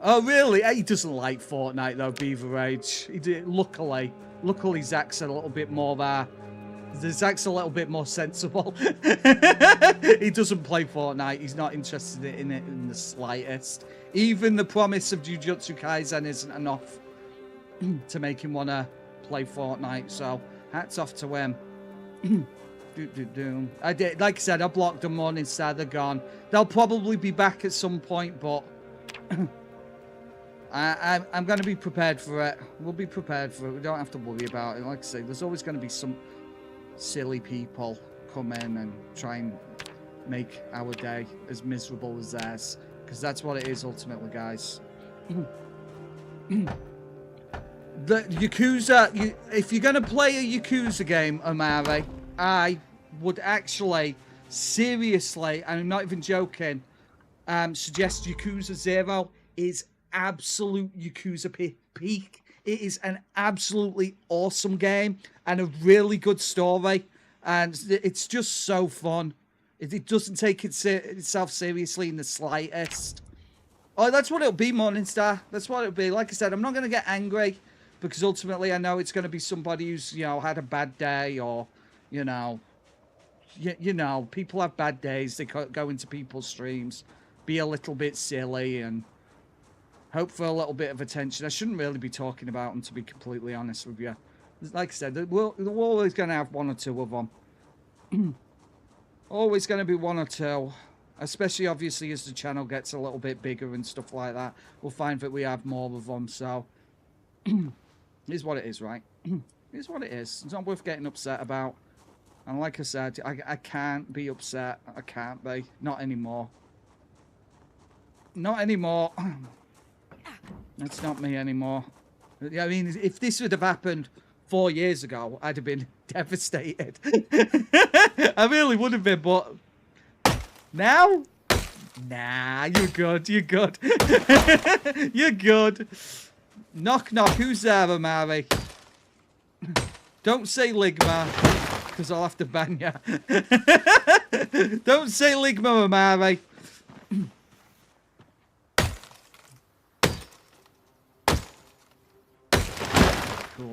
Oh really? He doesn't like Fortnite though, Beaver Age. Luckily Zach's a little bit more Zach's a little bit more sensible. He doesn't play Fortnite. He's not interested in it in the slightest. Even the promise of Jujutsu Kaisen isn't enough to make him want to play Fortnite. So hats off to him. I did, like I said, I blocked them on instead. They're gone. They'll probably be back at some point, but I'm going to be prepared for it. We'll be prepared for it. We don't have to worry about it. Like I say, there's always going to be some silly people come in and try and make our day as miserable as theirs, because that's what it is ultimately, guys. The Yakuza, if you're going to play a Yakuza game, Amari, I would actually, seriously, and I'm not even joking, suggest Yakuza 0 is absolute Yakuza peak. It is an absolutely awesome game and a really good story, and it's just so fun. It doesn't take itself seriously in the slightest. Oh, that's what it'll be, Morningstar. That's what it'll be. Like I said, I'm not going to get angry, because ultimately I know it's going to be somebody who's, had a bad day, or, you know, people have bad days. They go into people's streams, be a little bit silly, and hope for a little bit of attention. I shouldn't really be talking about them, to be completely honest with you. Like I said, we're always going to have one or two of them. Always going to be one or two. Especially, obviously, as the channel gets a little bit bigger and stuff like that. We'll find that we have more of them, so... It's what it is, right? It's what it is. It's not worth getting upset about. And like I said, I can't be upset. I can't be. Not anymore. Not anymore. That's not me anymore. I mean, if this would have happened 4 years ago, I'd have been devastated. I really would have been, but now, Nah, you're good. You're good. You're good. Knock, knock. Who's there, Amari? Don't say Ligma, because I'll have to ban you. Don't say Ligma, Amari. Cool.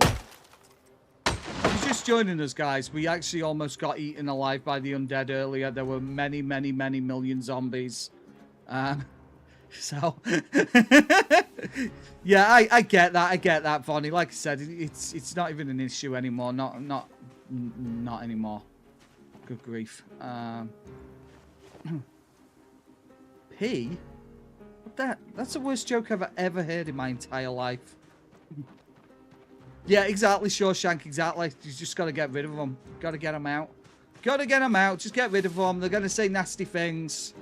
If you're just joining us, guys, we actually almost got eaten alive by the undead earlier. There were many, many, many million zombies. So, yeah, I get that. I get that, Vonnie. Like I said, it's not even an issue anymore. Not anymore. Good grief. P? What that's the worst joke I've ever heard in my entire life. Yeah, exactly, Shawshank, exactly. You just got to get rid of them. Got to get them out. Got to get them out. Just get rid of them. They're going to say nasty things.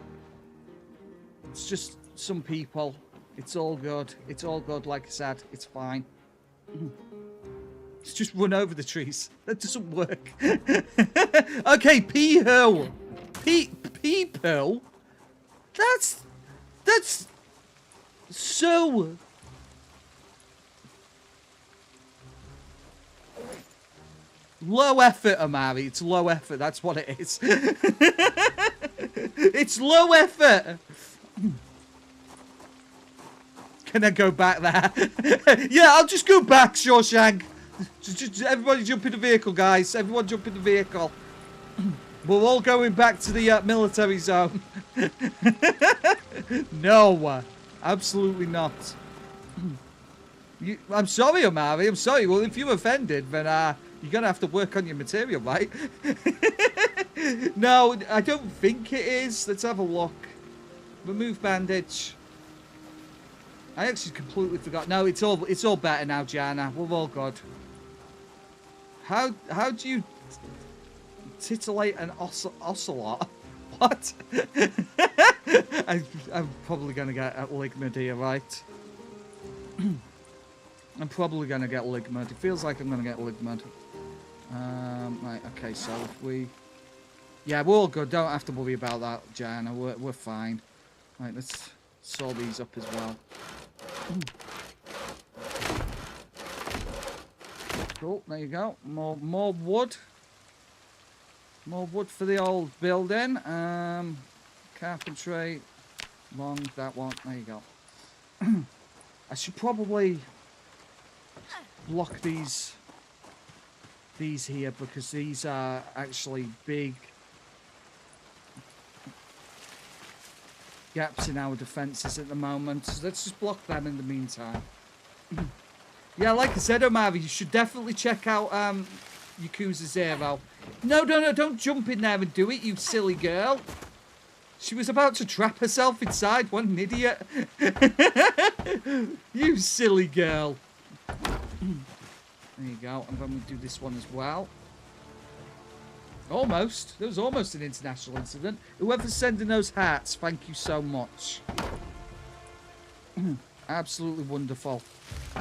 It's just some people. It's all good. It's all good, like I said. It's fine. Let's just run over the trees. That doesn't work. Okay, P-Hill. People? That's so... low effort, Amari. It's low effort. That's what it is. It's low effort. Can I go back there? Yeah, I'll just go back, Shawshank. Just everybody jump in the vehicle, guys. Everyone jump in the vehicle. We're all going back to the military zone. No, absolutely not. I'm sorry, Amari. I'm sorry. Well, if you're offended, then you're going to have to work on your material, right? No, I don't think it is. Let's have a look. Remove bandage. I actually completely forgot. No, it's all better now, Jana. We're all good. How do you titillate an ocelot? What? I'm probably going to get ligmad here, right? I'm probably going to get ligmad. It feels like I'm going to get ligmad. Right, okay, so if we... yeah, we're all good. Don't have to worry about that, Jana. We're fine. Right, let's saw these up as well. Cool, there you go. More wood. More wood for the old building. Carpentry. Long, that one. There you go. I should probably block these here because these are actually big gaps in our defences at the moment. So let's just block them in the meantime. Yeah, like I said, Omari, you should definitely check out Yakuza 0. No, don't jump in there and do it, you silly girl. She was about to trap herself inside. What an idiot. You silly girl. There you go. And then we do this one as well. Almost. There was almost an international incident. Whoever's sending those hats, thank you so much. Absolutely wonderful.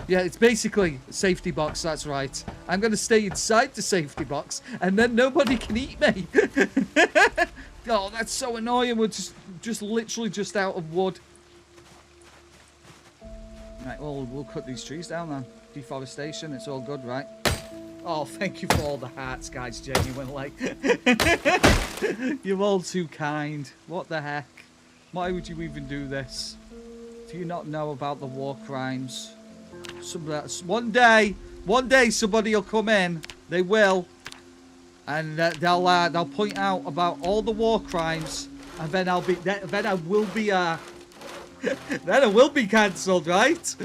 Yeah, it's basically a safety box, that's right. I'm going to stay inside the safety box, and then nobody can eat me. Oh, that's so annoying. We're just literally just out of wood. Right, well, we'll cut these trees down then. Deforestation, it's all good, right? Oh, thank you for all the hearts, guys, genuinely. You're all too kind. What the heck? Why would you even do this? Do you not know about the war crimes? One day somebody will come in. They will. And they'll point out about all the war crimes. And then I will be then I will be cancelled, right?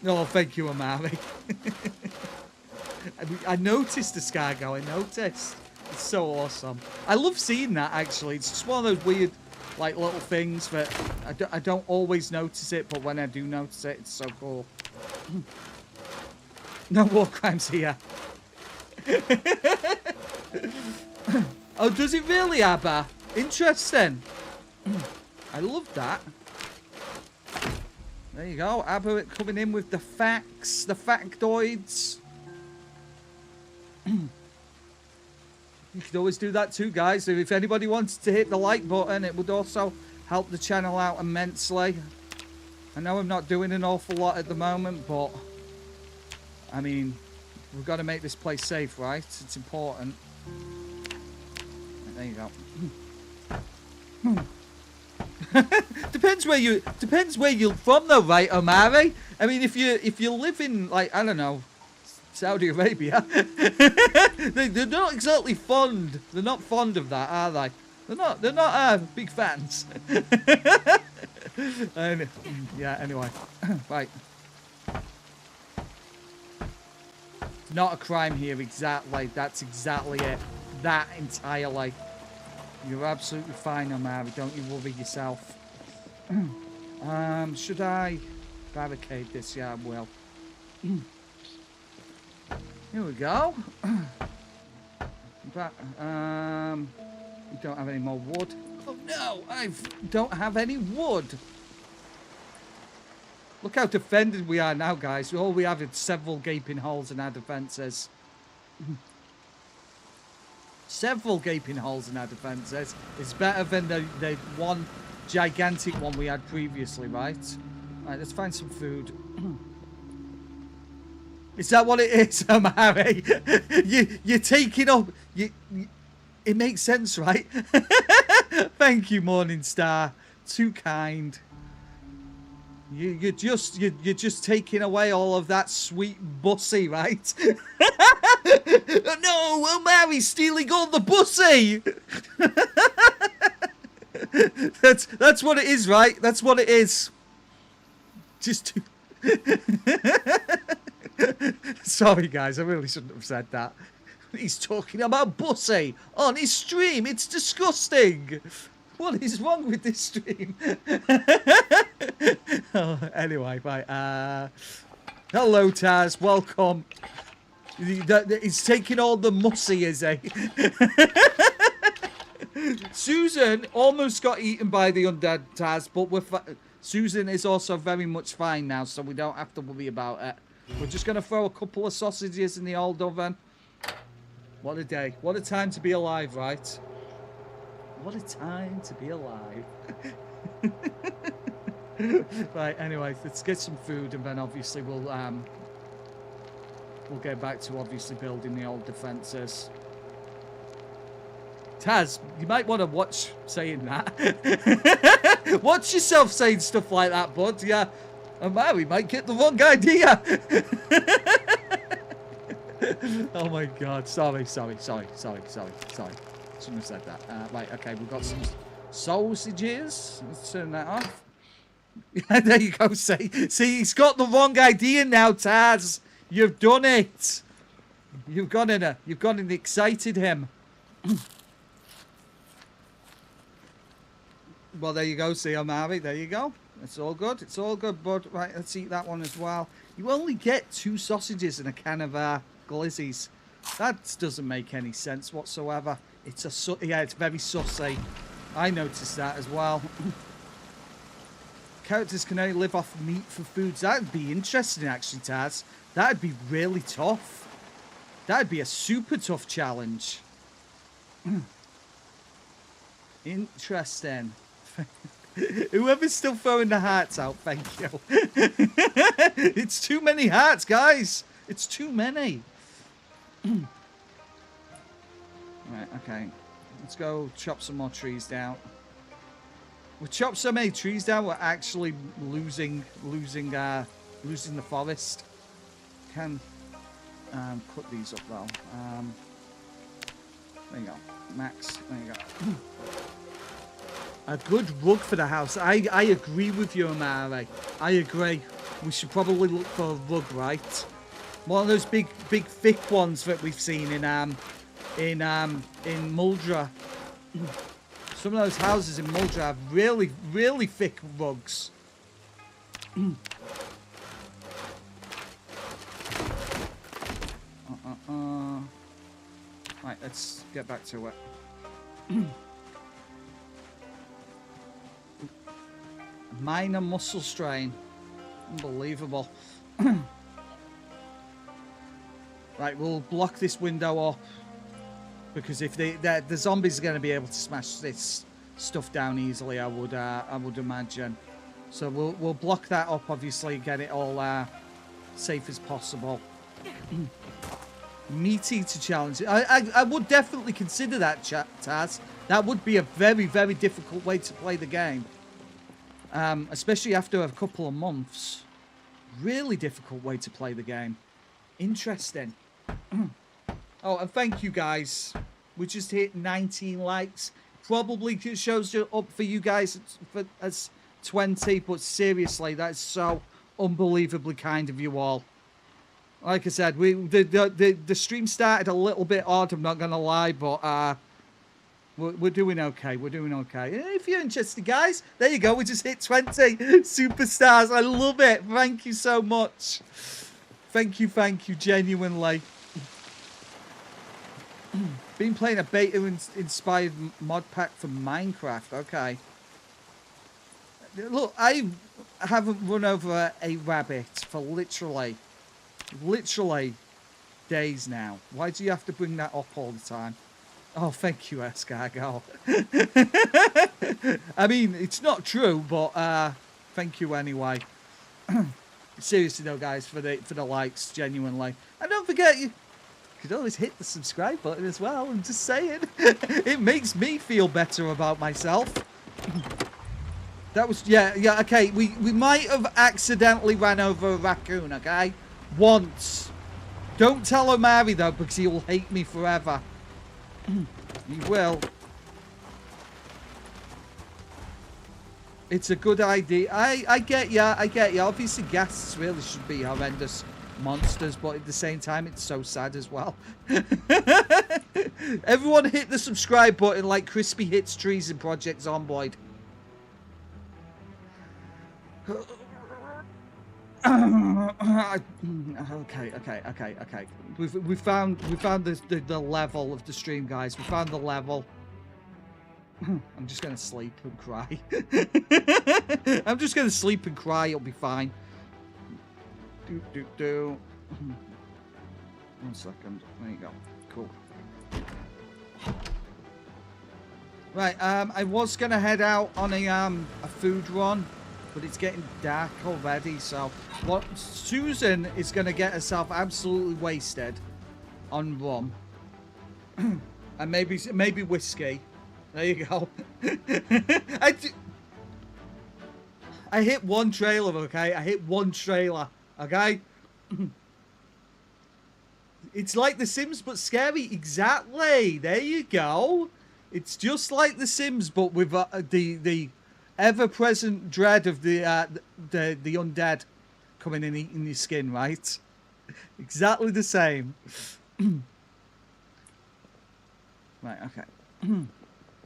Oh, thank you, Amari. I noticed, Escargo. I noticed. It's so awesome. I love seeing that, actually. It's just one of those weird, like, little things that I don't always notice it, but when I do notice it, it's so cool. No war crimes here. Oh, does it really, Abba? Interesting. I love that. There you go. Abba coming in with the facts, the factoids. you could always do that too, guys. If anybody wants to hit the like button, it would also help the channel out immensely. I know I'm not doing an awful lot at the moment, but I mean, we've got to make this place safe, right? It's important. There you go. depends where you're from, though, right, Omari? I mean, if you live in, like, I don't know, Saudi Arabia, they're not exactly fond. They're not fond of that, are they? They're not big fans. And, yeah. Anyway, right. It's not a crime here, exactly. That's exactly it. That entirely. You're absolutely fine, Omari. Don't you worry yourself. Should I barricade this? Yeah, I will. Here we go. But, we don't have any more wood. Oh no, I don't have any wood. Look how defended we are now, guys. All we have is several gaping holes in our defences. Several gaping holes in our defences. It's better than the one gigantic one we had previously, right? Right, let's find some food. Is that what it is, Omari? You're taking up... it makes sense, right? Thank you, Morningstar. Too kind. You're just taking away all of that sweet bussy, right? No, Omari's stealing all the bussy. That's what it is, right? That's what it is. Just sorry, guys. I really shouldn't have said that. He's talking about bussy on his stream. It's disgusting. What is wrong with this stream? Oh, anyway, right. Hello, Taz. Welcome. He's taking all the mussy, is he? Susan almost got eaten by the undead, Taz, but Susan is also very much fine now, so we don't have to worry about it. We're just going to throw a couple of sausages in the old oven. What a day. What a time to be alive, right? What a time to be alive. Right, anyway, let's get some food and then obviously we'll get back to obviously building the old defences. Taz, you might want to watch saying that. Watch yourself saying stuff like that, bud. Yeah. We might get the wrong idea. Oh my god. Sorry. Shouldn't have said that. Right, okay, we've got some sausages. Let's turn that off. There you go. See, he's got the wrong idea now, Taz. You've done it. You've gone and excited him. Well, there you go. See, Omari. There you go. It's all good. It's all good, bud. Right, let's eat that one as well. You only get 2 sausages and a can of glizzies. That doesn't make any sense whatsoever. It's it's very sussy. I noticed that as well. Characters can only live off meat for foods. That'd be interesting, actually, Taz. That'd be really tough. That'd be a super tough challenge. Interesting. Whoever's still throwing the hearts out, thank you. It's too many hearts, guys. It's too many. Right, okay. Let's go chop some more trees down. We chop so many trees down, we're actually losing the forest. Can cut these up though. There you go, Max. There you go. A good rug for the house. I agree with you, Omari. I agree. We should probably look for a rug, right? One of those big thick ones that we've seen in Muldra. Some of those houses in Muldra have really, really thick rugs. Right, let's get back to it. Minor muscle strain. Unbelievable. Right, we'll block this window up. because if the zombies are going to be able to smash this stuff down easily, I would imagine. So we'll block that up, obviously, get it all safe as possible. Meat Eater challenge. I would definitely consider that, Taz. That would be a very, very difficult way to play the game. Especially after a couple of months. Really difficult way to play the game. Interesting. Oh, and thank you guys. We just hit 19 likes. Probably shows up for you guys as 20, but seriously, that's so unbelievably kind of you all. Like I said, the stream started a little bit odd, I'm not going to lie, but we're doing okay. We're doing okay. If you're interested, guys, there you go. We just hit 20 superstars. I love it. Thank you so much. Thank you, genuinely. Been playing a beta-inspired mod pack for Minecraft. Okay. Look, I haven't run over a rabbit for literally days now. Why do you have to bring that up all the time? Oh, thank you, Escargot. I mean, it's not true, but thank you anyway. Seriously though, guys, for the likes, genuinely. And don't forget, you could always hit the subscribe button as well. I'm just saying. It makes me feel better about myself. That was, yeah, okay. We might have accidentally ran over a raccoon, okay? Once. Don't tell Omari, though, because he will hate me forever. He will. It's a good idea. I get ya. Obviously, ghasts really should be horrendous monsters, but at the same time, it's so sad as well. Everyone hit the subscribe button like Crispy hits trees in Project Zomboid. Okay. We found the level of the stream, guys. We found the level. I'm just gonna sleep and cry. I'm just gonna sleep and cry. It'll be fine. Do. 1 second. There you go. Cool. Right. I was gonna head out on a food run, but it's getting dark already. So, what Susan is gonna get herself absolutely wasted on rum, and maybe whiskey. There you go. I hit one trailer, okay? I hit one trailer, okay? It's like The Sims, but scary. Exactly. There you go. It's just like The Sims, but with the ever-present dread of the undead coming and eating your skin, right? Exactly the same. Right, okay.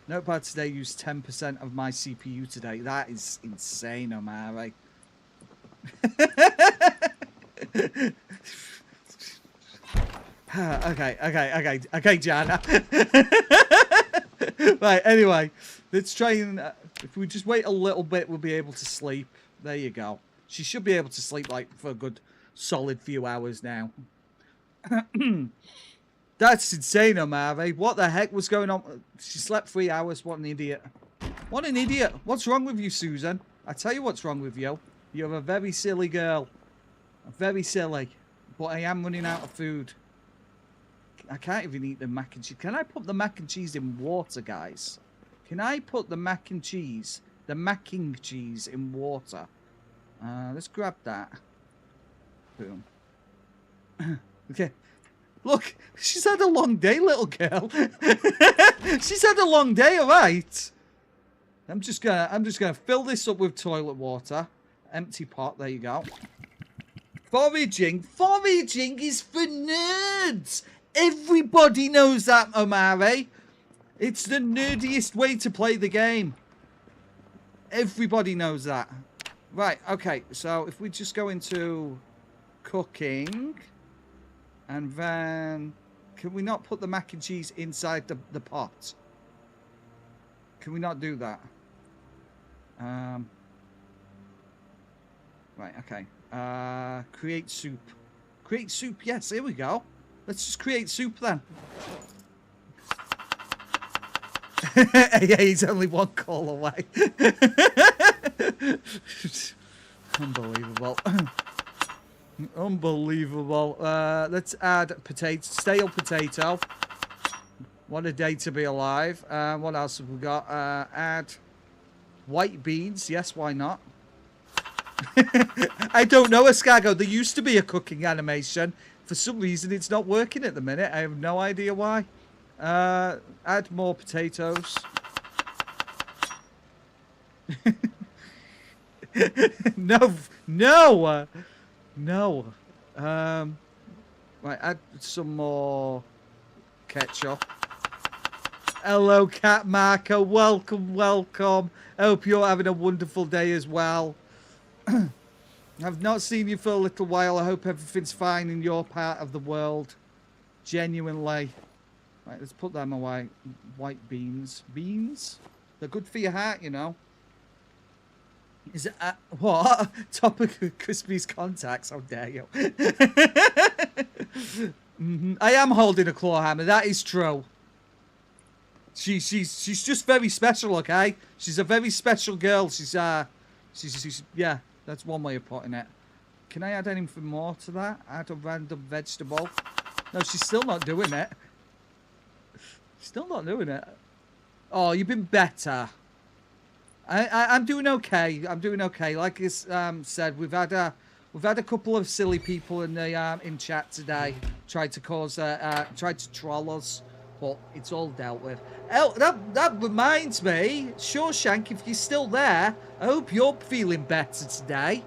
Notepad today used 10% of my CPU today. That is insane, Omari. Okay, Jana. Right, anyway, let's try and if we just wait a little bit, we'll be able to sleep. There you go. She should be able to sleep like for a good solid few hours now. That's insane, Omari. What the heck was going on? She slept 3 hours. What an idiot. What an idiot. What's wrong with you, Susan? I tell you what's wrong with you. You're a very silly girl. Very silly. But I am running out of food. I can't even eat the mac and cheese. Can I put the mac and cheese in water, guys? Can I put the mac and cheese, in water? Let's grab that. Boom. Okay. Look, she's had a long day, little girl. She's had a long day, all right. I'm just gonna fill this up with toilet water. Empty pot. There you go. Foraging is for nerds. Everybody knows that, Omari. It's the nerdiest way to play the game. Everybody knows that. Right. Okay. So if we just go into cooking. And then, can we not put the mac and cheese inside the pot? Can we not do that? Right, okay. Create soup. Create soup, yes, here we go. Let's just create soup then. Yeah, he's only one call away. Unbelievable. Unbelievable. Let's add stale potato. What a day to be alive. What else have we got? Add white beans. Yes, why not? I don't know, Escargot. There used to be a cooking animation. For some reason, it's not working at the minute. I have no idea why. Add more potatoes. No. Right, add some more ketchup. Hello, Cat Marco. Welcome. I hope you're having a wonderful day as well. I've not seen you for a little while. I hope everything's fine in your part of the world. Genuinely. Right, let's put them away. White beans. Beans? They're good for your heart, you know. Is it what? Top of Crispy's contacts. How dare you? I am holding a claw hammer. That is true. She's just very special, okay? She's a very special girl. She's yeah. That's one way of putting it. Can I add anything more to that? Add a random vegetable. No, she's still not doing it. Still not doing it. Oh, you've been better. I'm doing okay. I'm doing okay. Like I said, we've had a couple of silly people in the in chat today tried to troll us, but it's all dealt with. Oh, that reminds me, Shawshank, if you're still there, I hope you're feeling better today.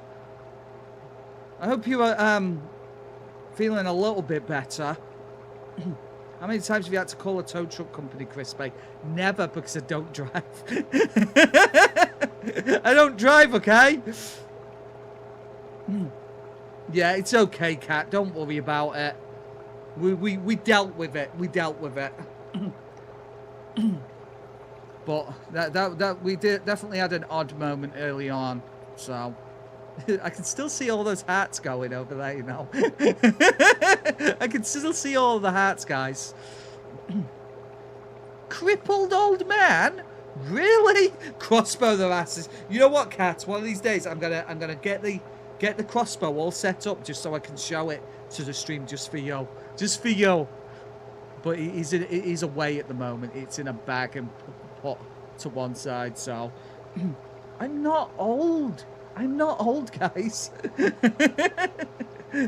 I hope you are feeling a little bit better. How many times have you had to call a tow truck company, Crispy? Never, because I don't drive. I don't drive, okay? Yeah, it's okay, Cat. Don't worry about it. We dealt with it. We dealt with it. But that we definitely had an odd moment early on. So I can still see all those hearts going over there, you know. I can still see all the hearts, guys. Crippled old man? Really? Crossbow their asses. You know what, Cat? One of these days I'm gonna get the crossbow all set up just so I can show it to the stream just for you. Just for you. But it is away at the moment. It's in a bag and put to one side, so I'm not old. I'm not old, guys.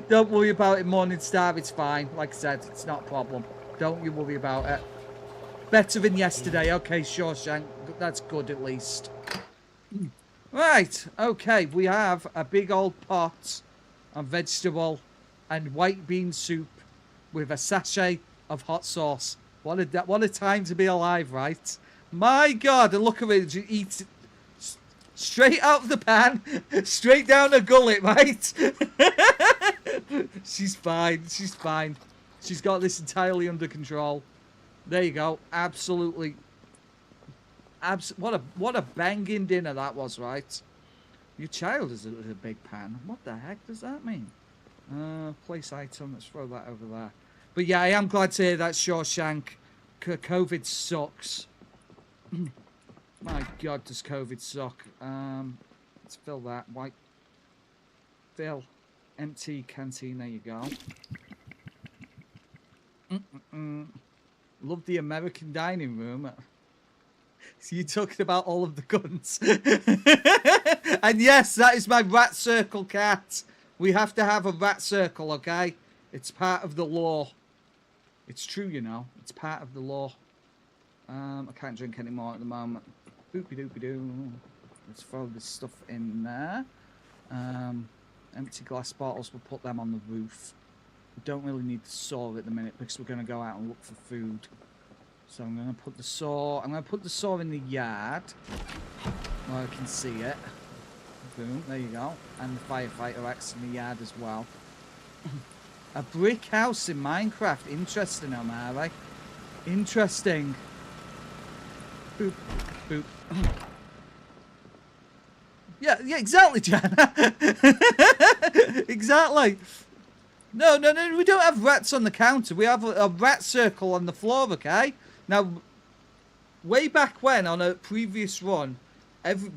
Don't worry about it, Morning Star. It's fine. Like I said, it's not a problem. Don't you worry about it. Better than yesterday. Okay, Shawshank. That's good, at least. Right. Okay, we have a big old pot of vegetable and white bean soup with a sachet of hot sauce. What a time to be alive, right? My God, and look at it. You eat straight out of the pan, straight down the gullet, right? She's fine. She's fine. She's got this entirely under control. There you go. Absolutely. What a banging dinner that was, right? Your child is a big pan. What the heck does that mean? Place item. Let's throw that over there. But yeah, I am glad to hear that, Shawshank. COVID sucks. My God, does COVID suck. Let's fill that. White. Fill. Empty canteen. There you go. Love the American dining room. So you're talking about all of the guns. And yes, that is my rat circle, Cat. We have to have a rat circle, okay? It's part of the law. It's true, you know. It's part of the law. I can't drink anymore at the moment. Boopy-doopy-doo. Let's throw this stuff in there. Empty glass bottles, we'll put them on the roof. We don't really need the saw at the minute because we're going to go out and look for food. So I'm going to put the saw... I'm going to put the saw in the yard where I can see it. Boom, there you go. And the firefighter axe in the yard as well. A brick house in Minecraft. Interesting, Omari. Interesting. Boop, boop. Yeah, exactly, Jana. Exactly. No, we don't have rats on the counter. We have a rat circle on the floor, okay? Now, way back when on a previous run,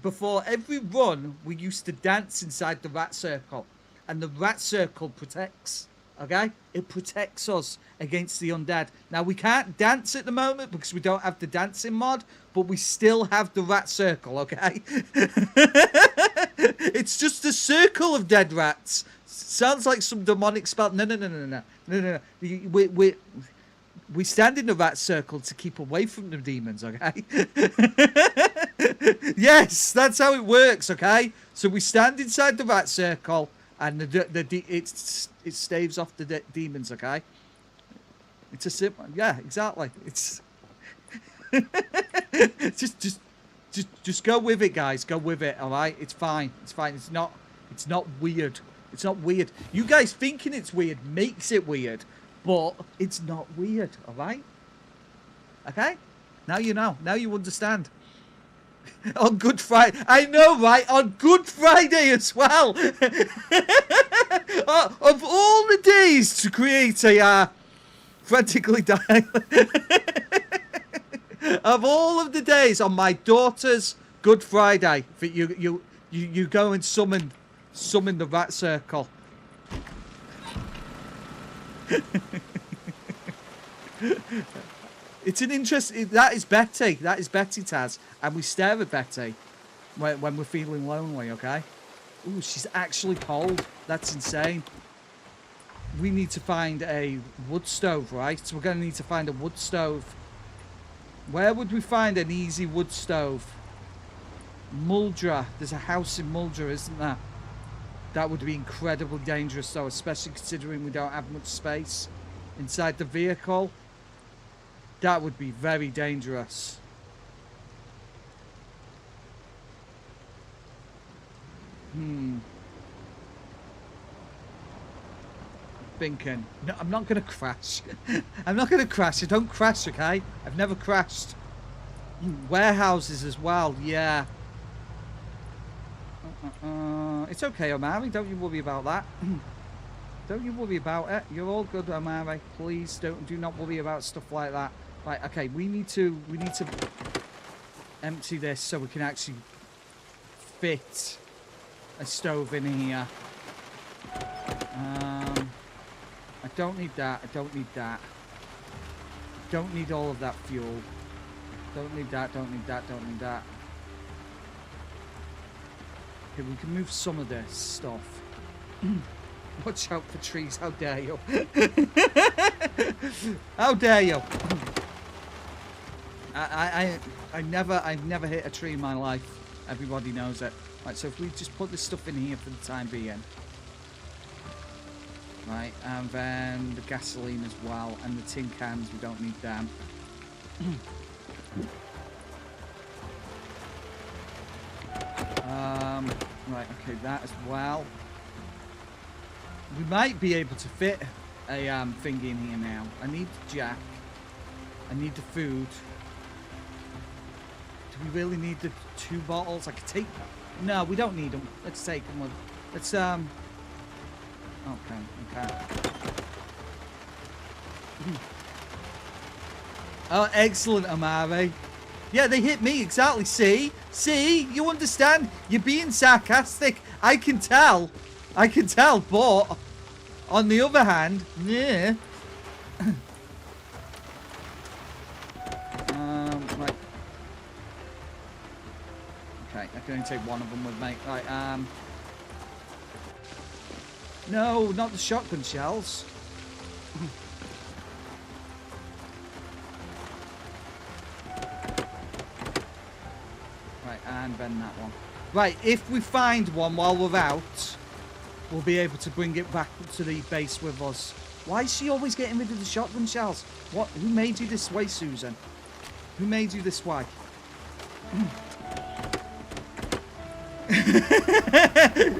before every run, we used to dance inside the rat circle, and the rat circle protects. Okay, it protects us against the undead. Now we can't dance at the moment because we don't have the dancing mod, but we still have the rat circle. Okay, it's just a circle of dead rats. Sounds like some demonic spell. No, no, no, no, no, no, no, no. We stand in the rat circle to keep away from the demons, okay? Yes, that's how it works, okay? So we stand inside the rat circle, and it staves off the demons, okay? It's a simple, yeah, exactly. It's just go with it, guys. Go with it, all right? It's fine. It's fine. It's not weird. It's not weird. You guys thinking it's weird makes it weird. But it's not weird, all right? Okay? Now you know. Now you understand. On Good Friday. I know, right? On Good Friday as well. Of all the days to create a frantically dying... Of all of the days on my daughter's Good Friday, that you go and summon the rat circle. It's an interest. That is Betty. That is Betty, Taz. And we stare at Betty when we're feeling lonely, okay? Ooh, she's actually cold. That's insane. We need to find a wood stove, right? So we're going to need to find a wood stove. Where would we find an easy wood stove? Muldra. There's a house in Muldra, isn't there? That would be incredibly dangerous, though, especially considering we don't have much space inside the vehicle. That would be very dangerous. Thinking. No, I'm not going to crash. I'm not going to crash. I don't crash, okay? I've never crashed. Warehouses as well, yeah. It's okay, Omari. Don't you worry about that. Don't you worry about it. You're all good, Omari. Please do not worry about stuff like that. Right, okay, we need to empty this so we can actually fit a stove in here. I don't need that. I don't need that. Don't need all of that fuel. Don't need that. Don't need that. Don't need that. Okay, we can move some of this stuff. Watch out for trees. How dare you? How dare you? I've never hit a tree in my life. Everybody knows it. Right, so if we just put this stuff in here for the time being. Right, and then the gasoline as well, and the tin cans, we don't need them. Right, okay, that as well. We might be able to fit a thingy in here now. I need the jack. I need the food. Do we really need the 2 bottles? I could take... No, we don't need them. Let's take them. Let's, Okay. Oh, excellent, Amare. Yeah, they hit me, exactly. See? See? You understand? You're being sarcastic. I can tell. I can tell, but... On the other hand... Yeah. Right. Okay, I can only take one of them with me. Right, No, not the shotgun shells. Right, and bend that one. Right, if we find one while we're out, we'll be able to bring it back to the base with us. Why is she always getting rid of the shotgun shells? What? Who made you this way, Susan? Who made you this way?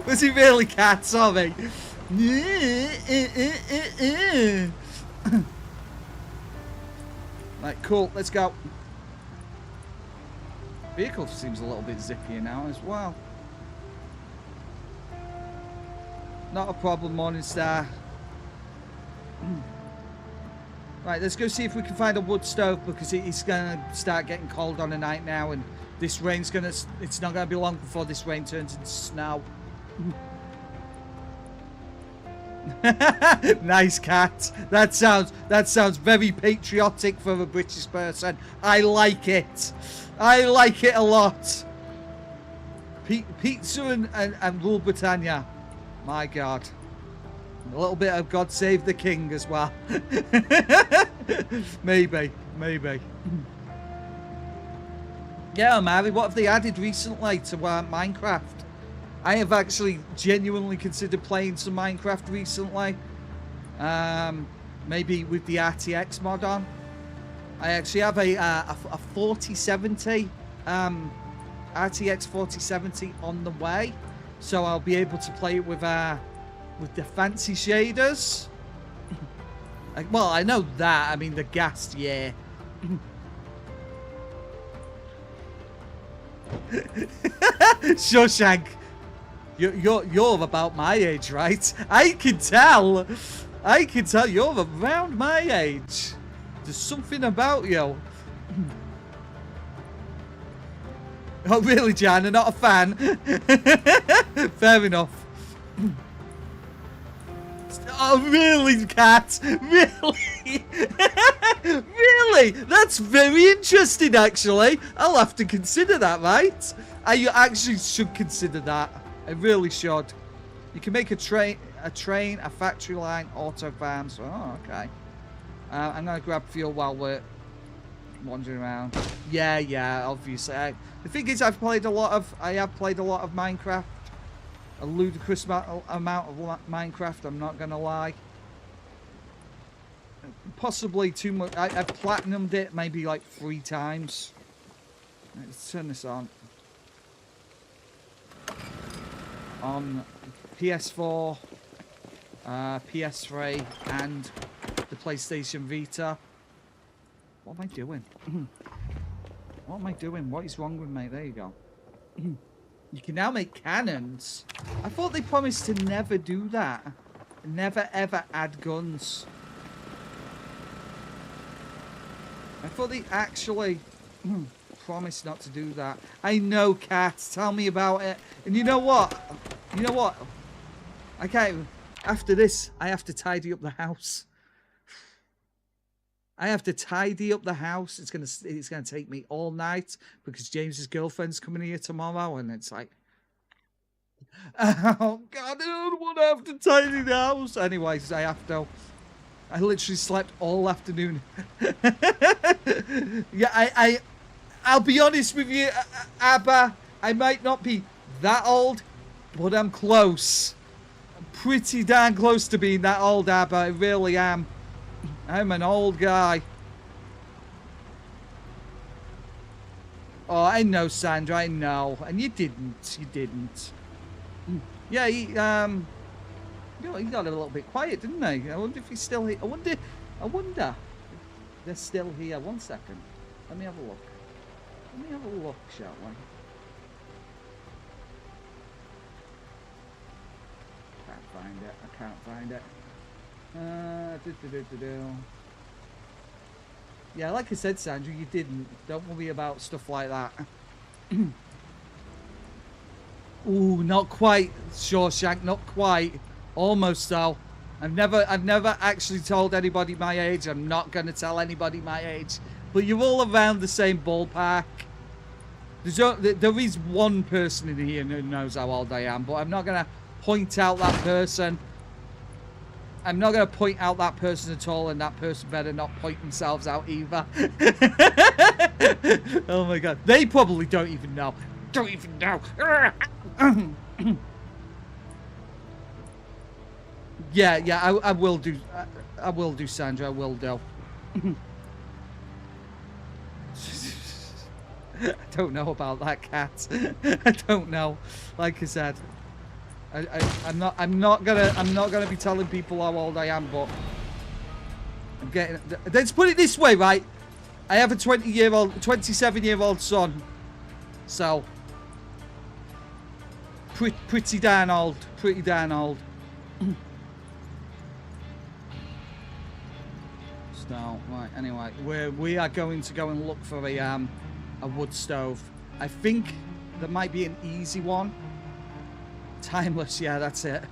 Was he really cat? Sorry. Right, cool. Let's go. Vehicle seems a little bit zippier now as well. Not a problem, Morningstar. Right, let's go see if we can find a wood stove, because it's going to start getting cold on the night now, and this rain's going to... It's not going to be long before this rain turns into snow. Nice cat. That sounds very patriotic for a British person. I like it. I like it a lot. Pizza and Rule Britannia. My God. A little bit of God Save the King as well. Maybe. Yeah, Mary, what have they added recently to Minecraft? I have actually genuinely considered playing some Minecraft recently. Maybe with the RTX mod on. I actually have a 4070, RTX 4070 on the way, so I'll be able to play it with the fancy shaders. Well, I know that. I mean, the gas, yeah. Shawshank. You're about my age, right? I can tell you're around my age. There's something about you. Oh, really, Jan? I'm not a fan. Fair enough. Oh, really, Cat? Really? Really? That's very interesting, actually. I'll have to consider that, right? I actually should consider that. I really should. You can make a train, a factory line, auto farms. Oh, okay. I'm gonna grab fuel while we're wandering around. Yeah, obviously. The thing is, I have played a lot of Minecraft. A ludicrous amount of Minecraft, I'm not gonna lie. Possibly too much. I've platinumed it maybe like 3 times. Let's turn this on. On PS4, PS3, and the PlayStation Vita. What am I doing? What am I doing? What is wrong with me? There you go. You can now make cannons. I thought they promised to never do that. Never ever add guns. I thought they actually promised not to do that. I know, Cat. Tell me about it. And you know what? You know what? I can't. After this, I have to tidy up the house. I have to tidy up the house. It's gonna take me all night because James's girlfriend's coming here tomorrow, and it's like, oh God, I don't want to have to tidy the house. Anyways, I have to. I literally slept all afternoon. Yeah, I'll be honest with you, Abba. I might not be that old, but I'm close. I'm pretty darn close to being that old, Abba. I really am. I'm an old guy. Oh, I know, Sandra. I know. And you didn't. You didn't. Yeah, he got a little bit quiet, didn't he? I wonder if he's still here. I wonder. They're still here. 1 second. Let me have a look. Let me have a look, shall we? Can't find it. I can't find it. Yeah, like I said, Sandra, you didn't. Don't worry about stuff like that. Ooh, not quite, Shawshank, not quite. Almost though. I've never actually told anybody my age. I'm not gonna tell anybody my age. But you're all around the same ballpark. There is one person in here who knows how old I am, but I'm not gonna point out that person. I'm not going to point out that person at all, and that person better not point themselves out either. Oh my God. They probably don't even know. Don't even know. Yeah, I will do. I will do, Sandra. I will do. I don't know about that, Cat. I don't know. Like I said. I'm not gonna be telling people how old I am, but I'm getting. Let's put it this way, right? I have a 27-year-old son, so pretty darn old. Pretty darn old. So, right, anyway, we are going to go and look for a wood stove. I think there might be an easy one. Timeless, yeah, that's it.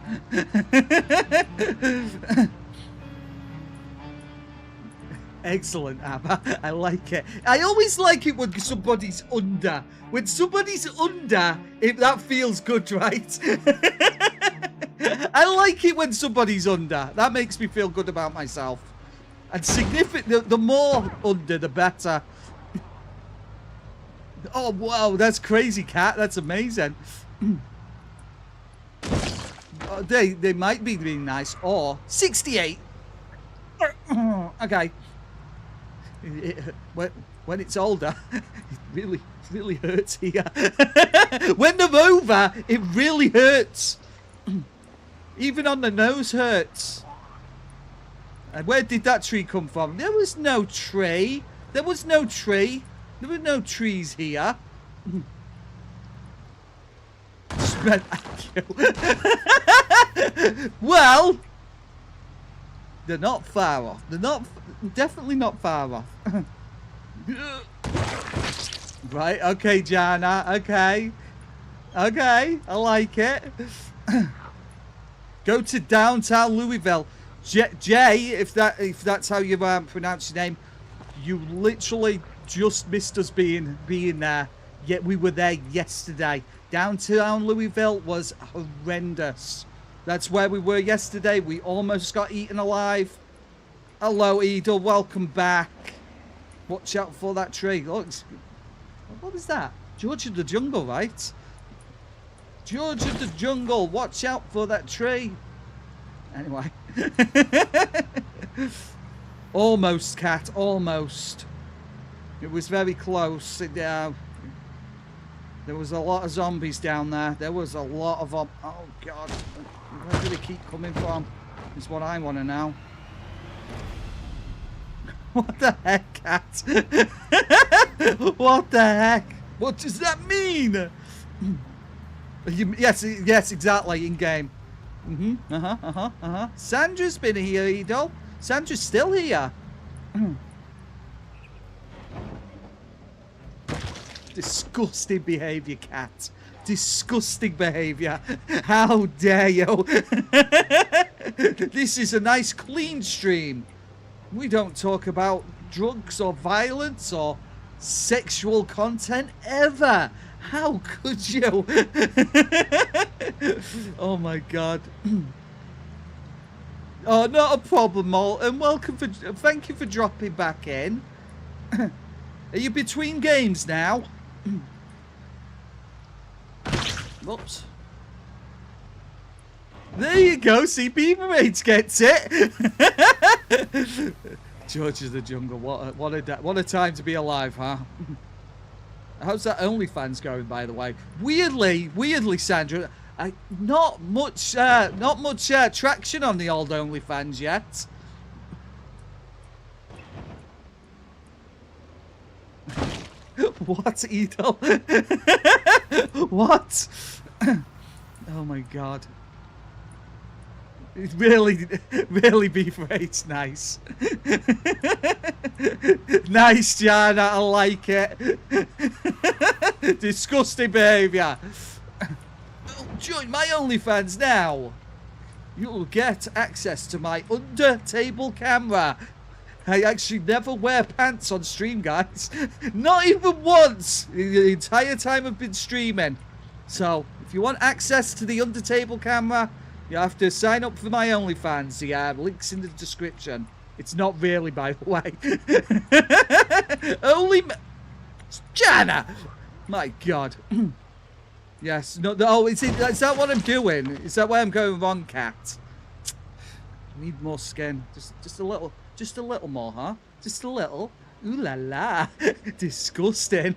Excellent, Abba. I like it. I always like it when somebody's under. When somebody's under, that feels good, right? I like it when somebody's under. That makes me feel good about myself. And significant, the more under, the better. Oh, wow, that's crazy, Cat. That's amazing. They might be being nice. Or 68. Okay. When it's older, it really hurts here. When they're over, it really hurts. Even on the nose hurts. And where did that tree come from? There was no tree. There was no tree. There were no trees here. Well, they're not far off. They're definitely not far off. Right, okay, Jana. Okay. Okay, I like it. Go to downtown Louisville. Jay, if that's how you pronounce your name, you literally just missed us being there. Yet we were there yesterday. Downtown Louisville was horrendous. That's where we were yesterday. We almost got eaten alive. Hello, Edel. Welcome back. Watch out for that tree. Look, what was that? George of the Jungle, right? George of the Jungle. Watch out for that tree. Anyway. Almost, Cat. Almost. It was very close. There was a lot of zombies down there. There was a lot of... Oh, God. Where do they keep coming from? Is what I want to know. What the heck, Cat? What the heck? What does that mean? Yes, exactly. In game. Sandra's been here, Edel. Sandra's still here. Disgusting behaviour, Cat. Disgusting behaviour. How dare you? This is a nice clean stream. We don't talk about drugs or violence or sexual content ever. How could you? Oh my God. Oh, not a problem, Mol. And thank you for dropping back in. Are you between games now? Whoops. There you go. See, Beavermates gets it. George of the Jungle. What a time to be alive, huh? How's that OnlyFans going, by the way? Weirdly, Sandra. Not much traction on the old OnlyFans yet. What, Edel? What? Oh my God. It's really Beaver8's nice. Nice, Jana, I like it. Disgusting behaviour. Join my OnlyFans now. You'll get access to my under-table camera. I actually never wear pants on stream, guys. Not even once. The entire time I've been streaming. So, if you want access to the under-table camera, you have to sign up for my OnlyFans. Yeah, links in the description. It's not really, by the way. Jana! My God. Yes. No. Oh, is that what I'm doing? Is that where I'm going wrong, Cat? Need more skin. Just a little. Just a little more, huh? Just a little. Ooh la la. Disgusting.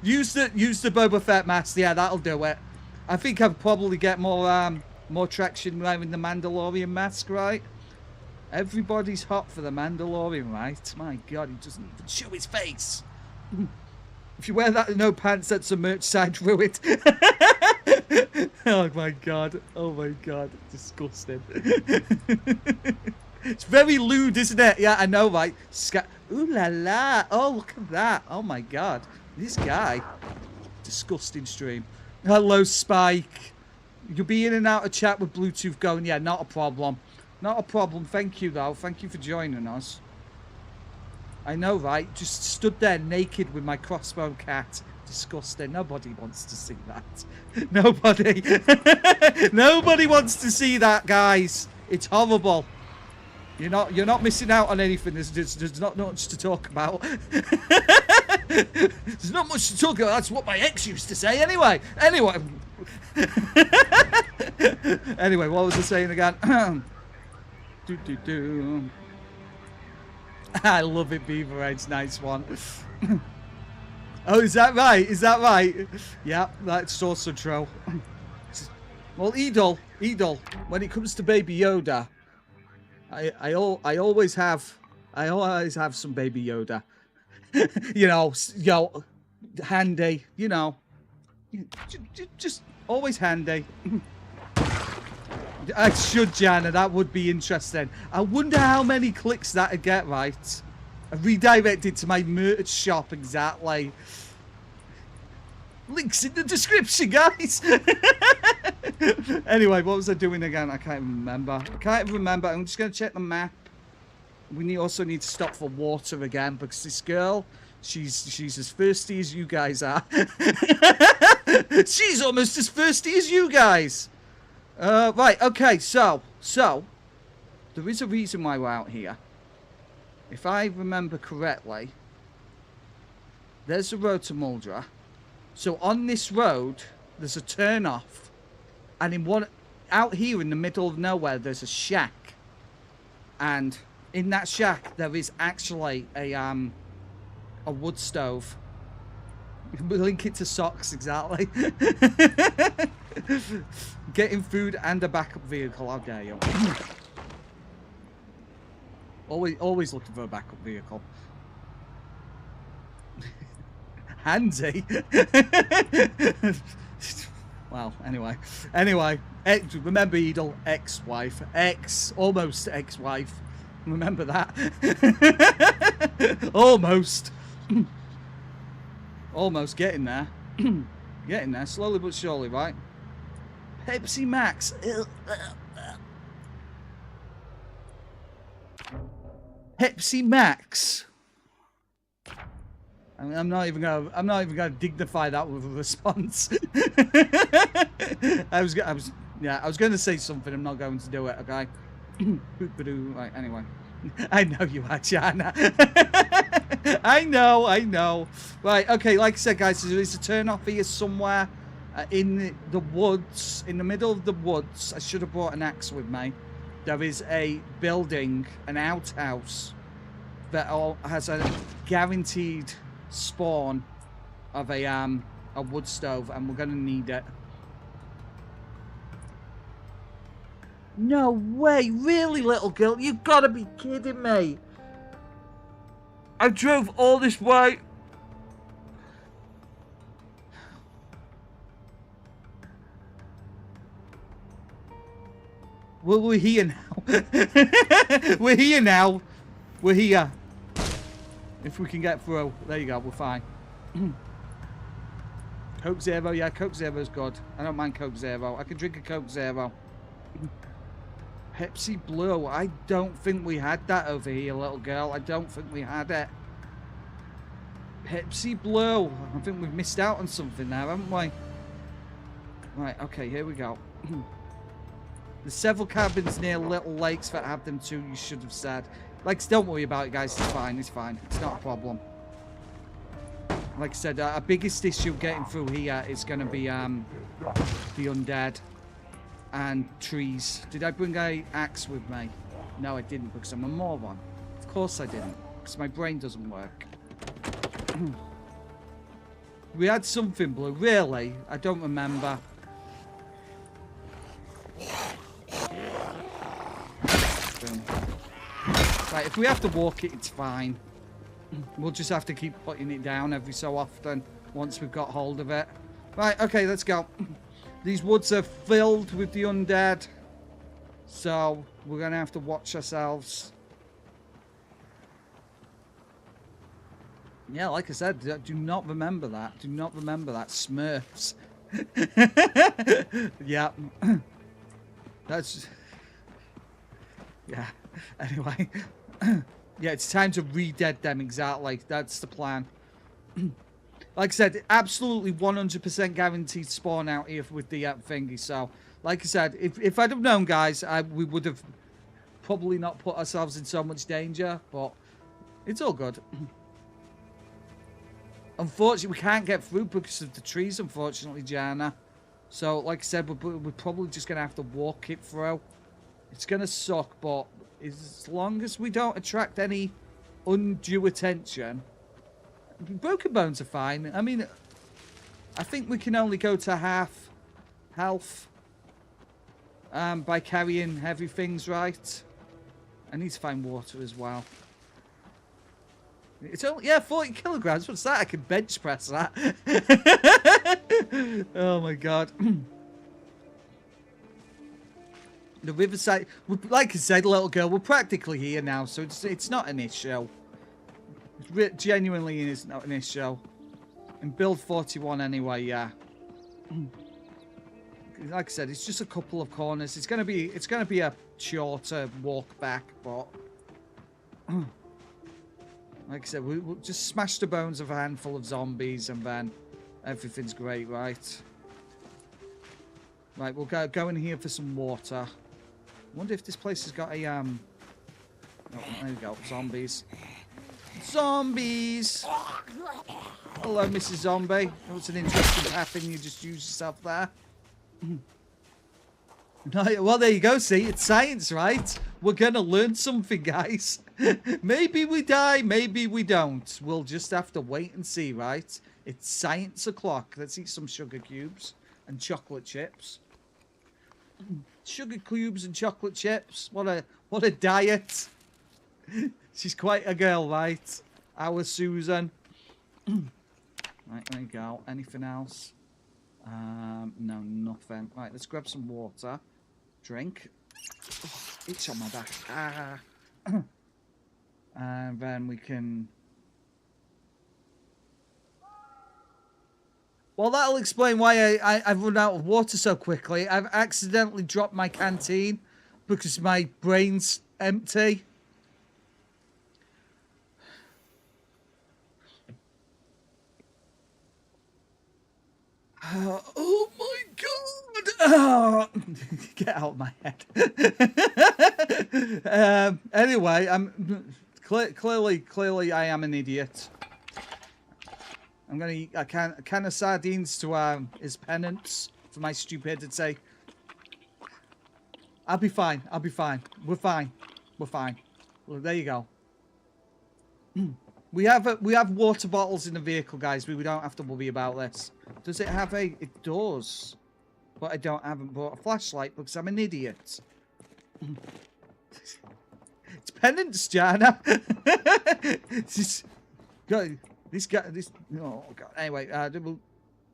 Use the Boba Fett mask. Yeah, that'll do it. I think I'll probably get more traction wearing the Mandalorian mask, right? Everybody's hot for the Mandalorian, right? My God, he doesn't even show his face. If you wear that and no pants, that's a merch side through it. Oh my God. Oh my God. Disgusting. It's very lewd, isn't it? Yeah, I know, right? Ooh la la. Oh, look at that. Oh my god. This guy. Disgusting stream. Hello, Spike. You'll be in and out of chat with Bluetooth going. Yeah, not a problem. Not a problem. Thank you, though. Thank you for joining us. I know, right? Just stood there naked with my crossbow cat. Disgusting. Nobody wants to see that. Nobody. Nobody wants to see that, guys. It's horrible. You're not missing out on anything. There's not much to talk about. There's not much to talk about. That's what my ex used to say. Anyway. Anyway, what was I saying again? I love it, Beaverheads. Nice one. Oh, is that right? Is that right? Yeah, that's also true. Well, Edel, when it comes to Baby Yoda, I always have some Baby Yoda. You know, handy. You know, just always handy. I should, Jana. That would be interesting. I wonder how many clicks that'd get, right? I redirected to my merch shop, exactly. Links in the description, guys. Anyway, what was I doing again? I can't even remember. I'm just going to check the map. We also need to stop for water again, because this girl, she's as thirsty as you guys are. She's almost as thirsty as you guys. Right, okay, so there is a reason why we're out here. If I remember correctly, there's the road to Muldra. So on this road, there's a turn off, and out here in the middle of nowhere, there's a shack, and in that shack there is actually a wood stove. We'll link it to socks, exactly. Getting food and a backup vehicle. How dare you? Always looking for a backup vehicle. Handsy. Well, anyway, remember Edel, ex-wife, almost ex-wife. Remember that. Almost. Almost getting there. Getting there, slowly but surely, right? Pepsi Max. Pepsi Max. I'm not even gonna dignify that with a response. I was gonna say something. I'm not going to do it. Okay. Right, anyway. I know you are, Jana. I know. Right, okay, like I said, guys, there is a turn off here somewhere in the woods, in the middle of the woods. I should have brought an axe with me. There is a building, an outhouse, that has a guaranteed spawn of a wood stove, and we're gonna need it. No way, really, little girl? You've got to be kidding me. I drove all this way. Well, we're here now. We're here now. We're here. If we can get through. There you go, we're fine. Coke Zero, yeah, Coke Zero's good. I don't mind Coke Zero. I can drink a Coke Zero. Pepsi Blue. I don't think we had that over here, little girl. I don't think we had it. Pepsi Blue. I think we've missed out on something there, haven't we? Right, okay, here we go. There's several cabins near little lakes that have them too, you should have said. Like, don't worry about it, guys. It's fine, it's fine. It's not a problem. Like I said, our biggest issue getting through here is going to be the undead. And trees. Did I bring a axe with me? No, I didn't, because I'm a moron. Of course I didn't, because my brain doesn't work. We had something blue, really? I don't remember. Right, if we have to walk it, it's fine. We'll just have to keep putting it down every so often once we've got hold of it. Right, okay, let's go. These woods are filled with the undead. So, we're going to have to watch ourselves. Yeah, like I said, do not remember that. Do not remember that. Smurfs. Yeah. That's... Yeah. Anyway. Yeah, it's time to re-dead them, exactly. That's the plan. Like I said, absolutely 100% guaranteed spawn out here with the thingy. So, like I said, if I'd have known, guys, we would have probably not put ourselves in so much danger. But it's all good. Unfortunately, we can't get through because of the trees, unfortunately, Jana. So, like I said, we're probably just going to have to walk it through. It's going to suck, but as long as we don't attract any undue attention, broken bones are fine. I mean, I think we can only go to half health by carrying heavy things, right? I need to find water as well. It's only, yeah, 40 kilograms. What's that? I can bench press that. Oh my god. The riverside, like I said, little girl, we're practically here now, so it's not an issue. It genuinely is not an issue. And build 41 anyway, yeah. Like I said, it's just a couple of corners. It's gonna be a shorter walk back, but like I said, we'll just smash the bones of a handful of zombies, and then everything's great, right? Right, we'll go in here for some water. I wonder if this place has got a, oh, there we go, zombies. Zombies! Hello, Mrs. Zombie. That was an interesting pattern you just used yourself there. No, well, there you go, see? It's science, right? We're gonna learn something, guys. Maybe we die, maybe we don't. We'll just have to wait and see, right? It's science o'clock. Let's eat some sugar cubes and chocolate chips. Sugar cubes and chocolate chips. What a diet. She's quite a girl, right? Our Susan. Right, there you go. Anything else? No, nothing. Right, let's grab some water. Drink. Oh, it's on my back. Ah. And then we can... Well, that'll explain why I've run out of water so quickly. I've accidentally dropped my canteen because my brain's empty. Oh my god! Oh. Get out of my head. Anyway, I'm clearly I am an idiot. I'm gonna eat a can of sardines to as penance for my stupidity. I'll be fine. I'll be fine. We're fine. We're fine. Well, there you go. We have water bottles in the vehicle, guys. We don't have to worry about this. Does it have a... It does. But I haven't bought a flashlight because I'm an idiot. It's penance, Jana. This guy... Oh, God. Anyway,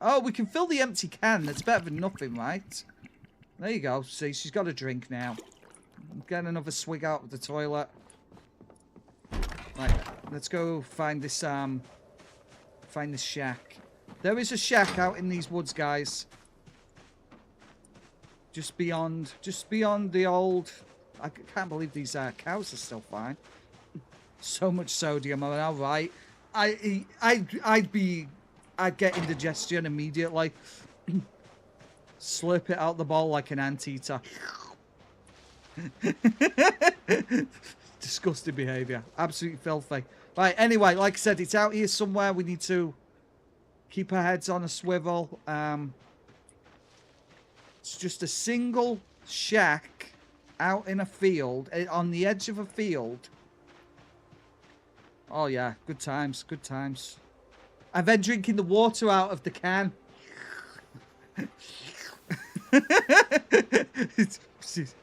oh, we can fill the empty can. That's better than nothing, right? There you go. See, she's got a drink now. I'm getting another swig out of the toilet. Right, let's go find this shack. There is a shack out in these woods, guys. Just beyond the old... I can't believe these cows are still fine. So much sodium. I'm all right. I'd get indigestion immediately. Slurp it out the bowl like an anteater. Disgusting behaviour. Absolutely filthy. Right, anyway, like I said, it's out here somewhere. We need to keep our heads on a swivel. It's just a single shack out in a field, on the edge of a field. Oh, yeah. Good times. Good times. I'm then drinking the water out of the can. It's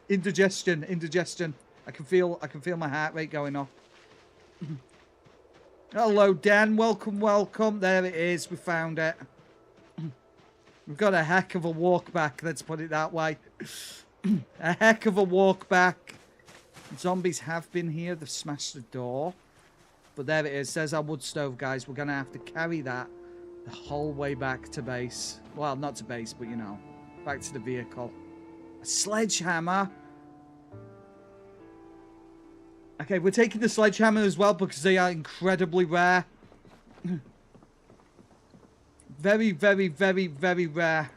indigestion. Indigestion. I can feel my heart rate going up. Hello, Dan. Welcome, welcome. There it is. We found it. We've got a heck of a walk back. Let's put it that way. A heck of a walk back. Zombies have been here. They've smashed the door. But there it is. There's our wood stove, guys. We're going to have to carry that the whole way back to base. Well, not to base, but, you know, back to the vehicle. A sledgehammer. Okay, we're taking the sledgehammer as well because they are incredibly rare. Very, very, very, very rare.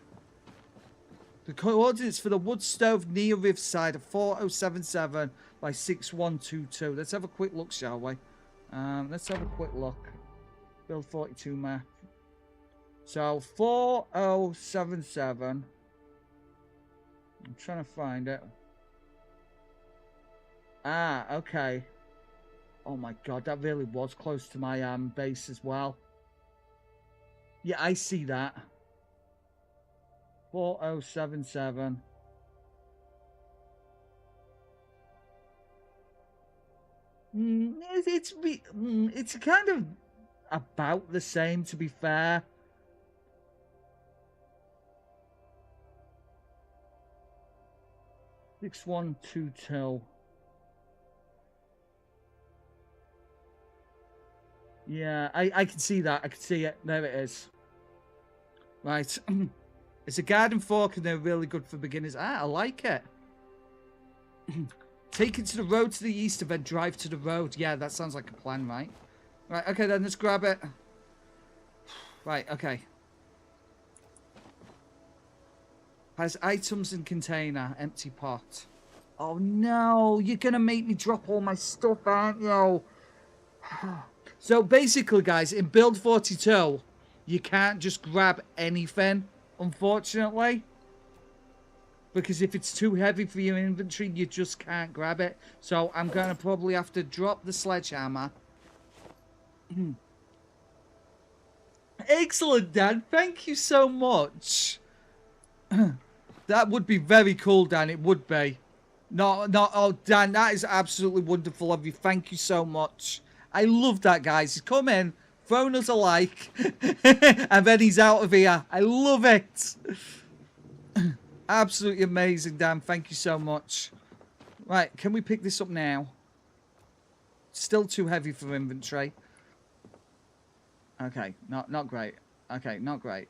The coordinates for the wood stove near Riverside are 4077 by 6122. Let's have a quick look, shall we? Let's have a quick look. Build 42 map. So 4077. I'm trying to find it. Ah, okay. Oh my god, that really was close to my base as well. Yeah, I see that. 4077. It's kind of about the same, to be fair. Six 122. Yeah, I can see that. I can see it. There it is. Right. It's a garden fork and they're really good for beginners. Ah, I like it. Take it to the road to the east and then drive to the road. Yeah, that sounds like a plan, right? Right, okay, then let's grab it. Right, okay. Has items in container. Empty pot. Oh, no. You're going to make me drop all my stuff, aren't you? So, basically, guys, in Build 42, you can't just grab anything, unfortunately. Because if it's too heavy for your inventory, you just can't grab it. So I'm going to probably have to drop the sledgehammer. Excellent, Dan. Thank you so much. That would be very cool, Dan. It would be. No, oh, Dan, that is absolutely wonderful of you. Thank you so much. I love that, guys. He's come in, thrown us a like, and then he's out of here. I love it. Absolutely amazing, Dan. Thank you so much. Right, can we pick this up now? Still too heavy for inventory. Okay, not great. Okay, not great.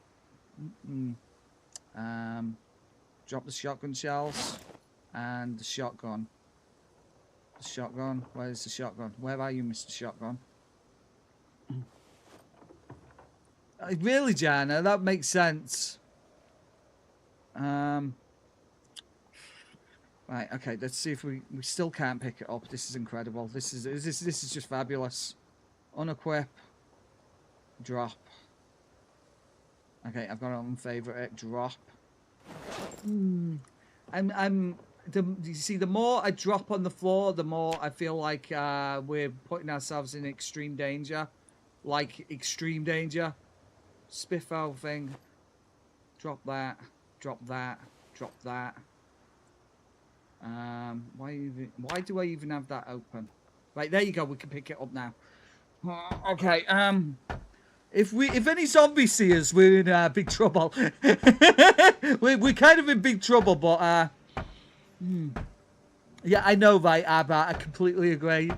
Drop the shotgun shells and the shotgun. The shotgun. Where's the shotgun? Where are you, Mr. Shotgun? Really, Jana? That makes sense. Right, okay, let's see if we still can't pick it up. This is incredible. This is just fabulous. Unequip. Drop. Okay, I've got to unfavorite it. Drop. You see, the more I drop on the floor, the more I feel like we're putting ourselves in extreme danger. Like, extreme danger. Spiffo thing. Drop that. Drop that. Drop that. Why do I even have that open? Right, there you go. We can pick it up now. Okay. If any zombies see us, we're in big trouble. we're kind of in big trouble, but yeah, I know, right, Abba. I completely agree.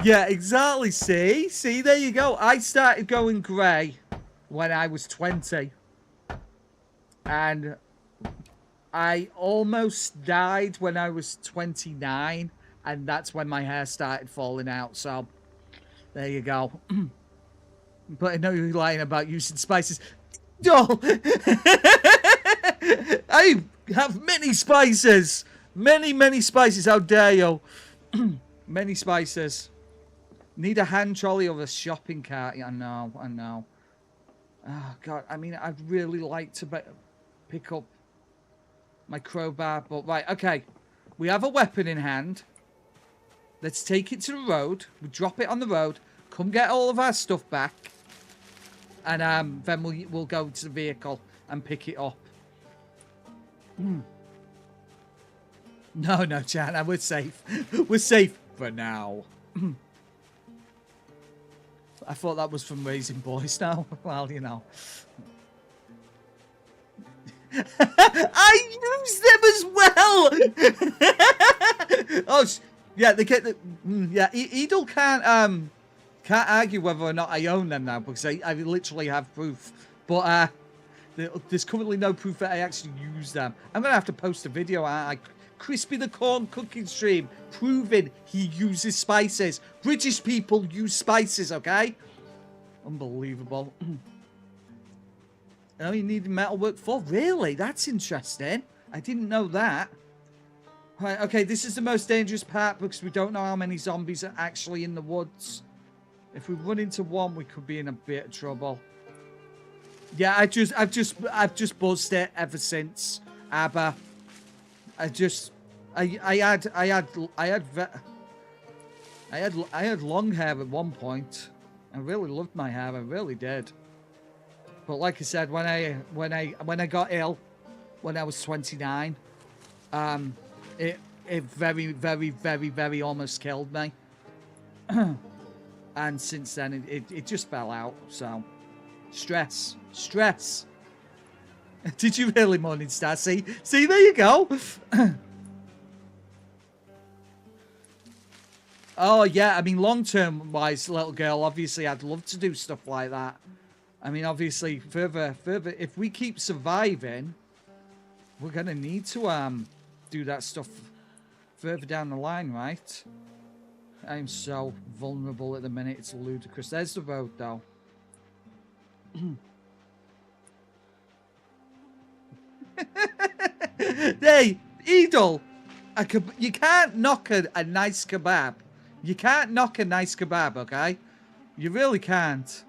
Yeah, exactly. See, there you go. I started going grey when I was 20, and I almost died when I was 29, and that's when my hair started falling out. So there you go. But I know you're lying about using spices. Oh! I have many spices. Many spices. How dare you? Many spices. Need a hand trolley or a shopping cart. Yeah, I know. Oh, God. I mean, I'd really like to pick up my crowbar. But, right, okay. We have a weapon in hand. Let's take it to the road. We drop it on the road. Come get all of our stuff back. And then we'll go to the vehicle and pick it up. No, Jana, we're safe. We're safe for now. I thought that was from Raising Boys now. Well, you know. I use them as well. Oh, yeah, they get the. Yeah, Edel can't argue whether or not I own them now because I literally have proof. But there's currently no proof that I actually use them. I'm gonna have to post a video. Crispy the Corn cooking stream proving he uses spices. British people use spices, okay? Unbelievable. Oh, you need metalwork for? Really? That's interesting. I didn't know that. Right, okay, this is the most dangerous part because we don't know how many zombies are actually in the woods. If we run into one, we could be in a bit of trouble. Yeah, I've just buzzed it ever since. Aber I had long hair at one point. I really loved my hair. I really did. But like I said, when I got ill, when I was 29, it very almost killed me. And since then, it just fell out. So, stress. Did you really, Morningstar? See, there you go. Oh yeah, I mean, long-term wise, little girl. Obviously, I'd love to do stuff like that. I mean, obviously, further, if we keep surviving, we're gonna need to do that stuff further down the line, right? I'm so vulnerable at the minute. It's ludicrous. There's the road, though. Hey, Edel, you can't knock a nice kebab. You can't knock a nice kebab, okay? You really can't.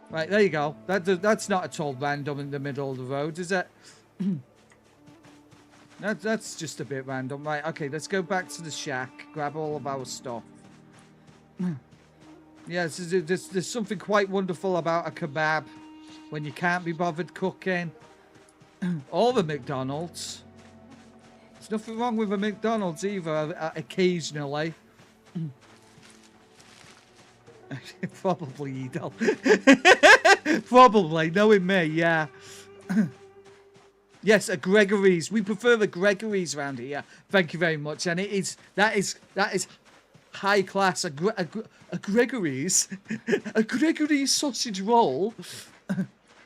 Right, there you go. That's not at all random in the middle of the road, is it? That's just a bit random. Right, okay, let's go back to the shack. Grab all of our stuff. Yeah, there's something quite wonderful about a kebab when you can't be bothered cooking. Or the McDonald's. There's nothing wrong with a McDonald's either, occasionally. Probably, Edel. Probably, knowing me, yeah. Yes, a Gregory's. We prefer the Gregory's around here. Thank you very much. And that is high class. A Gregory's. A Gregory's sausage roll.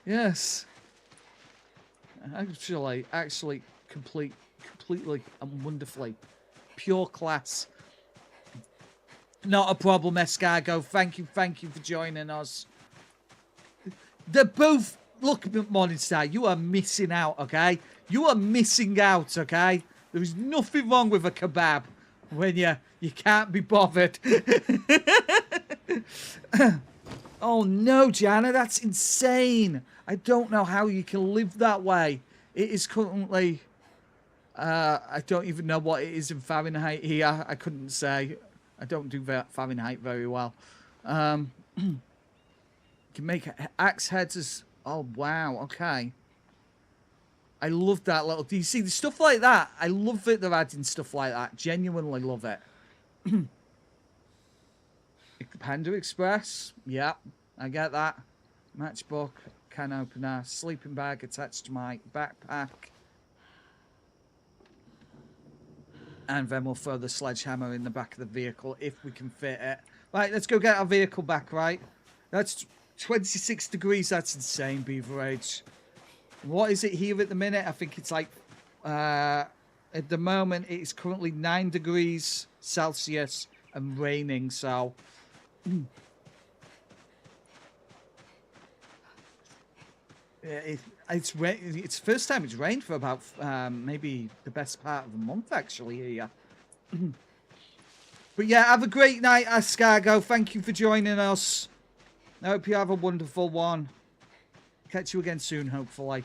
Yes. Actually, completely and wonderfully. Pure class. Not a problem, Escargo. Thank you for joining us. They're both... Look, Morningstar, you are missing out, okay? You are missing out, okay? There is nothing wrong with a kebab when you can't be bothered. Oh, no, Jana, that's insane. I don't know how you can live that way. It is currently... I don't even know what it is in Fahrenheit here. I couldn't say. I don't do Fahrenheit very well. You can make axe heads as... Oh, wow. Okay. I love that little... Do you see the stuff like that? I love that they're adding stuff like that. Genuinely love it. Panda Express. Yeah, I get that. Matchbook. Can opener. Sleeping bag attached to my backpack. And then we'll throw the sledgehammer in the back of the vehicle if we can fit it. Right, let's go get our vehicle back, right? That's 26 degrees. That's insane, Beaverage. What is it here at the minute? I think it's like... at the moment, it's currently 9 degrees Celsius and raining, so... It's the first time it's rained for about maybe the best part of the month, actually, here. But yeah, have a great night, Escargo. Thank you for joining us. I hope you have a wonderful one. Catch you again soon, hopefully.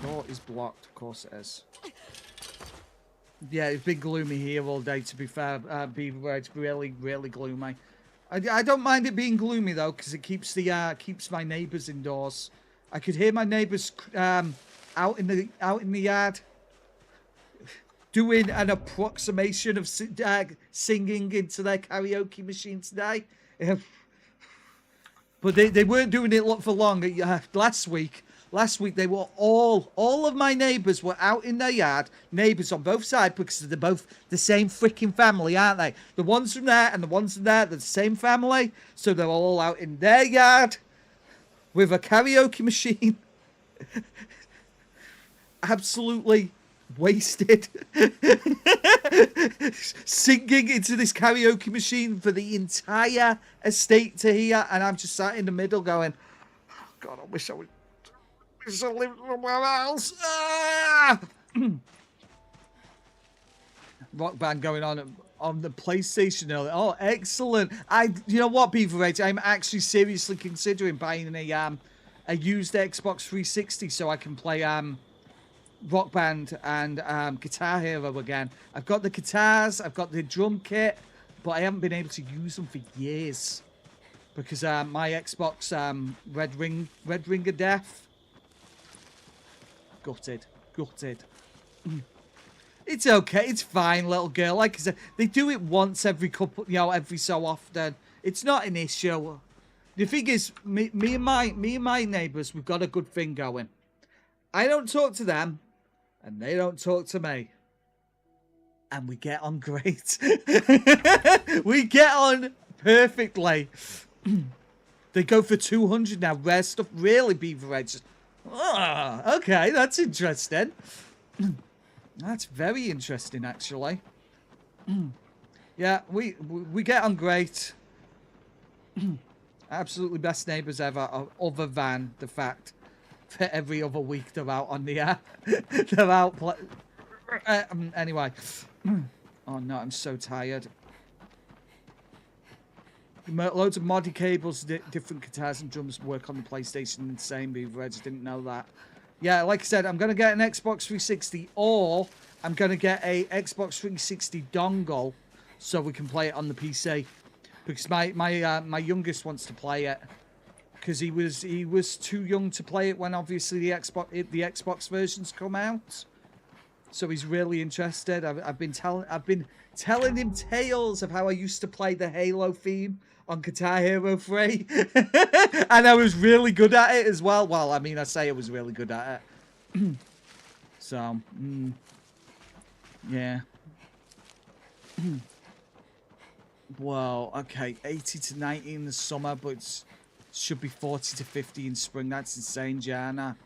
Door is blocked, of course it is. Yeah, it's been gloomy here all day, to be fair, Beaver. It's really gloomy. I don't mind it being gloomy though, because it keeps the keeps my neighbours indoors. I could hear my neighbours out in the yard doing an approximation of singing into their karaoke machine today. But they weren't doing it for long. Last week they were all of my neighbours were out in their yard. Neighbours on both sides because they're both the same freaking family, aren't they? The ones from there and the ones from there, they're the same family. So they're all out in their yard with a karaoke machine. Absolutely wasted. Singing into this karaoke machine for the entire estate to hear, and I'm just sat in the middle going, oh God, I wish I lived somewhere else. Ah! Rock Band going on the PlayStation earlier. Oh, excellent. You know what, Beaver Age? I'm actually seriously considering buying a used Xbox 360 so I can play Rock Band and Guitar Hero again. I've got the guitars, I've got the drum kit, but I haven't been able to use them for years because my Xbox Red Ring of Death. Gutted. It's okay, it's fine, little girl. Like I said, they do it once every every so often. It's not an issue. The thing is, me and my neighbours, we've got a good thing going. I don't talk to them, and they don't talk to me. And we get on great. We get on perfectly. They go for 200 now. Rare stuff. Really, Beaver Edge. Oh, okay, that's interesting. That's very interesting, actually. Yeah, we get on great. Absolutely best neighbours ever, other than the fact that every other week they're out on the air. They're out anyway. Oh no, I'm so tired. Loads of MODI cables, different guitars and drums work on the PlayStation. Insane, Beaver Edge. Didn't know that. Yeah, like I said, I'm going to get an Xbox 360 or I'm going to get a Xbox 360 dongle so we can play it on the PC. Because my youngest wants to play it. Because he was too young to play it when obviously the Xbox versions come out. So he's really interested. I've been telling him tales of how I used to play the Halo theme on Guitar Hero 3. And I was really good at it as well. Well, I mean, I say I was really good at it. So, yeah. Well, okay, 80 to 90 in the summer, but it should be 40 to 50 in spring. That's insane, Jana.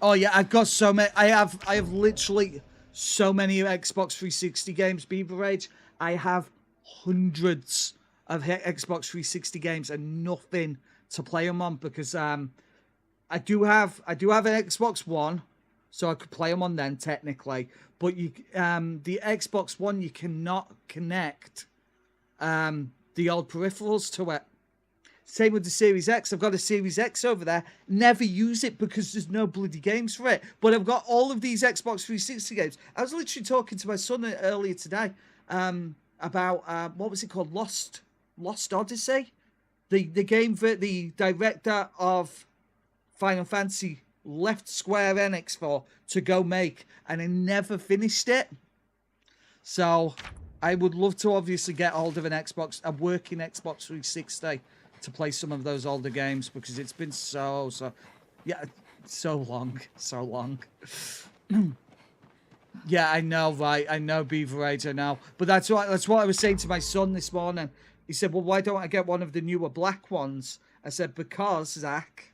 Oh yeah, I've got so many. I have literally so many Xbox 360 games, Beaver Rage. I have hundreds of Xbox 360 games and nothing to play them on because I do have an Xbox One, so I could play them on then technically. But the Xbox One, you cannot connect the old peripherals to it. Same with the Series X. I've got a Series X over there. Never use it because there's no bloody games for it. But I've got all of these Xbox 360 games. I was literally talking to my son earlier today about, what was it called? Lost Odyssey? The game that the director of Final Fantasy left Square Enix for to go make. And I never finished it. So I would love to obviously get hold of a working Xbox 360 to play some of those older games because it's been so long. Yeah, I know, right? I know, Beaver Age, I know. But that's what I was saying to my son this morning. He said, well, why don't I get one of the newer black ones? I said, because, Zach,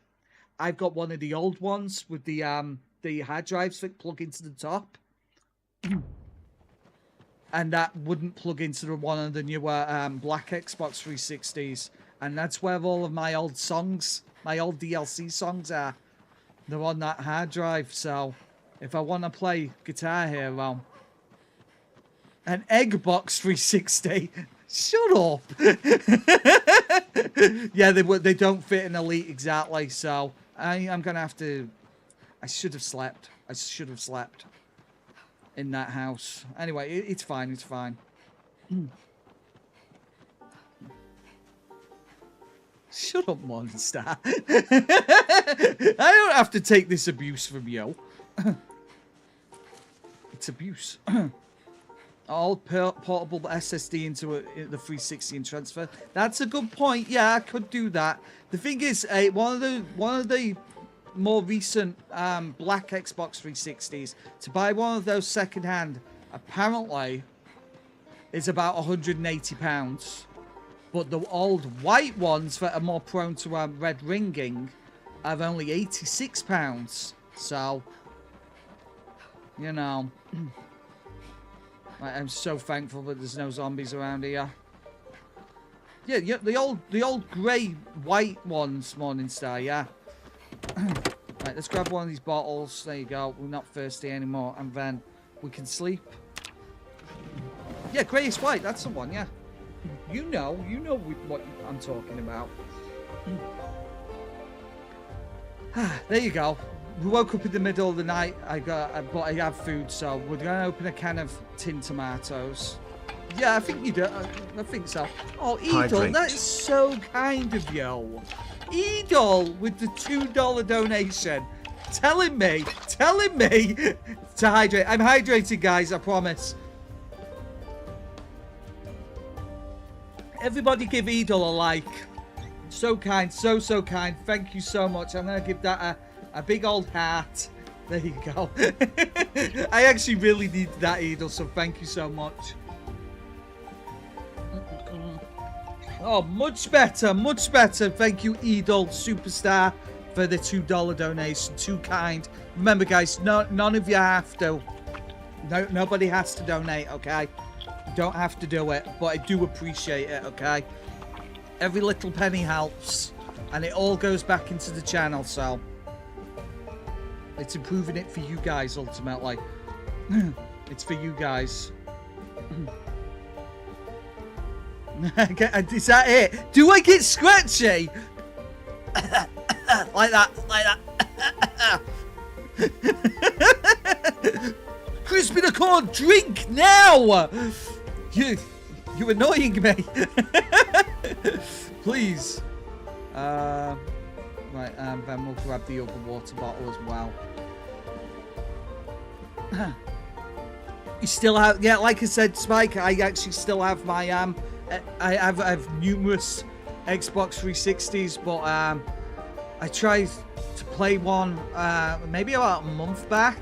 I've got one of the old ones with the hard drives that plug into the top. And that wouldn't plug into one of the newer black Xbox 360s. And that's where all of my old songs, my old DLC songs are. They're on that hard drive. So if I want to play Guitar Hero, an Eggbox 360, shut up. Yeah, they don't fit an Elite exactly. So I'm going to have to, I should have slept in that house. Anyway, it's fine. It's fine. Shut up, monster. I don't have to take this abuse from you. It's abuse. old portable SSD into the 360 and transfer. That's a good point. Yeah, I could do that. The thing is, one of the more recent black Xbox 360s, to buy one of those secondhand, apparently, is about £180. But the old white ones that are more prone to red ringing are only £86. So, you know. I'm so thankful that there's no zombies around here. Yeah, the old grey white ones, Morningstar, yeah. Right, let's grab one of these bottles. There you go. We're not thirsty anymore, and then we can sleep. Yeah, greyish white. That's the one. Yeah. You know what I'm talking about. There you go. We woke up in the middle of the night. But I have food, so we're gonna open a can of tin tomatoes. Yeah, I think you do. I think so. Oh, Edel, that is so kind of you. Edel with the $2 donation, telling me to hydrate. I'm hydrated, guys. I promise. Everybody give Edel a like. So kind, so kind. Thank you so much. I'm gonna give that a big old heart. There you go. I actually really need that, Edel, so thank you so much. Oh, much better, much better. Thank you, Edel Superstar, for the $2 donation. Too kind. Remember, guys, none of you have to. Nobody has to donate, okay? You don't have to do it, but I do appreciate it, okay? Every little penny helps, and it all goes back into the channel, so it's improving it for you guys, ultimately. It's for you guys. Is that it? Do I get scratchy? Like that, like that. Crispy the corn, drink now! You're annoying me. Please. Right, then we'll grab the other water bottle as well. You still have, yeah, like I said, Spike, I actually still have my, I have numerous Xbox 360s, but, I tried to play one, maybe about a month back,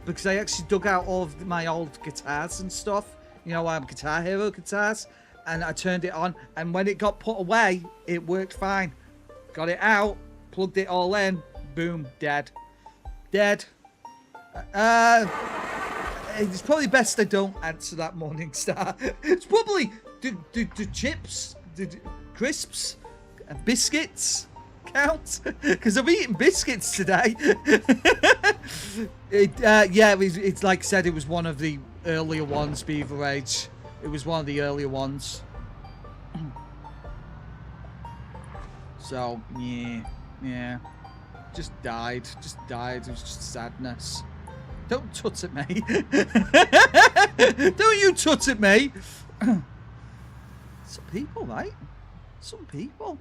because I actually dug out all of my old guitars and stuff, you know, Guitar Hero guitars, and I turned it on, and when it got put away, it worked fine. Got it out, plugged it all in, boom, dead. Dead. It's probably best I don't answer that, Morningstar. It's probably, do chips, crisps, biscuits count? Because I'm eating biscuits today. Yeah, it's like I said, it was one of the earlier ones, Beaver Age. It was one of the earlier ones. So, yeah. Just died. It was just sadness. Don't tut at me. Don't you tut at me. Some people, right? Some people.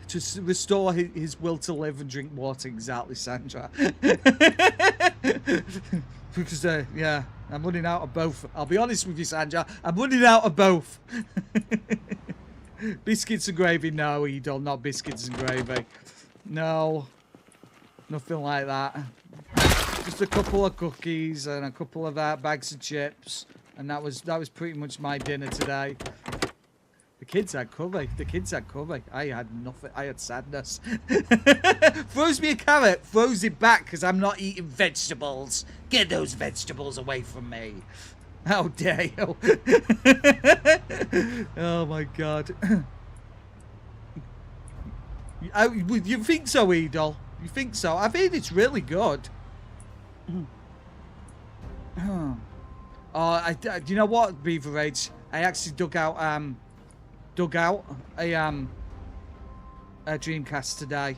To restore his will to live and drink water, exactly, Sandra. Because, yeah, I'm running out of both. I'll be honest with you, Sandra. I'm running out of both. Biscuits and gravy? No, Edel, not biscuits and gravy. No. Nothing like that. Just a couple of cookies and a couple of bags of chips. And that was pretty much my dinner today. The kids had cover. I had nothing. I had sadness. Throws me a carrot, throws it back because I'm not eating vegetables. Get those vegetables away from me. How dare you? Oh my god. You think so, Edel? You think so? I've heard it's really good. Do you know what, Beaver Age? I actually dug out a Dreamcast today.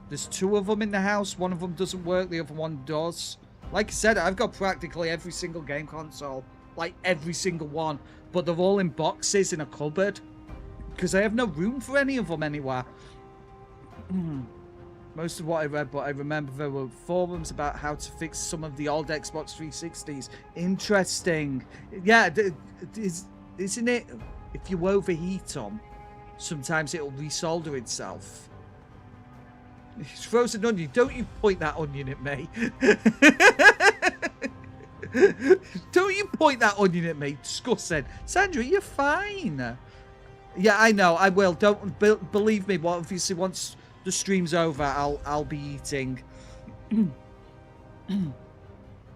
There's two of them in the house. One of them doesn't work, the other one does. Like I said, I've got practically every single game console. Like, every single one. But they're all in boxes in a cupboard. Because I have no room for any of them anywhere. most of what I read, but I remember there were forums about how to fix some of the old Xbox 360s. Interesting. Yeah, isn't it? If you overheat them, sometimes it'll resolder itself. It's frozen onion. Don't you point that onion at me. Don't you point that onion at me. Disgusting. Sandra, you're fine. Yeah, I know. I will. Don't believe me. Well, obviously, once the stream's over, I'll be eating.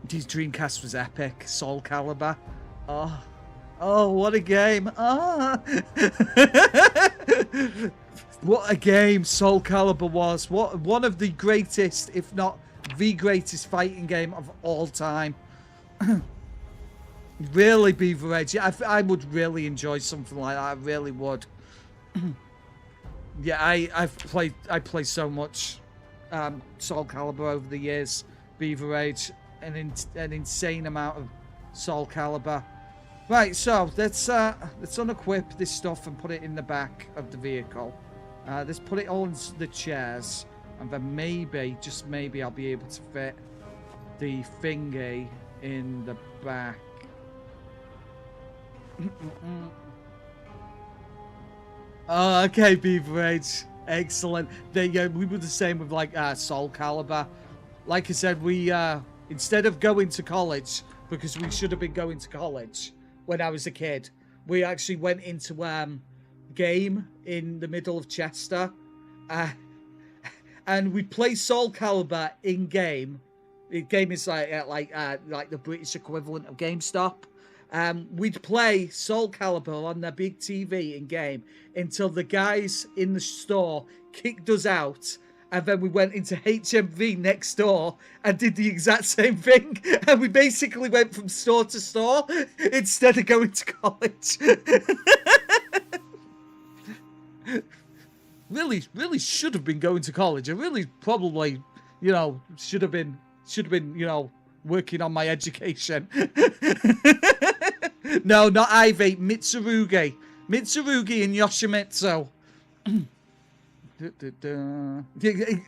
His Dreamcast was epic. Soul Calibur. Oh, what a game. What a game Soul Calibur was. What one of the greatest, if not the greatest fighting game of all time. Really, Beaver Edge. I would really enjoy something like that. I really would. Yeah, I played so much Soul Calibur over the years. Beaver Age, an insane amount of Soul Calibur. Right, so let's unequip this stuff and put it in the back of the vehicle. Let's put it all in the chairs, and then maybe, just maybe, I'll be able to fit the thingy in the back. Oh, okay, Beaver Age. Excellent. We were the same with like Soul Calibur. Like I said, we instead of going to college, because we should have been going to college when I was a kid, we actually went into game in the middle of Chester, and we play Soul Calibur in game. The game is like the British equivalent of GameStop. We'd play Soul Calibur on their big TV in game until the guys in the store kicked us out, and then we went into HMV next door and did the exact same thing, and we basically went from store to store instead of going to college. Really should have been going to college. I really probably, should have been, working on my education. No, not Ivy. Mitsurugi and Yoshimitsu.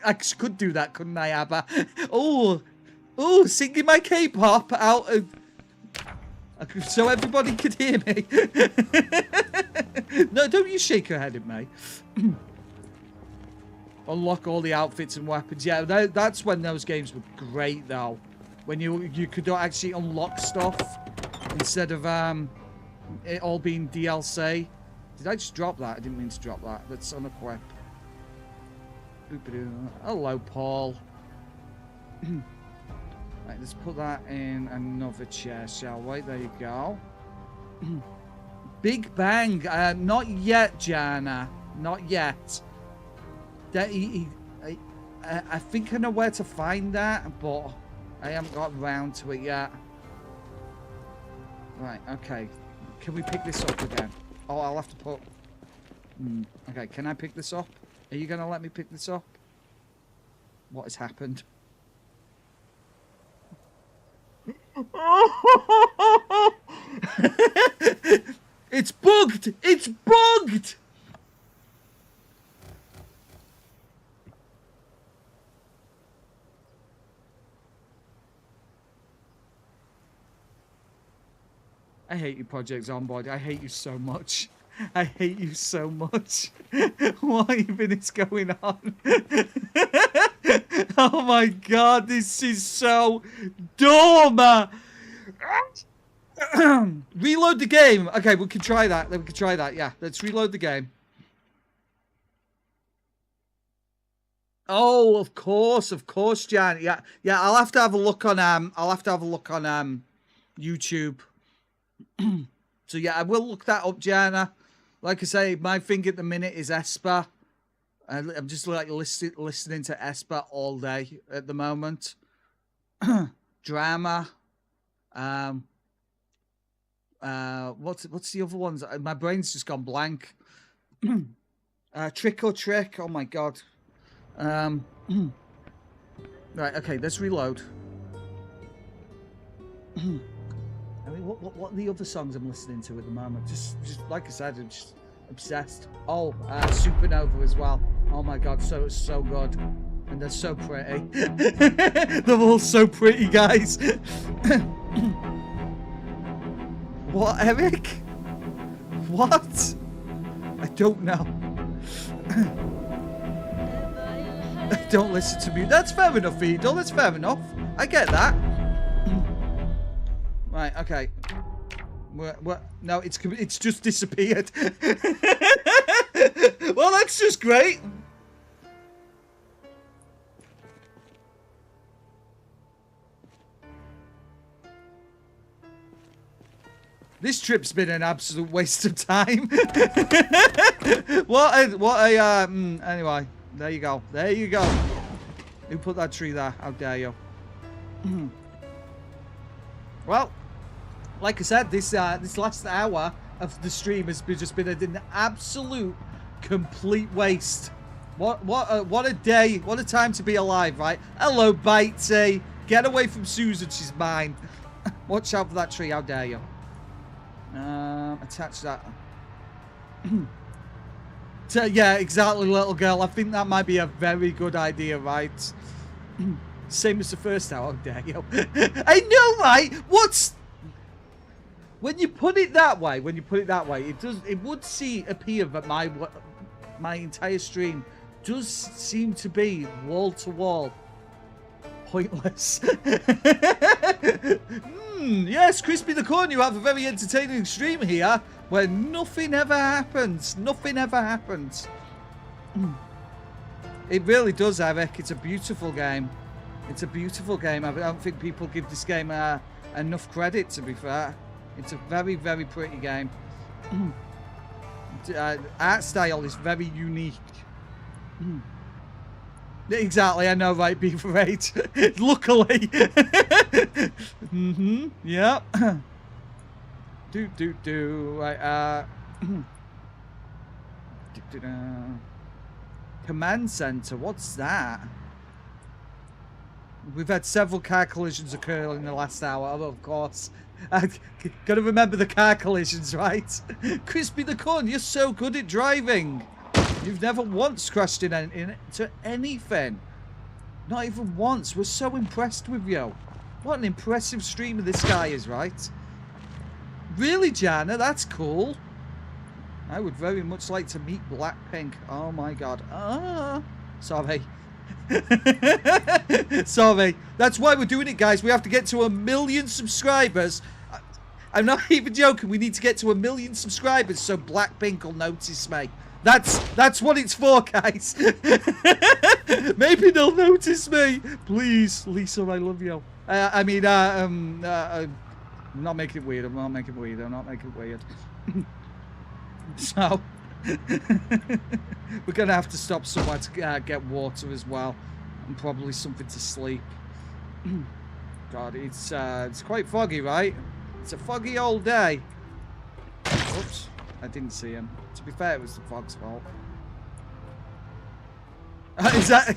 I could do that, couldn't I, Abba? Oh, singing my K-pop out of... so everybody could hear me. No, don't you shake your head at me. Unlock all the outfits and weapons. Yeah, that's when those games were great, though. When you could actually unlock stuff instead of it all being DLC. Did I just drop that? I didn't mean to drop that. Let's unequip. Hello, Paul. Right, let's put that in another chair, shall we? There you go. Big Bang. Not yet, Jana. Not yet. I think I know where to find that, but I haven't got around to it yet. Right, okay. Can we pick this up again? Oh, I'll have to put... Okay, can I pick this up? Are you going to let me pick this up? What has happened? It's bugged! It's bugged! I hate you, Project Zomboid. I hate you so much. I hate you so much. What even is going on? Oh my god, this is so dumb! Reload the game. Okay, we can try that. We can try that. Yeah, let's reload the game. Oh, of course, Jan. Yeah, I'll have to have a look on YouTube. So yeah, I will look that up, Jana. Like I say, my thing at the minute is Esper. I'm just like listening to Esper all day at the moment. Drama. What's the other ones? My brain's just gone blank. Trick or Trick. Oh my god. Right. Okay. Let's reload. I mean, what are the other songs I'm listening to at the moment? Just like I said, I'm just obsessed. Oh, Supernova as well. Oh my god, so good. And they're so pretty. They're all so pretty, guys. What, Eric? What? I don't know. Don't listen to me. That's fair enough, Edel. That's fair enough. I get that. Right, okay. No, it's just disappeared. Well, that's just great. This trip's been an absolute waste of time. Anyway, there you go. There you go. Who put that tree there? How dare you? Well, like I said, this last hour of the stream has just been an absolute complete waste. What a day. What a time to be alive, right? Hello, Bitey. Get away from Susan. She's mine. Watch out for that tree. How dare you? Attach that. Yeah, exactly, little girl. I think that might be a very good idea, right? Same as the first hour. How dare you? I know, right? What's... When you put it that way, it would appear that my entire stream does seem to be wall to wall pointless. Yes, Crispy the Corn, you have a very entertaining stream here where nothing ever happens. Nothing ever happens. It really does, Eric. It's a beautiful game. It's a beautiful game. I don't think people give this game enough credit, to be fair. It's a very, very pretty game. Art style is very unique. Exactly, I know, right, Beaver 8. Luckily. Yep. Right, Command center, what's that? We've had several car collisions occur in the last hour, of course. Gotta remember the car collisions, right? Crispy the Corn, you're so good at driving. You've never once crashed into anything. Not even once. We're so impressed with you. What an impressive streamer this guy is, right? Really, Jana? That's cool. I would very much like to meet Blackpink. Oh my god. Sorry. Sorry. That's why we're doing it, guys. We have to get to 1 million subscribers. I'm not even joking. We need to get to 1 million subscribers so Blackpink will notice me. That's what it's for, guys. Maybe they'll notice me. Please, Lisa, I love you. I'm not making it weird. I'm not making it weird. I'm not making it weird. So, we're gonna have to stop somewhere to get water as well, and probably something to sleep. God, it's quite foggy, right? It's a foggy old day. Oops, I didn't see him. To be fair, it was the fog's fault. Is that...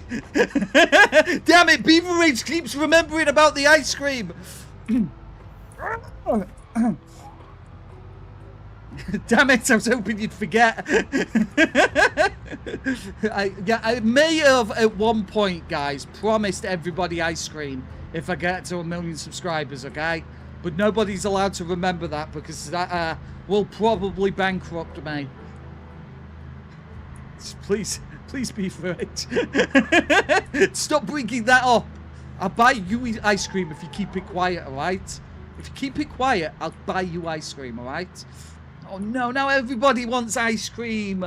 Damn it, Beaver Rage keeps remembering about the ice cream. Damn it, I was hoping you'd forget. I may have at one point, guys, promised everybody ice cream if I get to 1 million subscribers, okay? But nobody's allowed to remember that because that will probably bankrupt me. Please be for it. Stop bringing that up. I'll buy you ice cream if you keep it quiet, alright? If you keep it quiet, I'll buy you ice cream, alright? Oh no, now everybody wants ice cream.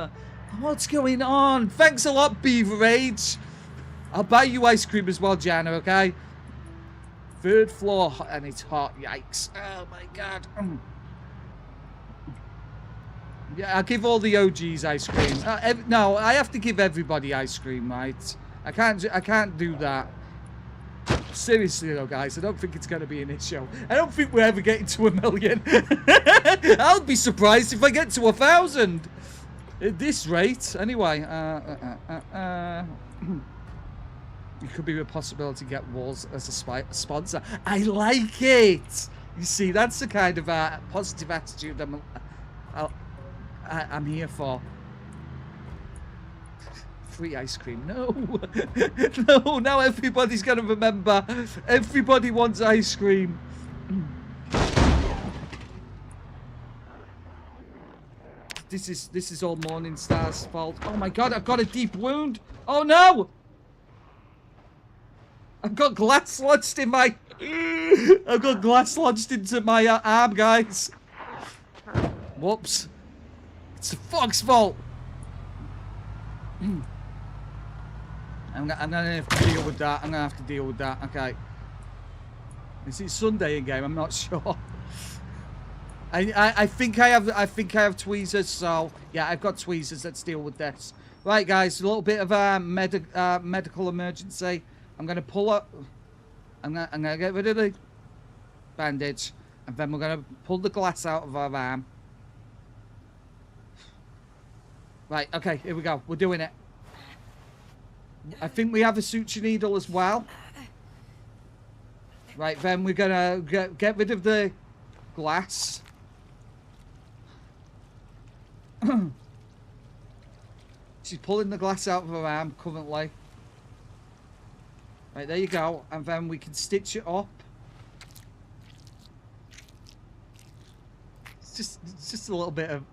What's going on? Thanks a lot, Beaver Age. I'll buy you ice cream as well, Jana, okay? 3rd floor and it's hot. Yikes. Oh my god. Yeah, I'll give all the OGs ice cream. No, I have to give everybody ice cream, right? I can't do that. Seriously though, guys, I don't think it's going to be an issue. I don't think we're ever getting to 1 million. I'll be surprised if I get to 1,000. At this rate. Anyway, it could be a possibility to get Walls as a sponsor. I like it. You see, that's the kind of positive attitude I'm here for. free ice cream. No. No, now everybody's going to remember. Everybody wants ice cream. This is all Morningstar's fault. Oh my god, I've got a deep wound. Oh no! I've got glass lodged in my... I've got glass lodged into my arm, guys. Whoops. It's the fog's fault. I'm gonna have to deal with that. I'm gonna have to deal with that. Okay. Is it Sunday in game? I'm not sure. I think I have tweezers. So yeah, I've got tweezers. Let's deal with this. Right, guys. A little bit of a medical emergency. I'm gonna pull up. I'm gonna get rid of the bandage, and then we're gonna pull the glass out of our arm. Right. Okay. Here we go. We're doing it. I think we have a suture needle as well. Right. Then we're gonna get rid of the glass. She's pulling the glass out of her arm currently. Right, there you go. And then we can stitch it up. It's just a little bit of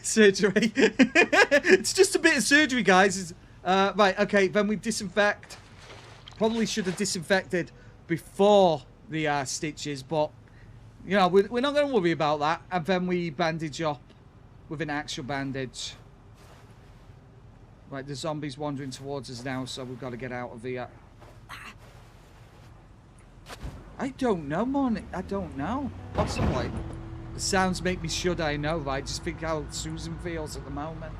surgery. It's just a bit of surgery, guys. Right, okay, then we disinfect. Probably should have disinfected before the stitches, but you know, we're not going to worry about that. And then we bandage up with an actual bandage. Right, the zombie's wandering towards us now, so we've got to get out of here. I don't know, Mon. I don't know. Possibly. The sounds make me shudder, I know, right? Just think how Susan feels at the moment.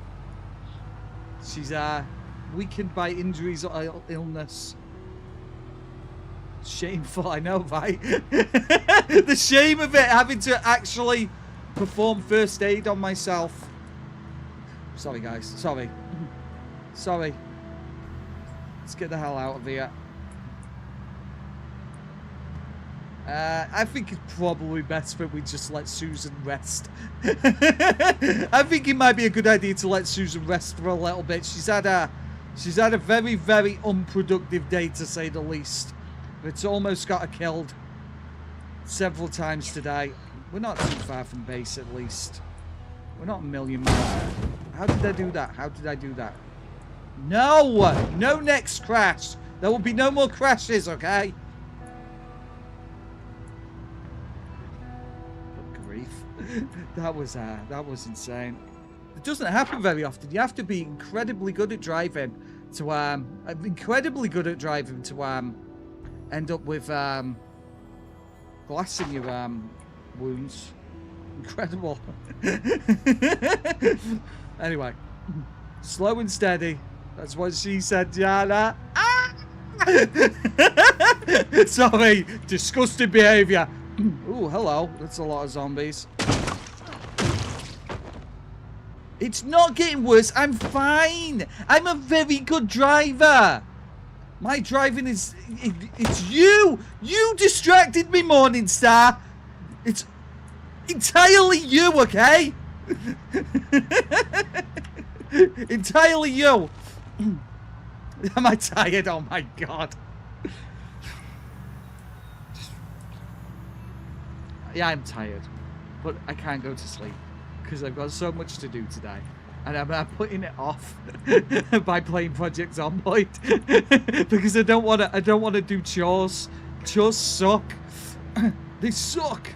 She's weakened by injuries or illness. Shameful, I know, right? The shame of it, having to actually perform first aid on myself. Sorry, guys. Sorry. Sorry. Let's get the hell out of here. I think it's probably best that we just let Susan rest. I think it might be a good idea to let Susan rest for a little bit. She's had a very, very unproductive day, to say the least. It's almost got her killed several times today. We're not too far from base, at least. We're not a million miles. How did I do that? How did I do that? No! No next crash! There will be no more crashes, okay? Good grief. That was insane. It doesn't happen very often. You have to be incredibly good at driving to end up with glass in your wounds. Incredible. Anyway, slow and steady. That's what she said, Jana. Ah! Sorry, disgusting behaviour. Ooh, hello. That's a lot of zombies. It's not getting worse. I'm fine. I'm a very good driver. My driving is... It's you. You distracted me, Morningstar. It's entirely you, okay? Entirely you. Am I tired? Oh my god. Yeah, I'm tired. But I can't go to sleep. Because I've got so much to do today. And I'm putting it off by playing Project Zomboid. Because I don't want to do chores. Chores suck. They suck.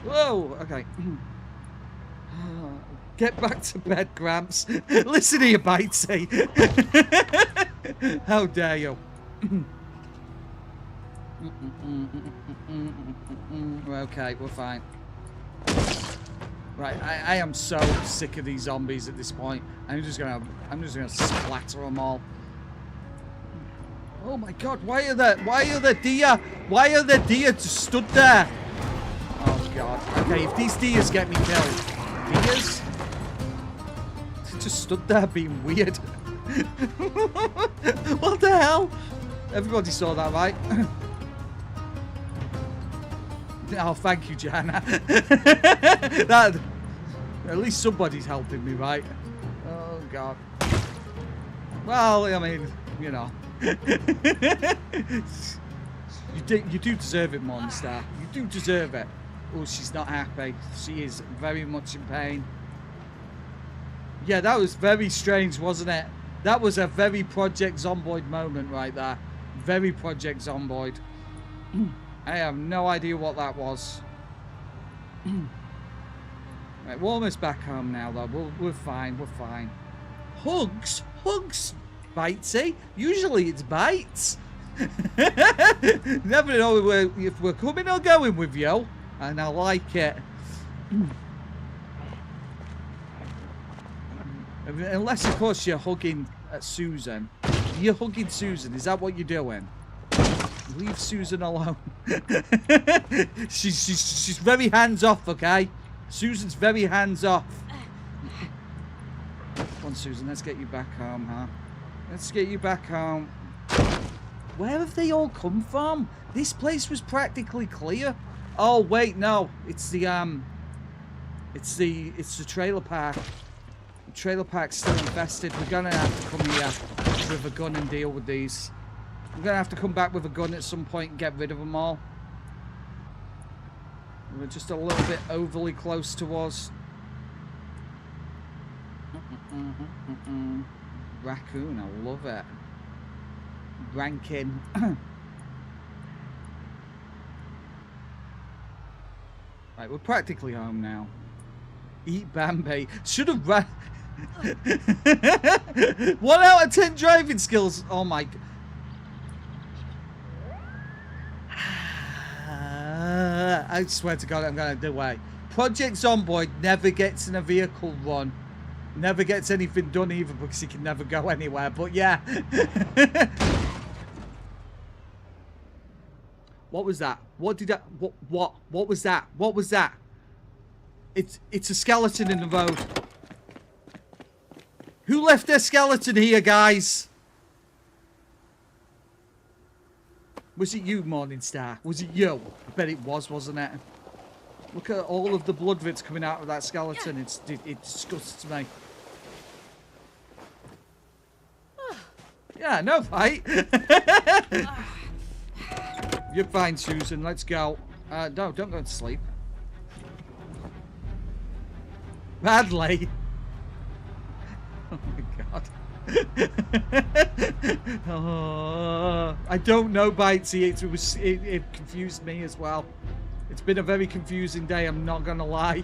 Whoa, okay. Get back to bed, Gramps. Listen to you, Bitey. How dare you? Okay, we're fine. Right, I am so sick of these zombies at this point. I'm just gonna splatter them all. Oh my god, why are the deer just stood there? Oh god. Okay, if these deers get me killed. Deers? Just stood there being weird. What the hell? Everybody saw that, right? Oh, thank you, Jana. At least somebody's helping me, right? Oh God. Well, I mean, you know. You do deserve it, Morningstar. You do deserve it. Oh, she's not happy. She is very much in pain. Yeah, that was very strange, wasn't it? That was a very Project Zomboid moment right there. Very Project Zomboid. I have no idea what that was. Right, we're almost back home now, though. We're fine. We're fine. Hugs? Hugs? Bitesy? Usually it's bites. Never know if we're coming or going with you. And I like it. Unless, of course, you're hugging Susan. You're hugging Susan. Is that what you're doing? Leave Susan alone. she's very hands off, okay? Susan's very hands off. Come on, Susan. Let's get you back home, huh? Let's get you back home. Where have they all come from? This place was practically clear. Oh wait, no. It's the trailer park. The trailer park's still infested. We're gonna have to come here with a gun and deal with these. We're gonna have to come back with a gun at some point and get rid of them all. We're just a little bit overly close to us. Raccoon, I love it. Rankin. Right, we're practically home now. Eat Bambi. Should have ran. 1 out of 10 driving skills. Oh my. I swear to God, I'm gonna do it. Project Zomboid never gets in a vehicle run. Never gets anything done either because he can never go anywhere. But yeah. What was that? What did that? What was that? What was that? It's a skeleton in the road. Who left their skeleton here, guys? Was it you, Morningstar? Was it you? I bet it was, wasn't it? Look at all of the blood that's coming out of that skeleton. It disgusts me. Yeah, no fight. You're fine, Susan. Let's go. No, don't go to sleep. Badly. Oh my God. Oh, I don't know, Bitesy. It confused me as well. It's been a very confusing day, I'm not gonna lie.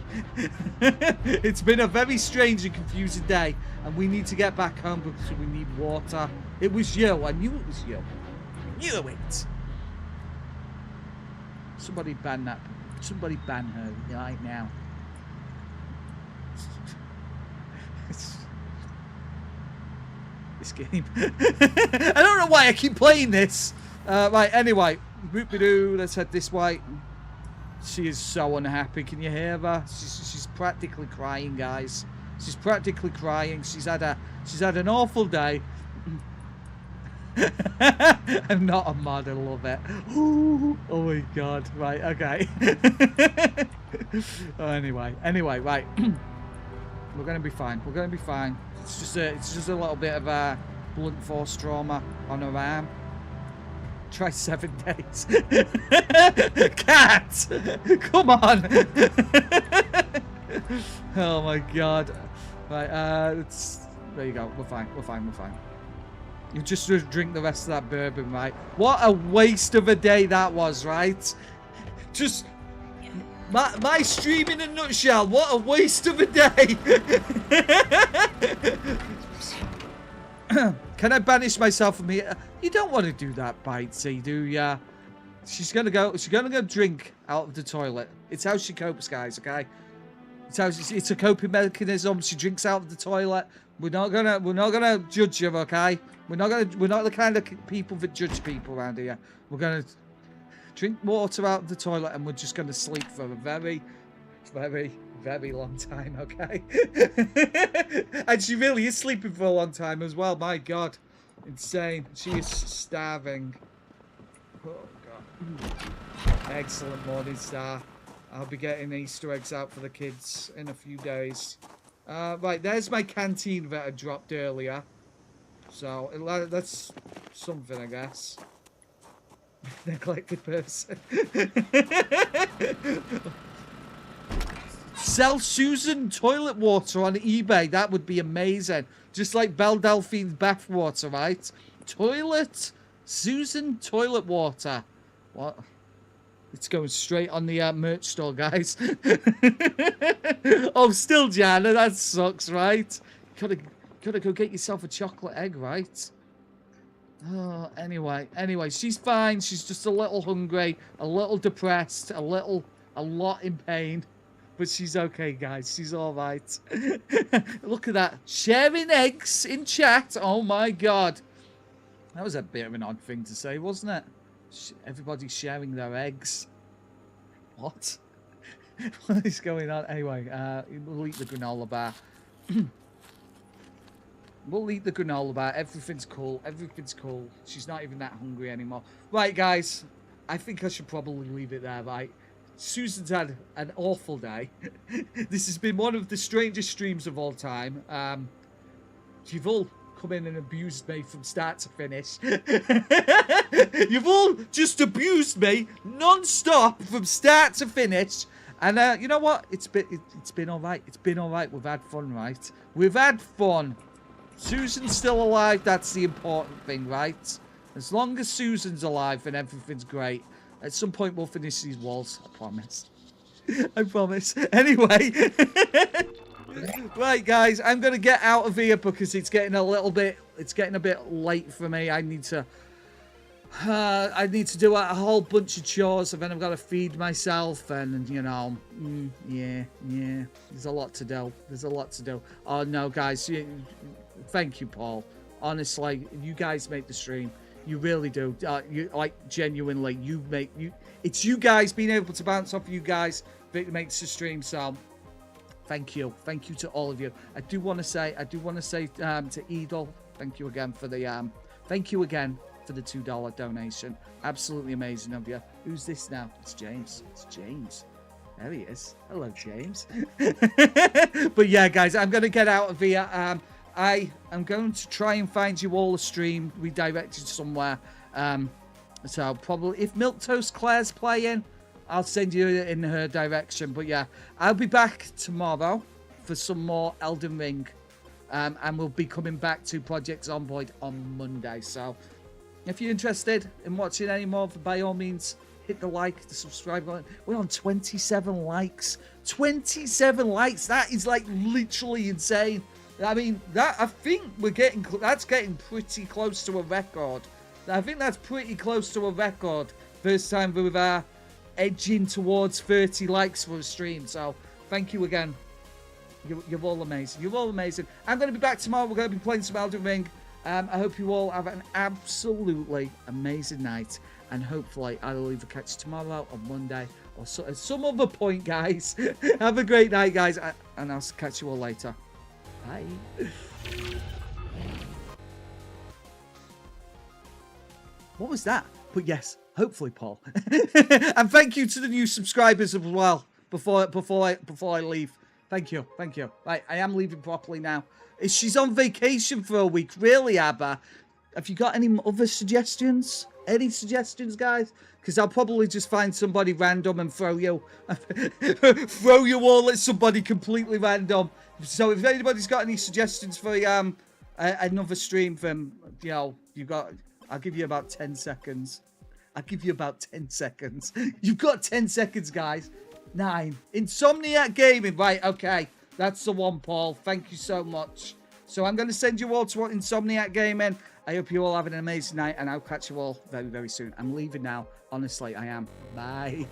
It's been a very strange and confusing day, and we need to get back home because we need water. It was you. I knew it was you. I knew it. Somebody ban that. Somebody ban her right now. This game. I don't know why I keep playing this. Right, anyway. Boop-a-doo. Let's head this way. She is so unhappy. Can you hear her? She's practically crying, guys. She's practically crying. She's had an awful day. I'm not a mod. I love it. Oh my God. Right. Okay. Oh, anyway. Right. We're gonna be fine. We're gonna be fine. It's just a little bit of a blunt force trauma on her arm. Try 7 days. Cat! Come on! Oh my God. Right, there you go. We're fine. We're fine. We're fine. You just drink the rest of that bourbon, right? What a waste of a day that was, right? Just my stream in a nutshell. What a waste of a day. Can I banish myself from here? You don't want to do that, Bitesy, do ya? She's gonna go drink out of the toilet. It's how she copes, guys, okay? It's a coping mechanism. She drinks out of the toilet. We're not gonna judge her, okay? We're not the kind of people that judge people around here. We're gonna drink water out of the toilet and we're just gonna sleep for a very, very, very long time, okay? And she really is sleeping for a long time as well. My God, insane. She is starving. Oh God. Excellent, Morningstar. I'll be getting Easter eggs out for the kids in a few days. Right, there's my canteen that I dropped earlier. So, that's something, I guess. Neglected person. Sell Susan toilet water on eBay. That would be amazing. Just like Belle Delphine's bath water, right? Susan toilet water. What? It's going straight on the merch store, guys. Oh, still, Jana. That sucks, right? Gotta go get yourself a chocolate egg, right? Oh, anyway, she's fine. She's just a little hungry, a little depressed, a lot in pain. But she's okay, guys. She's all right. Look at that. Sharing eggs in chat. Oh, my God. That was a bit of an odd thing to say, wasn't it? Everybody's sharing their eggs. What? What is going on? Anyway, we'll eat the granola bar. We'll eat the granola bar. Everything's cool. Everything's cool. She's not even that hungry anymore. Right, guys. I think I should probably leave it there, right? Susan's had an awful day. This has been one of the strangest streams of all time. You've all come in and abused me from start to finish. You've all just abused me non-stop from start to finish. And you know what? It's been all right. It's been all right. We've had fun, right? We've had fun. Susan's still alive. That's the important thing, right? As long as Susan's alive, then everything's great. At some point, we'll finish these walls. I promise. I promise. Anyway. Right, guys. I'm going to get out of here because it's getting a bit late for me. I need to do a whole bunch of chores, and then I've got to feed myself, and, you know, yeah. There's a lot to do. Oh, no, guys. Thank you, Paul. Honestly, you guys make the stream. You really do. You like genuinely. It's you guys being able to bounce off of you guys that makes the stream. So, thank you to all of you. I do want to say to Edel, thank you again for the $2 donation. Absolutely amazing of you. Who's this now? It's James. There he is. Hello, James. But yeah, guys, I'm gonna get out of here. I am going to try and find you all a stream redirected somewhere. So probably if Milk Toast Claire's playing, I'll send you in her direction. But yeah, I'll be back tomorrow for some more Elden Ring. And we'll be coming back to Project Zomboid on Monday. So if you're interested in watching any more, by all means, hit the like, the subscribe button. We're on 27 likes. 27 likes. That is like literally insane. I mean, I think that's getting pretty close to a record. I think that's pretty close to a record. First time we've edging towards 30 likes for a stream. So thank you again. You're all amazing. You're all amazing. I'm going to be back tomorrow. We're going to be playing some Elden Ring. I hope you all have an absolutely amazing night. And hopefully I'll either catch you tomorrow or Monday or at some other point, guys. Have a great night, guys. And I'll catch you all later. Bye. What was that? But yes, hopefully, Paul. And thank you to the new subscribers as well. Before I leave, thank you. Right, I am leaving properly now. She's on vacation for a week. Really, Abba? Have you got any other suggestions? Any suggestions, guys? Because I'll probably just find somebody random and throw you all at somebody completely random. So if anybody's got any suggestions for another stream, then I'll give you about 10 seconds. You've got 10 seconds, guys. 9. Insomniac Gaming. Right, okay. That's the one, Paul. Thank you so much. So I'm going to send you all to Insomniac Gaming. I hope you all have an amazing night, and I'll catch you all very, very soon. I'm leaving now. Honestly, I am. Bye.